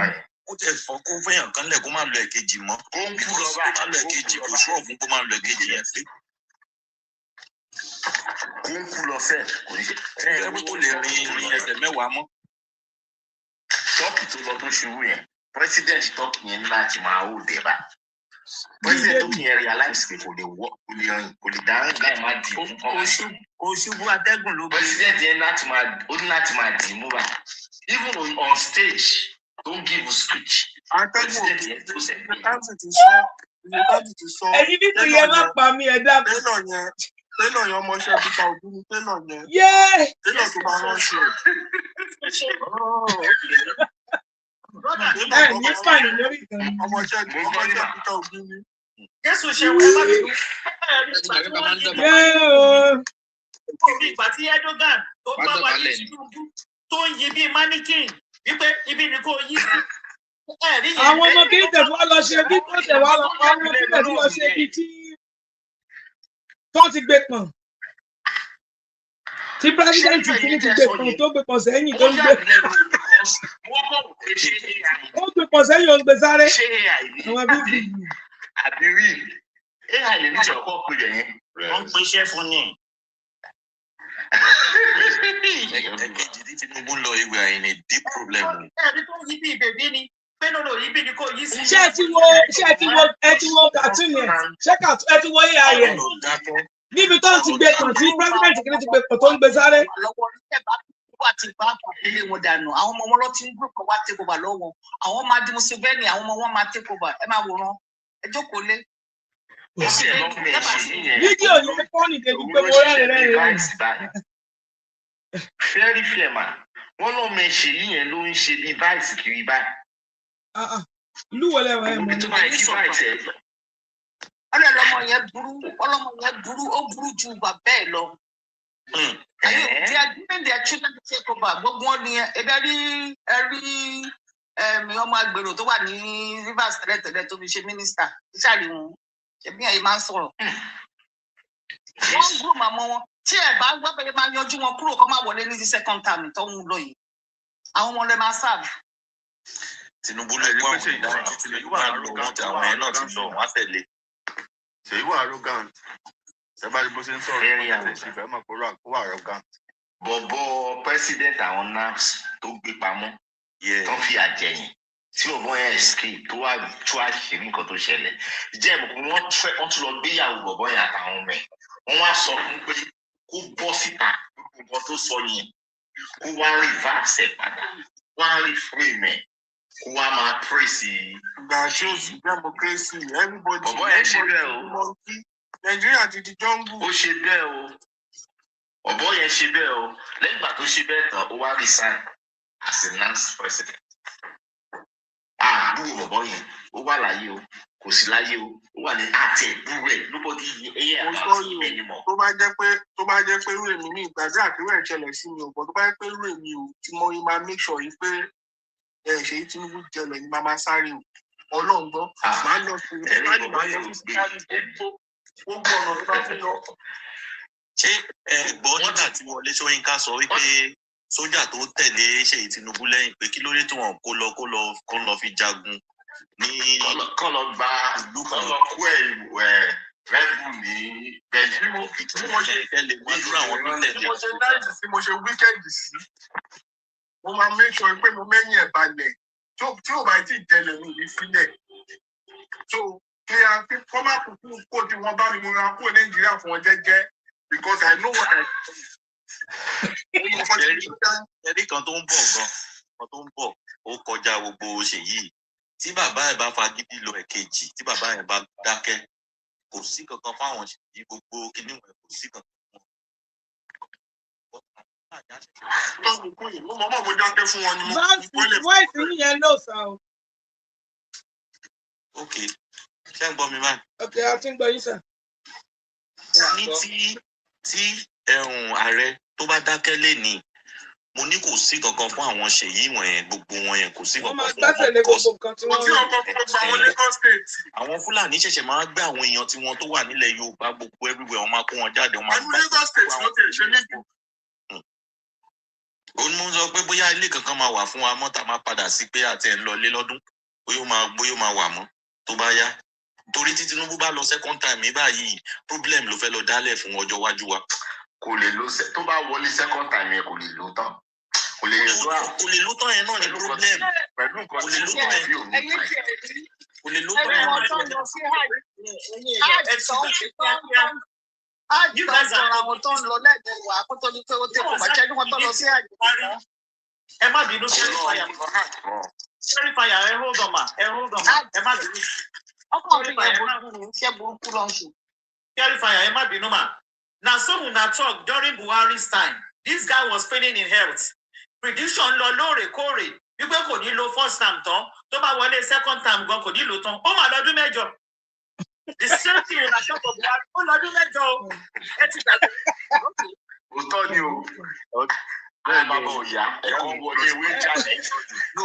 S11: Ó tẹ̀ fọ́ kó fẹ́yàn kan lẹ̀ kó máa lọ ẹ̀kejì mọ́. Kó máa lọ ẹ̀kejì kò ṣọ́ ọ̀fun kó máa lọ ẹ̀kejì yẹn pé.
S9: Kó ń kú lọ fẹ́ kò ní ṣe.
S11: Ẹ pé kó lè rin ẹsẹ̀ mẹ́wàá mọ́.
S9: Tọ́kì tó lọ tó ṣubú yẹn, president Tọ́kì yẹn láti máa hó dé bá. President Tọ́kì yẹn realize pé kò lè wọ́ kò lè rìn kò lè dáhùn láì má dì fún kọ́kọ́.
S2: Òṣùbù atẹ́gùn ló bẹ̀rẹ̀.
S9: President yẹn ó ní láti máa dì mú bá. Even on stage, don't give a speech.
S2: Atẹ́gùn
S9: President yẹn tó sẹ̀
S5: Dájú ti sọ.
S3: Ẹ̀yin bí kò yẹ má pa mí ẹ dákun.
S5: Télọ̀ yẹn ọmọọṣẹ́ Peter Obi ni télọ̀ yẹn. Télọ̀ tó máa ránṣẹ́.
S3: Ní fàyè lórí ìkànnì.
S5: Ọmọọṣẹ́ Peter Obi ni.
S2: Jésù ṣe wọ́n má bínú. Ìgbà tí Erdogan tó bá wà ní Tinubu tó ń yí bí mannequin wípé ibi ni kò yí sí.
S3: Àwọn ọmọ kìí tẹ̀síwá lọ ṣe bí tó tẹ̀wá lọ pa ọmọ kìí tẹ̀síwá lọ ṣe bí tí tó ti gbé pọ̀n. Tí pírẹ́sidẹ́ǹtì kìíní ti gbé pọ̀n tó gbé pọ̀n sẹ́yìn tó ń gbé. Ó gbé pọ̀n sẹ́yìn ó ń gbé sáré. Àwọn bíbí.
S9: Àbírí AI lè ní ìṣọ̀kọ́ pé yẹn.
S2: Wọ́n ń pèsè fún ni.
S11: Ẹ̀kejì tí Tinubu lọ ìwé àyìn ní deep problem.
S2: Ẹni tó yí bí ìbèbí ni pé lọ́dọ̀ yí bí ni kò yí sí.
S3: Ṣé ẹ ti wo cartoon yẹn? Ṣé ẹ ti wo AI yẹn? Níbi tó ń ti gbé pọ̀n tí pírẹ́sidẹ́ǹtì kìíní ti gbé pọ̀n tó ń gbé sáré.
S2: Wà ti bá ilé wọn dànù àwọn ọmọ wọn lọ ti ń gbé kan wá take over lọ́wọ́ àwọn máa di Museveni àwọn ọmọ wọn máa take over ẹ máa wòran ẹ jókòó lé.
S3: Fídíò yẹn fọ́ọ̀nì débi pé mo rẹ́rìn.
S9: Fẹ́rí fẹ́mà wọ́n lọ́ mọ ẹ̀ṣẹ̀ yìí yẹn ló ń ṣe bí vice kiri báyìí.
S3: Ìlú wọlé wa ẹ̀ mọ́ ní.
S2: Ọlọ́mọ yẹn burú ó burú ju bàbá ẹ̀ lọ. They are giving their children to take over. Gbogbo wọn ni ẹbí ọmọ agbèrò tó wà ní Rivers tẹ́lẹ̀tẹ́lẹ̀ tó fi ṣe mínísítà ìṣàlì wọn ẹbí ẹ̀yìn máa ń sọ̀rọ̀. Wọ́n ń gbúrò màmá wọn tí ẹ̀ bá gbọ́ pé máa yanjú wọn kúrò kó máa wọlé ní the second term tó ń lọ yìí. Àwọn ọmọ rẹ̀ máa serve.
S11: Tinubu ló gbọ́ àwọn ìdáhùn tí Tinubu máa lọ wọn tí àwọn ẹ̀ náà ti lọ wọn á tẹ̀lé.
S12: Ṣèyí wà arrogant. Ẹ bá rí bó ṣe ń sọ̀rọ̀ ẹ̀ ṣe fẹ́ mọ̀ pé ó wà arrogant.
S9: Bọ̀bọ̀ president àwọn NAFS tó gbé pamọ́ tó fi àjẹyìn tí òun ẹ̀ escape tó wà tú àṣírí nǹkan tó ṣẹlẹ̀. Ìjẹ́ ìbùkún wọ́n tún lọ gbéyàwó bọ̀bọ̀ yẹn àtàwọn ọmọ ẹ̀. Wọ́n wá sọ fún pé kó bọ́ síta nǹkan tó sọ yẹn kó wá reverse ẹ̀ padà wá reframe ẹ̀ kó wá máa praise.
S5: Ìgbà tí ó sì democracy everybody.
S9: Bọ̀bọ̀ yẹn ṣe bẹ́ẹ̀ o.
S5: Nàìjíríà ti di jungle.
S9: Ó ṣe bẹ́ẹ̀ o. Ọ̀bọ̀ yẹn ṣe bẹ́ẹ̀ o. Lẹ́yìn ìgbà tó ṣe bẹ́ẹ̀ tán, ó wá resign as a NAFS president. Àbúrò ọ̀bọ̀ yẹn, ó wà láyé o, kò sí láyé o, ó wà ní àti ẹ̀búrò ẹ̀ nobody about him anymore.
S5: Tó bá jẹ́ pé irú èmi ní ìgbàdúrà kí wọ́n ṣẹlẹ̀ sí mi ò bọ̀ tó bá jẹ́ pé irú èmi ò tí mo máa make sure yìí pé ṣèyí Tinubu jẹlẹ̀ ní máa sáré o. Ọlọ́run gbọ́, máa lọ sí gbogbo ọ̀nà tó bá fi lọ.
S11: Ṣé ẹ̀gbọ́n nígbà tí Wọlé Ṣóyínká sọ wípé sójà tó tẹ̀lé Ṣèyí Tinubu lẹ́yìn pé kí ló dé tí wọ́n kó lọ fi jagun ní
S9: kọ́ lọ gba ìlú kan lọ kó rẹ́bù ní bẹ́ẹ̀
S11: bí mo ṣe tẹ̀lé wọ́n dúró àwọn tó tẹ̀lé.
S5: Mo ṣe wíkẹ́ndì sí mo máa make sure pé mo mẹ́yìn ẹ̀ balẹ̀ tí ò bá tí ì jẹlẹ̀ mi ní sílẹ̀ so kí a fi kọ́má kúkú kó tí wọ́n bá mi mo ra kó Nàìjíríà fún wọn jẹ́jẹ́ because I know what I
S11: ẹ̀rí kan tó ń bọ̀ ó kọjá gbogbo Ṣèyí tí bàbá ẹ̀ bá fagídí lọ ẹ̀kejì tí bàbá ẹ̀ bá dákẹ́ kò sí kankan fáwọn Ṣèyí gbogbo kíní wọn kò sí kankan fún
S5: wọn. Mo dákẹ́ fún wọn ni mo
S3: wọ́n ìsinmi yẹn ló sọ o.
S11: Ok, ṣé ń gbọ́ mi báyìí?
S3: Ok, a ti ń gbọ́ yín sà.
S11: Ní tí ààrẹ tó bá dákẹ́ lé ní mo ní kò sí kankan fún àwọn Ṣèyí wọ̀nyẹn gbogbo wọn yẹn kò sí kankan fún wọn. Àwọn Fúlàní ṣẹ̀ṣẹ̀ máa gbé àwọn èèyàn tí wọn tó wà nílẹ̀ Yorùbá gbogbo everywhere wọn máa kó wọn jáde wọn máa gbà. Òun mú sọ pé bóyá ilé kankan máa wà fún wa mọ́ tá máa padà sí pé àti ẹ̀ ń lọ ilé lọ́dún bóyá ó máa wà mọ́ tó bá yá. Torí tí Tinubu bá lọ second time ní báyìí problem ló fẹ́ lọ dálẹ̀ fún ọjọ́ iwájú wa.
S9: Kò lè lo tó bá wọlé second time yẹn kò lè lo tán. Kò lè lo
S11: tán yẹn náà ní problem.
S9: Pẹ̀lú nǹkan tí ó ń fi òun fà.
S11: Kò lè lo tán yẹn náà ní problem.
S2: You guys are àwọn tó ń lọ lẹ́gbẹ̀ẹ́ wa kó tó ní pé ó tẹ̀kọ̀ bàjẹ́ ní wọ́n tó lọ sí àjẹ́. Ẹ má bínú sẹ́rí fàyà. Sẹ́rí fàyà ẹ hold on ma ẹ má bínú. Clarifier, ẹ má bínú mà. Na so una talk during Buhari's time. This guy was failing in health. Prediction lọ lóòrèkóòrè wípé kò ní lo first time tán tó bá wọlé second time gan kò ní lo tán. Ó mà lọ́dún mẹ́jọ. The same thing una talk of Buhari. Ó lọ́dún mẹ́jọ o. Ẹ ti gbàgbé.
S9: Òótọ́ ni o. Bẹ́ẹ̀ bàbá òyà ẹ̀kọ́ wọlé ìwé jáde.
S5: No.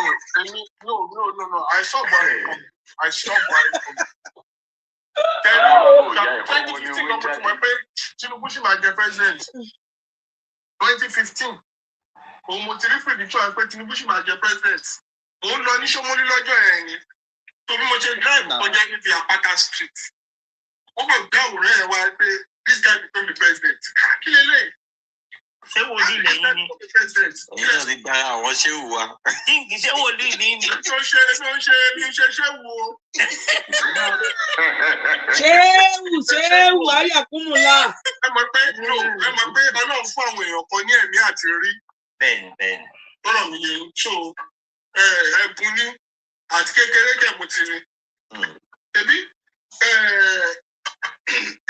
S5: I saw Buhari. Tinubu ṣì máa jẹ president 2015 òun mo ti rí prediction pé Tinubu ṣì máa jẹ president òun lọ ní Ṣómólú lọ́jọ́ yẹn ni torí mo ṣe drive kọjá níbi Àpáta street wọ́n kàn gbé àwòrán ẹ̀ wá pé this guy become the president kí lélẹ̀
S2: ṣé wòlíì lẹ́yìn ni
S11: èyí ti gba àwọn ṣé wù wá.
S2: ṣé wòlíì ní ni.
S5: tó ṣe ṣé wò ó.
S3: ṣéwù ayàkúmùlà.
S5: ẹ mọ̀ pé Ọlọ́run fún àwọn èèyàn kan ní ẹ̀mí àti rí.
S2: bẹ́ẹ̀ni.
S5: Ọlọ́run mi yẹn so ẹ̀bùn ní àti kékeré kẹ̀mú ti ní. Ẹbí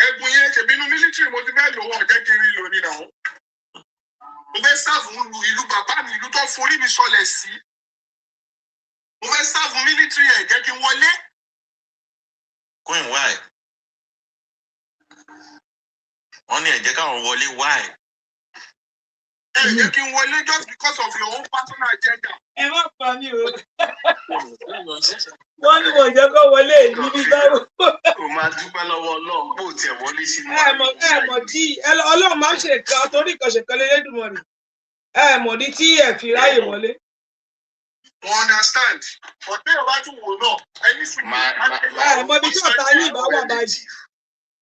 S5: ẹ̀bùn yẹn ṣèbí inú mílítírì mo ti fẹ́ lò wọ́n jẹ́ kiri lónìí náà. Mo fẹ́ sáàfù ìlú bàbá mi ìlú tó forí mi sọlẹ̀ sí. Mo fẹ́ sáàfù mílítírì ẹ̀ jẹ́ kí n wọlé.
S11: Queen why? Wọ́n ní ẹ jẹ́ káwọn wọlé why?
S5: Ẹ jẹ́ kí n wọlé just because of your own personal agenda.
S3: Ẹ má pa mí o. Wọ́n ní wọ́n jẹ́ kó wọlé èyí ní báwo.
S9: O máa dúpẹ́ lọ́wọ́ Ọlọ́run bó tiẹ̀ wọlé sí mi.
S3: Ẹ mọ̀ tí Ọlọ́run máa ń ṣe kan torí kan ṣèkan lélẹ́dùnmọ̀rì. Ẹ mọ̀ ní tí ẹ fi ráyè wọlé.
S5: Understand? Ọ̀tẹ́ ìwà tún wò náà. Ẹni sì
S3: ẹ mọ̀ bí tí ọ̀tá yìí bá wà báyìí.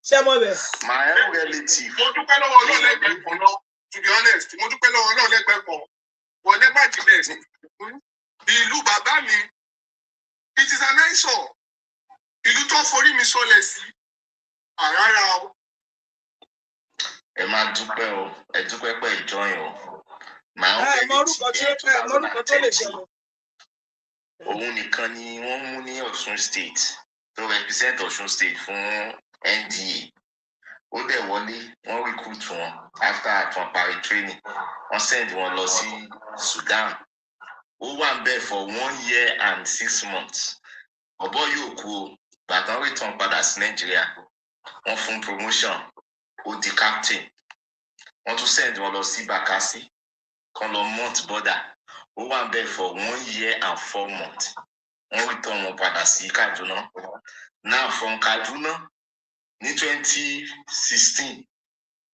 S3: Ṣé mọ̀ bẹ̀?
S9: My own relative.
S5: Mo dúpẹ́ lọ́wọ́ Ọlọ́run lẹ́gbẹ̀ẹ́ kan náà. To be honest, mo dúpẹ́ lọ́wọ́ Ọlọ́run lẹ́gbẹ̀ẹ́ kan. Wọ́n never jìnlẹ̀. Ìlú bàbá mi, it is an eyesore. Ìlú tó forí mi sọlẹ̀ sí. Àrárá o.
S9: Ẹ máa dúpẹ́ o, ẹ dúpẹ́ pẹ̀ ìjọyìn o.
S3: Ẹ mọ orúkọ tó lè ṣẹlẹ̀.
S9: Òun nìkan ni wọ́n mú ní Ọ̀ṣun State tó represent Ọ̀ṣun State fún NDA. Ó dẹ̀ wọlé, wọ́n recruit wọn after àtún parí training. Wọ́n send wọn lọ sí Sudan. Ó wà bẹ́ẹ̀ for 1 year and 6 months. Ọ̀bọ yóò kú o, gbàtàn return padà sí Nàìjíríà. Wọ́n fún promotion, ó di captain. Wọ́n tún send wọn lọ sí Bakassi, kan lọ Mount Border. Ó wà bẹ́ẹ̀ for 1 year and 4 months. Wọ́n return wọn padà sí Kaduna. Now from Kaduna ní 2016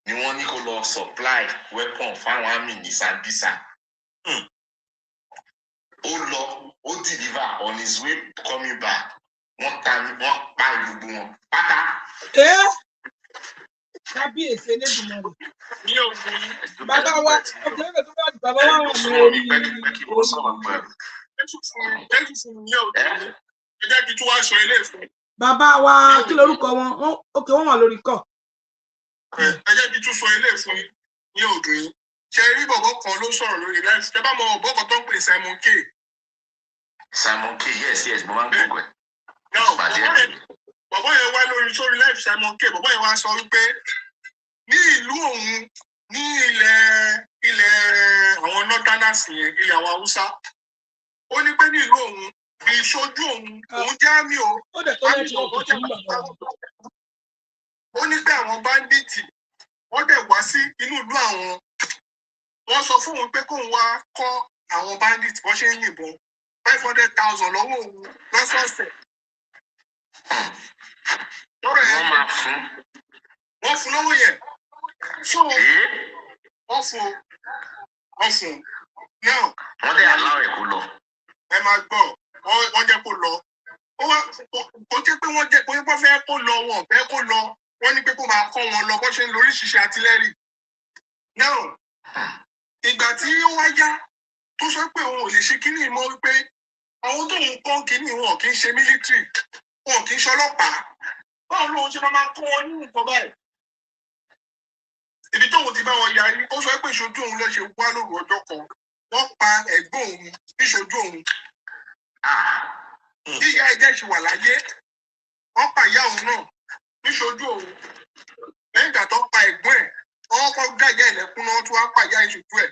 S9: ni wọ́n ní kó lọ supply weapon fáwọn army ní Sambisa. Ó lọ, ó deliver on his way coming back. Wọ́n pa ìlú wọn pátá.
S3: Kábíyèsí Elédùmarè. Bàbá wa ọ̀gbẹ́rẹ̀ tó bá di bàbá wa wà ní orí. Bàbá wa kí lorúkọ wọn? Ókè wọ́n wà lórí kọ́.
S5: Ẹ jẹ́ kí tún sọ ilé fún ní òdò yìí. Ṣé rí bọ̀bọ̀ kan ló sọ̀rọ̀ lórí live? Ṣé bá mọ ọ̀bọ̀ kan tó ń pè Simon K?
S9: Simon K, yes, mo máa ń gbogbo ẹ̀.
S5: Bọ̀bọ̀ yẹn wá lórí sórí live Simon K. Bọ̀bọ̀ yẹn wá sọ wípé ní ìlú òun ní ilẹ̀ àwọn northerners yẹn, ilẹ̀ àwọn Haúsá. Ó ní pé ní ìlú òun ìṣojú òun jẹ́ àmì o. Ó ní pé àwọn báńdíìtì wọ́n dẹ̀ wá sí inú ìlú àwọn. Wọ́n sọ fún òun pé kóun wá kọ́ àwọn báńdíìtì bó ṣe ń yìnbọn 500,000 lọ́wọ́ òun lọ́sọ̀ọ̀sẹ̀. Wọ́n fún lọ́wọ́ yẹn. So wọ́n fún. Now
S9: wọ́n dẹ̀ aláwọ̀ ẹ̀ kó lọ.
S5: Ẹ máa gbọ́, wọ́n jẹ́ kó lọ. Ó jẹ́ pé wọ́n fẹ́ kó lọ, wọn fẹ́ kó lọ. Wọ́n ní pé kó máa kọ́ wọn lọ bó ṣe ń lo oríṣiríṣi àtìlẹ́rì. Now ìgbà tí ó wá yá tó sọ pé òun ò lè ṣe kíní mọ́ wípé àwọn tó ń kọ́ kíní wọn kì í ṣe mílítírì, wọn kì í ṣe ọlọ́pàá. Báwo lóun ṣe máa kọ́ wọn ní nǹkan báyìí? Ibi tóun ti bá wọn yarí, ó sọ pé ìṣojú òun ló ṣe wá lóru ọjọ́ kan. Wọ́n pa ẹ̀gbọ́n òun níṣojú òun. Ìyá ẹ̀jẹ̀ ṣì wà láyé. wọ́n pa ìyá òun náà níṣojú òun lẹ́yìn ìgbà tó pa ẹ̀gbọ́n ẹ̀ wọ́n kọ́ gàjá ìlẹ̀kùn náà tó wá pa ìyá ìṣojú ẹ̀.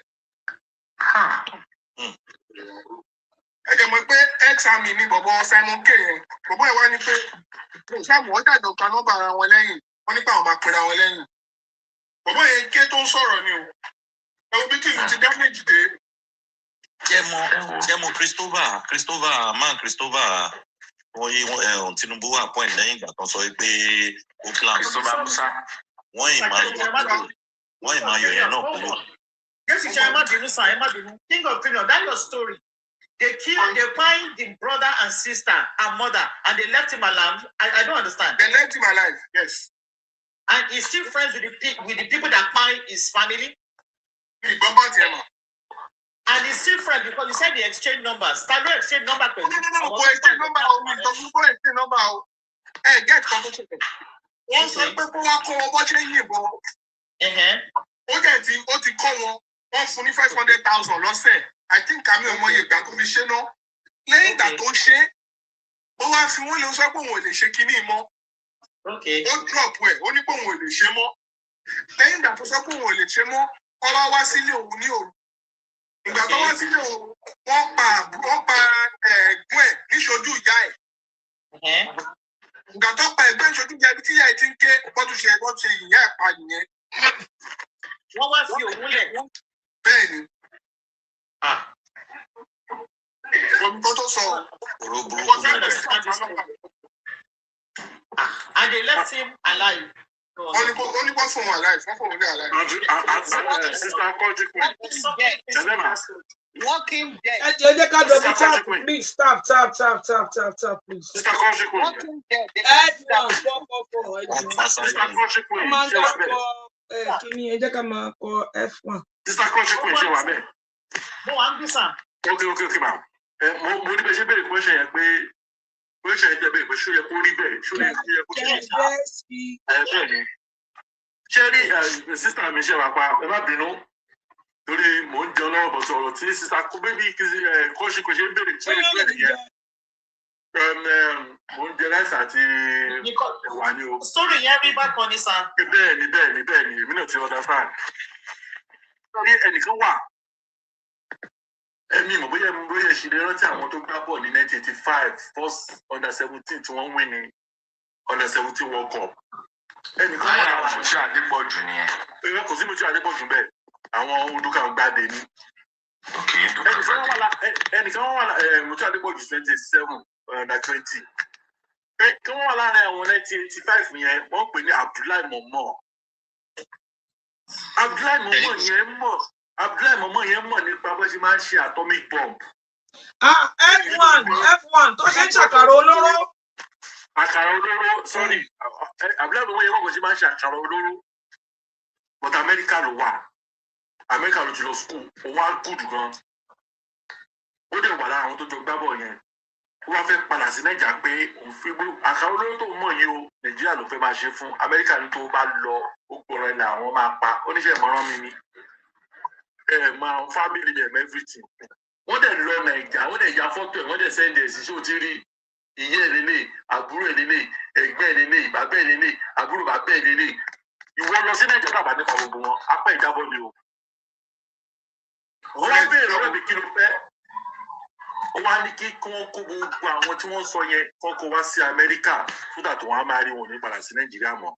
S5: ẹ jẹ́ mọ̀ pé ex-army ni bọ̀bọ̀ Simon K yẹn bọ̀bọ̀ ẹ̀ wá ní pé ṣáàmù wọ́n dàjọ kan nọ́mbà ara wọn lẹ́yìn wọ́n nípa àwọn máa pera wọn lẹ́yìn bọ̀bọ̀ yẹn ké tó ń sọ̀rọ̀ ni o ẹ̀wọ̀n bí kìlú ti damage dé.
S11: jẹ́mọ̀ Christopher wọ́n yé Tinubu wà point lẹ́yìn ìgbà kan sọ pé ó plan wọ́n ìmọ̀ ayọ̀ yẹn náà kúrò.
S2: Yes, you can imagine. King of Kingdom, that's your story. They find the brother and sister and mother, and they left him alive. I don't understand.
S5: They left him alive, yes.
S2: And he's still friends with the people that find his family. And he's still friends because you said they exchange numbers. Can you exchange number?
S5: No, exchange number. Exchange number. Hey, get contact. Wọ́n sọ pé kó wá kọ́ wọn bọ́ ṣe ń yìnbọn. Ó ti kọ́ wọn. Wọ́n fún ní 500,000 lọ́sẹ̀. I think àmì ọmọ yẹn ìgbà tó fi ṣe náà. Lẹ́yìn ìgbà tó ṣe, ó wá fi wọ́n lè sọ pé òun ò lè ṣe kinní mọ́. Ó drop ẹ̀, ó ní pé òun ò lè ṣe mọ́. Lẹ́yìn ìgbà tó sọ pé òun ò lè ṣe mọ́, wọ́n wá sílé òun ní òru. Ìgbà tó wá sílé òun, wọ́n pa ẹ̀gbọ́n ẹ̀ níṣojú ìyá ẹ̀. Ìgbà tó pa ẹ̀gbọ́n ìṣojú ìyá ibi tí ìyá ẹ̀ ti ń ké bọ́tù ṣe ìyá ẹ̀ pa nìyẹn.
S2: Wọ́n wá fi òun lẹ̀.
S5: Bẹ́ẹ̀ni. Olùkọ́ tó sọ.
S2: And they left him alive.
S5: Only one from alive. One from alive.
S3: Walking dead. Please stop, please. Walking dead. F1.
S7: Sister Country Queen ṣe wà bẹ́ẹ̀.
S2: Mo wà ń bí sàn.
S7: Okay, ma'am. Mo ní bẹ́ẹ̀ ṣe béèrè question yẹn pé question yẹn bẹ́ẹ̀ pé ṣó yẹ kó rí bẹ́ẹ̀ ṣó yẹ kó rí bẹ́ẹ̀. Bẹ́ẹ̀ ni. Ṣé rí sister mi ṣe wà pa ẹ má bínú torí mò ń jẹun lọ́wọ́ bọ̀ sọ̀rọ̀ tí sister kó bébí Country Queen ṣe ń béèrè yẹn. Mo ń jẹ rice àti ẹ̀wà ni o.
S2: Story yẹn rí bákan ní sàn.
S7: Bẹ́ẹ̀ ni èmi náà ti understand. Sọ́rí ẹnìkan wà ẹ̀mí mọ̀ bóyá ìṣẹ̀lẹ̀ rántí àwọn tó gbá bọ̀ ní 1985 first under 17 tí wọ́n win ní under 17 World Cup. Ẹnìkan wà àwọn Mùtíù Adépọ̀jù nìyẹn. Kò sí Mùtíù Adépọ̀jù bẹ́ẹ̀ àwọn Odùkà ń gbáde ní. Ẹnìkan wà Mùtíù Adépọ̀jù 27 under 20. Kí wọ́n wà láàrin àwọn 1985 yẹn wọ́n pè ní Abdullahi Momo. Abdullahi Momo yẹn mọ̀ nípa bó ṣe máa ń ṣe atomic bomb.
S3: F1 tó ṣe ń ṣàkàrà olóró.
S7: Àkàrà olóró, sorry. Abdullahi Momo yẹn mọ̀ bó ṣe máa ń ṣe àkàrà olóró. But Amẹ́ríkà ló wà. Amẹ́ríkà ló ti lọ school. Òun á gùdù gan. Ó dẹ̀ wà lára àwọn tó jọ gbábọ̀ yẹn. Ó wá fẹ́ padà sí Nàìjíríà pé òun fi gbó àkàrà olóró tó mọ̀ yìí o. Nàìjíríà ló fẹ́ máa ṣe fún. Amẹ́ríkà ní tó bá lọ ó gbọ́rọ̀ ilẹ̀ àwọn máa pa. Oníṣẹ́ ìmọ̀ràn mi ni. My family them everything. Wọ́n dẹ̀ lọ Nàìjíríà, wọ́n dẹ̀ ya fọ́tò ẹ̀, wọ́n dẹ̀ send ẹ̀ sí ṣé o ti rí ìyẹ́ ẹ̀ lélẹ̀, àbúrò ẹ̀ lélẹ̀, ẹ̀gbẹ́ ẹ̀ lélẹ̀, bàbá ẹ̀ lélẹ̀, àbúrò bàbá ẹ̀ lélẹ̀. Ìwọ lọ sí Nàìjíríà tàbá nípa gbogbo wọn, apá ìjábọ̀ ni o. Wọ́n béèrè lọ́wọ́ mi kí ló fẹ́. Ó wá ní kí wọ́n kó gbogbo àwọn tí wọ́n sọ yẹn kọ́ kó wá sí Amẹ́ríkà fúdà tó wọ́n á máa rí wọn ní padà sí Nàìjíríà mọ́.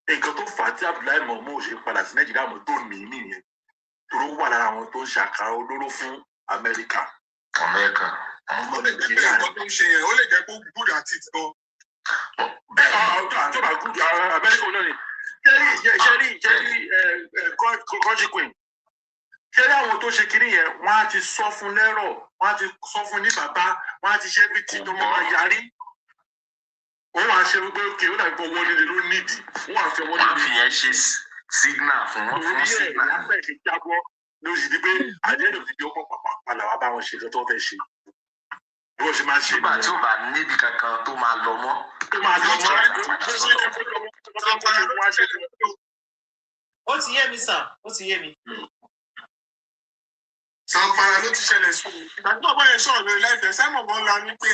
S7: Nǹkan tó fà á tí Abdullahi Momo ṣe padà sí Nàìjíríà mọ́ tó ní nìyẹn. Toro wà lára àwọn tó ń ṣàkàrà olóró fún Amẹ́ríkà.
S5: Ó lè jẹ́ pé nǹkan tó ń ṣe yẹn, ó lè jẹ́ pé good at it gan.
S7: Bẹ́ẹ̀ àjọba good Amẹ́ríkà náà ni. Ṣẹ́rí Country Queen. Ṣẹ́rí àwọn tó ṣe kiri yẹn, wọ́n á ti sọ fún lẹ́rọ̀, wọ́n á ti sọ fún ní bàbá, wọ́n á ti ṣe bí tí tó máa yarí. Wọ́n wá ṣe wípé òkè ó dàbí owó líle ló nídìí. Wọ́n á fi ọmọ nídìí.
S9: Wọ́n á fi yẹn ṣe signal fún wọn fún signal.
S7: Láfẹ̀ ṣe jábọ́ ló sì di pé àdéhùn òdìdí ọkọ̀ padà wá bá wọn ṣe tó fẹ́ ṣe. Bí wọ́n ṣe máa ń ṣe.
S9: Nígbà tí ó bá níbi kankan tó máa lọ mọ́.
S2: Ó ti yé mi sà, ó ti yé mi.
S5: Sanfara ló ti ṣẹlẹ̀ sí mi. Ìgbà tí bàbá yẹn sọ̀rọ̀ lórí láìpẹ́ sẹ́mọ̀ bọ́ la ní pé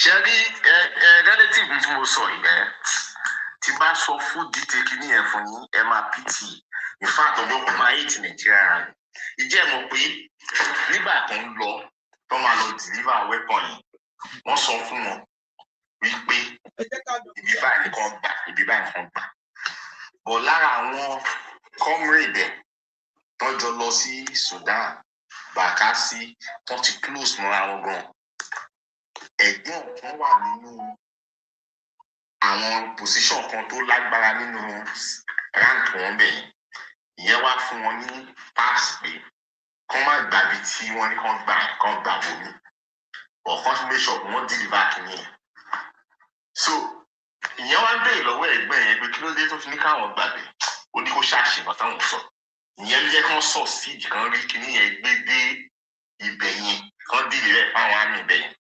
S9: ṣe rí relative tí mo sọ ìgbẹ́ tí bá sọ fún dìtẹ̀ kìíní yẹn fún yín ẹ máa pt in fact ọ̀dọ́ máa yé ti nàìjíríà rẹ̀ ìjẹ́ mọ̀ pé nígbà tó ń lọ tó máa lọ deliver weapon yìí wọ́n sọ fún wọn wípé ibi báyìí nìkan gbà ibi báyìí nìkan gbà bọ̀ lára àwọn comrade wọ́n jọ lọ sí Sudan Bakassi wọ́n ti close mọ́ra wọn gan ẹ̀gbọ́n kan wà nínú àwọn position kan tó lágbára nínú rank wọn bẹ́ẹ̀ ìyẹn wá fún wọn ní pass pé kán má gbàbí tí wọ́n ní kán gbà bomi ọ̀kan tó make sure wọ́n deliver kìíní yẹn so ìyẹn wá ń bèèrè lọ́wọ́ ẹ̀gbọ́n yẹn pé kí ló dé tó fi ní káwọn gbàgbé ó ní kó ṣàṣì nǹkan táwọn sọ ìyẹn ló jẹ́ kán sọ sí kan rí kìíní yẹn gbé dé ibẹ̀ yẹn kán dìde rẹ̀ fáwọn àmì ibẹ̀ yẹn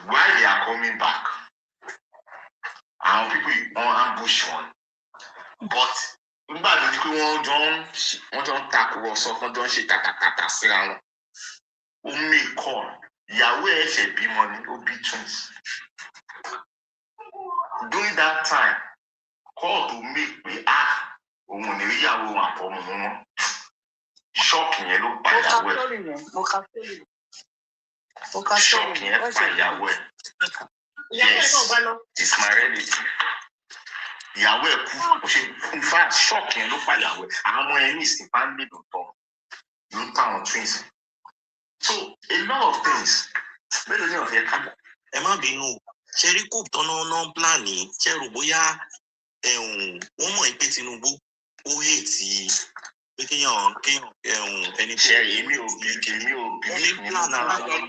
S9: while they are coming back àwọn people wọ́n ambush wọn but nígbà tó di pé wọ́n jọ ń takùrọ̀sọ wọ́n jọ ń ṣe kàtàkàtà síra wọn ó mí kọ́ ìyàwó ẹ̀ ṣẹ̀ bímọ ní ó bí twins during that time call to me pé òun ò ní rí ìyàwó àpọ̀mù wọn ṣọ́ọ̀kì yẹn ló pa ìyàwó ẹ̀ ṣọ́ọ̀kì yẹn pa ìyàwó ẹ̀ yes it's my relative ìyàwó ẹ̀ kú ó ṣe in fact ṣọ́ọ̀kì yẹn ló pa ìyàwó ẹ̀ àwọn ọmọ ẹ̀ ní ìsìn family ló tọ́ ló ń tà wọn twins so a lot of things mélòó ní ọ̀fẹ́ ká.
S11: ẹ má bínú ṣe rí kó tọ́nà náà plan ní ṣe rò bóyá wọ́n mọ̀ pé Tinubu ó hètì pé kéèyàn ẹni
S9: ṣe èmi ò bí
S11: plan ara wọn.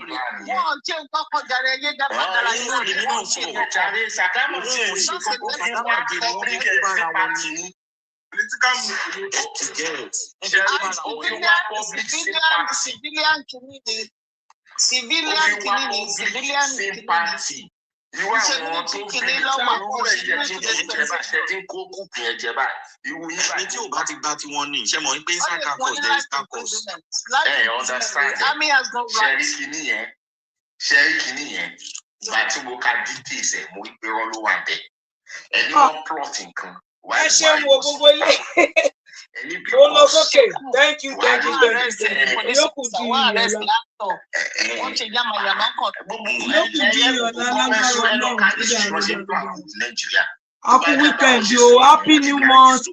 S2: wọ́n ṣe nǹkan kan jàre ẹyẹ dábàdàrà yìí náà
S11: èmi náà sọ
S9: jàre sàkámù tí
S11: ò ṣe kókó fún wọn àjẹ ni wọ́n fi bára wọn ní
S5: political movement.
S2: civilian
S9: sympathy. Irú àwọn tó fi ìjọba ṣe tí ń kó kúkú yẹn jẹ báyìí. Irú yín báyìí.
S11: ní tí ò bá ti gbá tí wọ́n ní ìṣẹ́ mọ̀ pé inside campus there is campus.
S9: Understand ṣẹ́rí kìíní yẹn ìgbà tí mo ka details ẹ̀ mo gbé wọn ló wà bẹ́ẹ̀. Ẹni wọ́n plot nǹkan.
S3: Ẹ ṣe wo gbogbo ilé. Ó lọ sókè. Thank you. Yókù di ìrọ̀lá.
S2: wọ́n ṣe yàmàyàmá kan.
S3: Yókù di ìrọ̀lá lágbára Ọlọ́run. Happy weekend o, happy new month.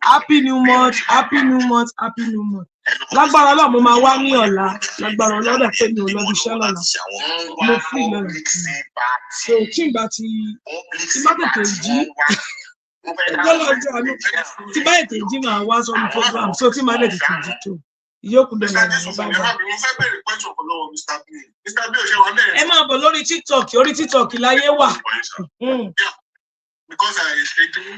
S3: Lágbára Ọlọ́run mo máa wá ní ọ̀la. Lágbára Ọlọ́run pé mi ò lọ bí iṣẹ́ lọ́la. Mo fún ìlọ́la. So tí ìgbà tí má tètè jí. Tí bá ètè jí máa wá sọ́nù program so tí má lè tètè jí tó. Ìyókù dẹ̀ máa ní bá bá. Ẹ máa bọ̀ lórí TikTok, orí TikTok láyé wà.
S5: Because I schedule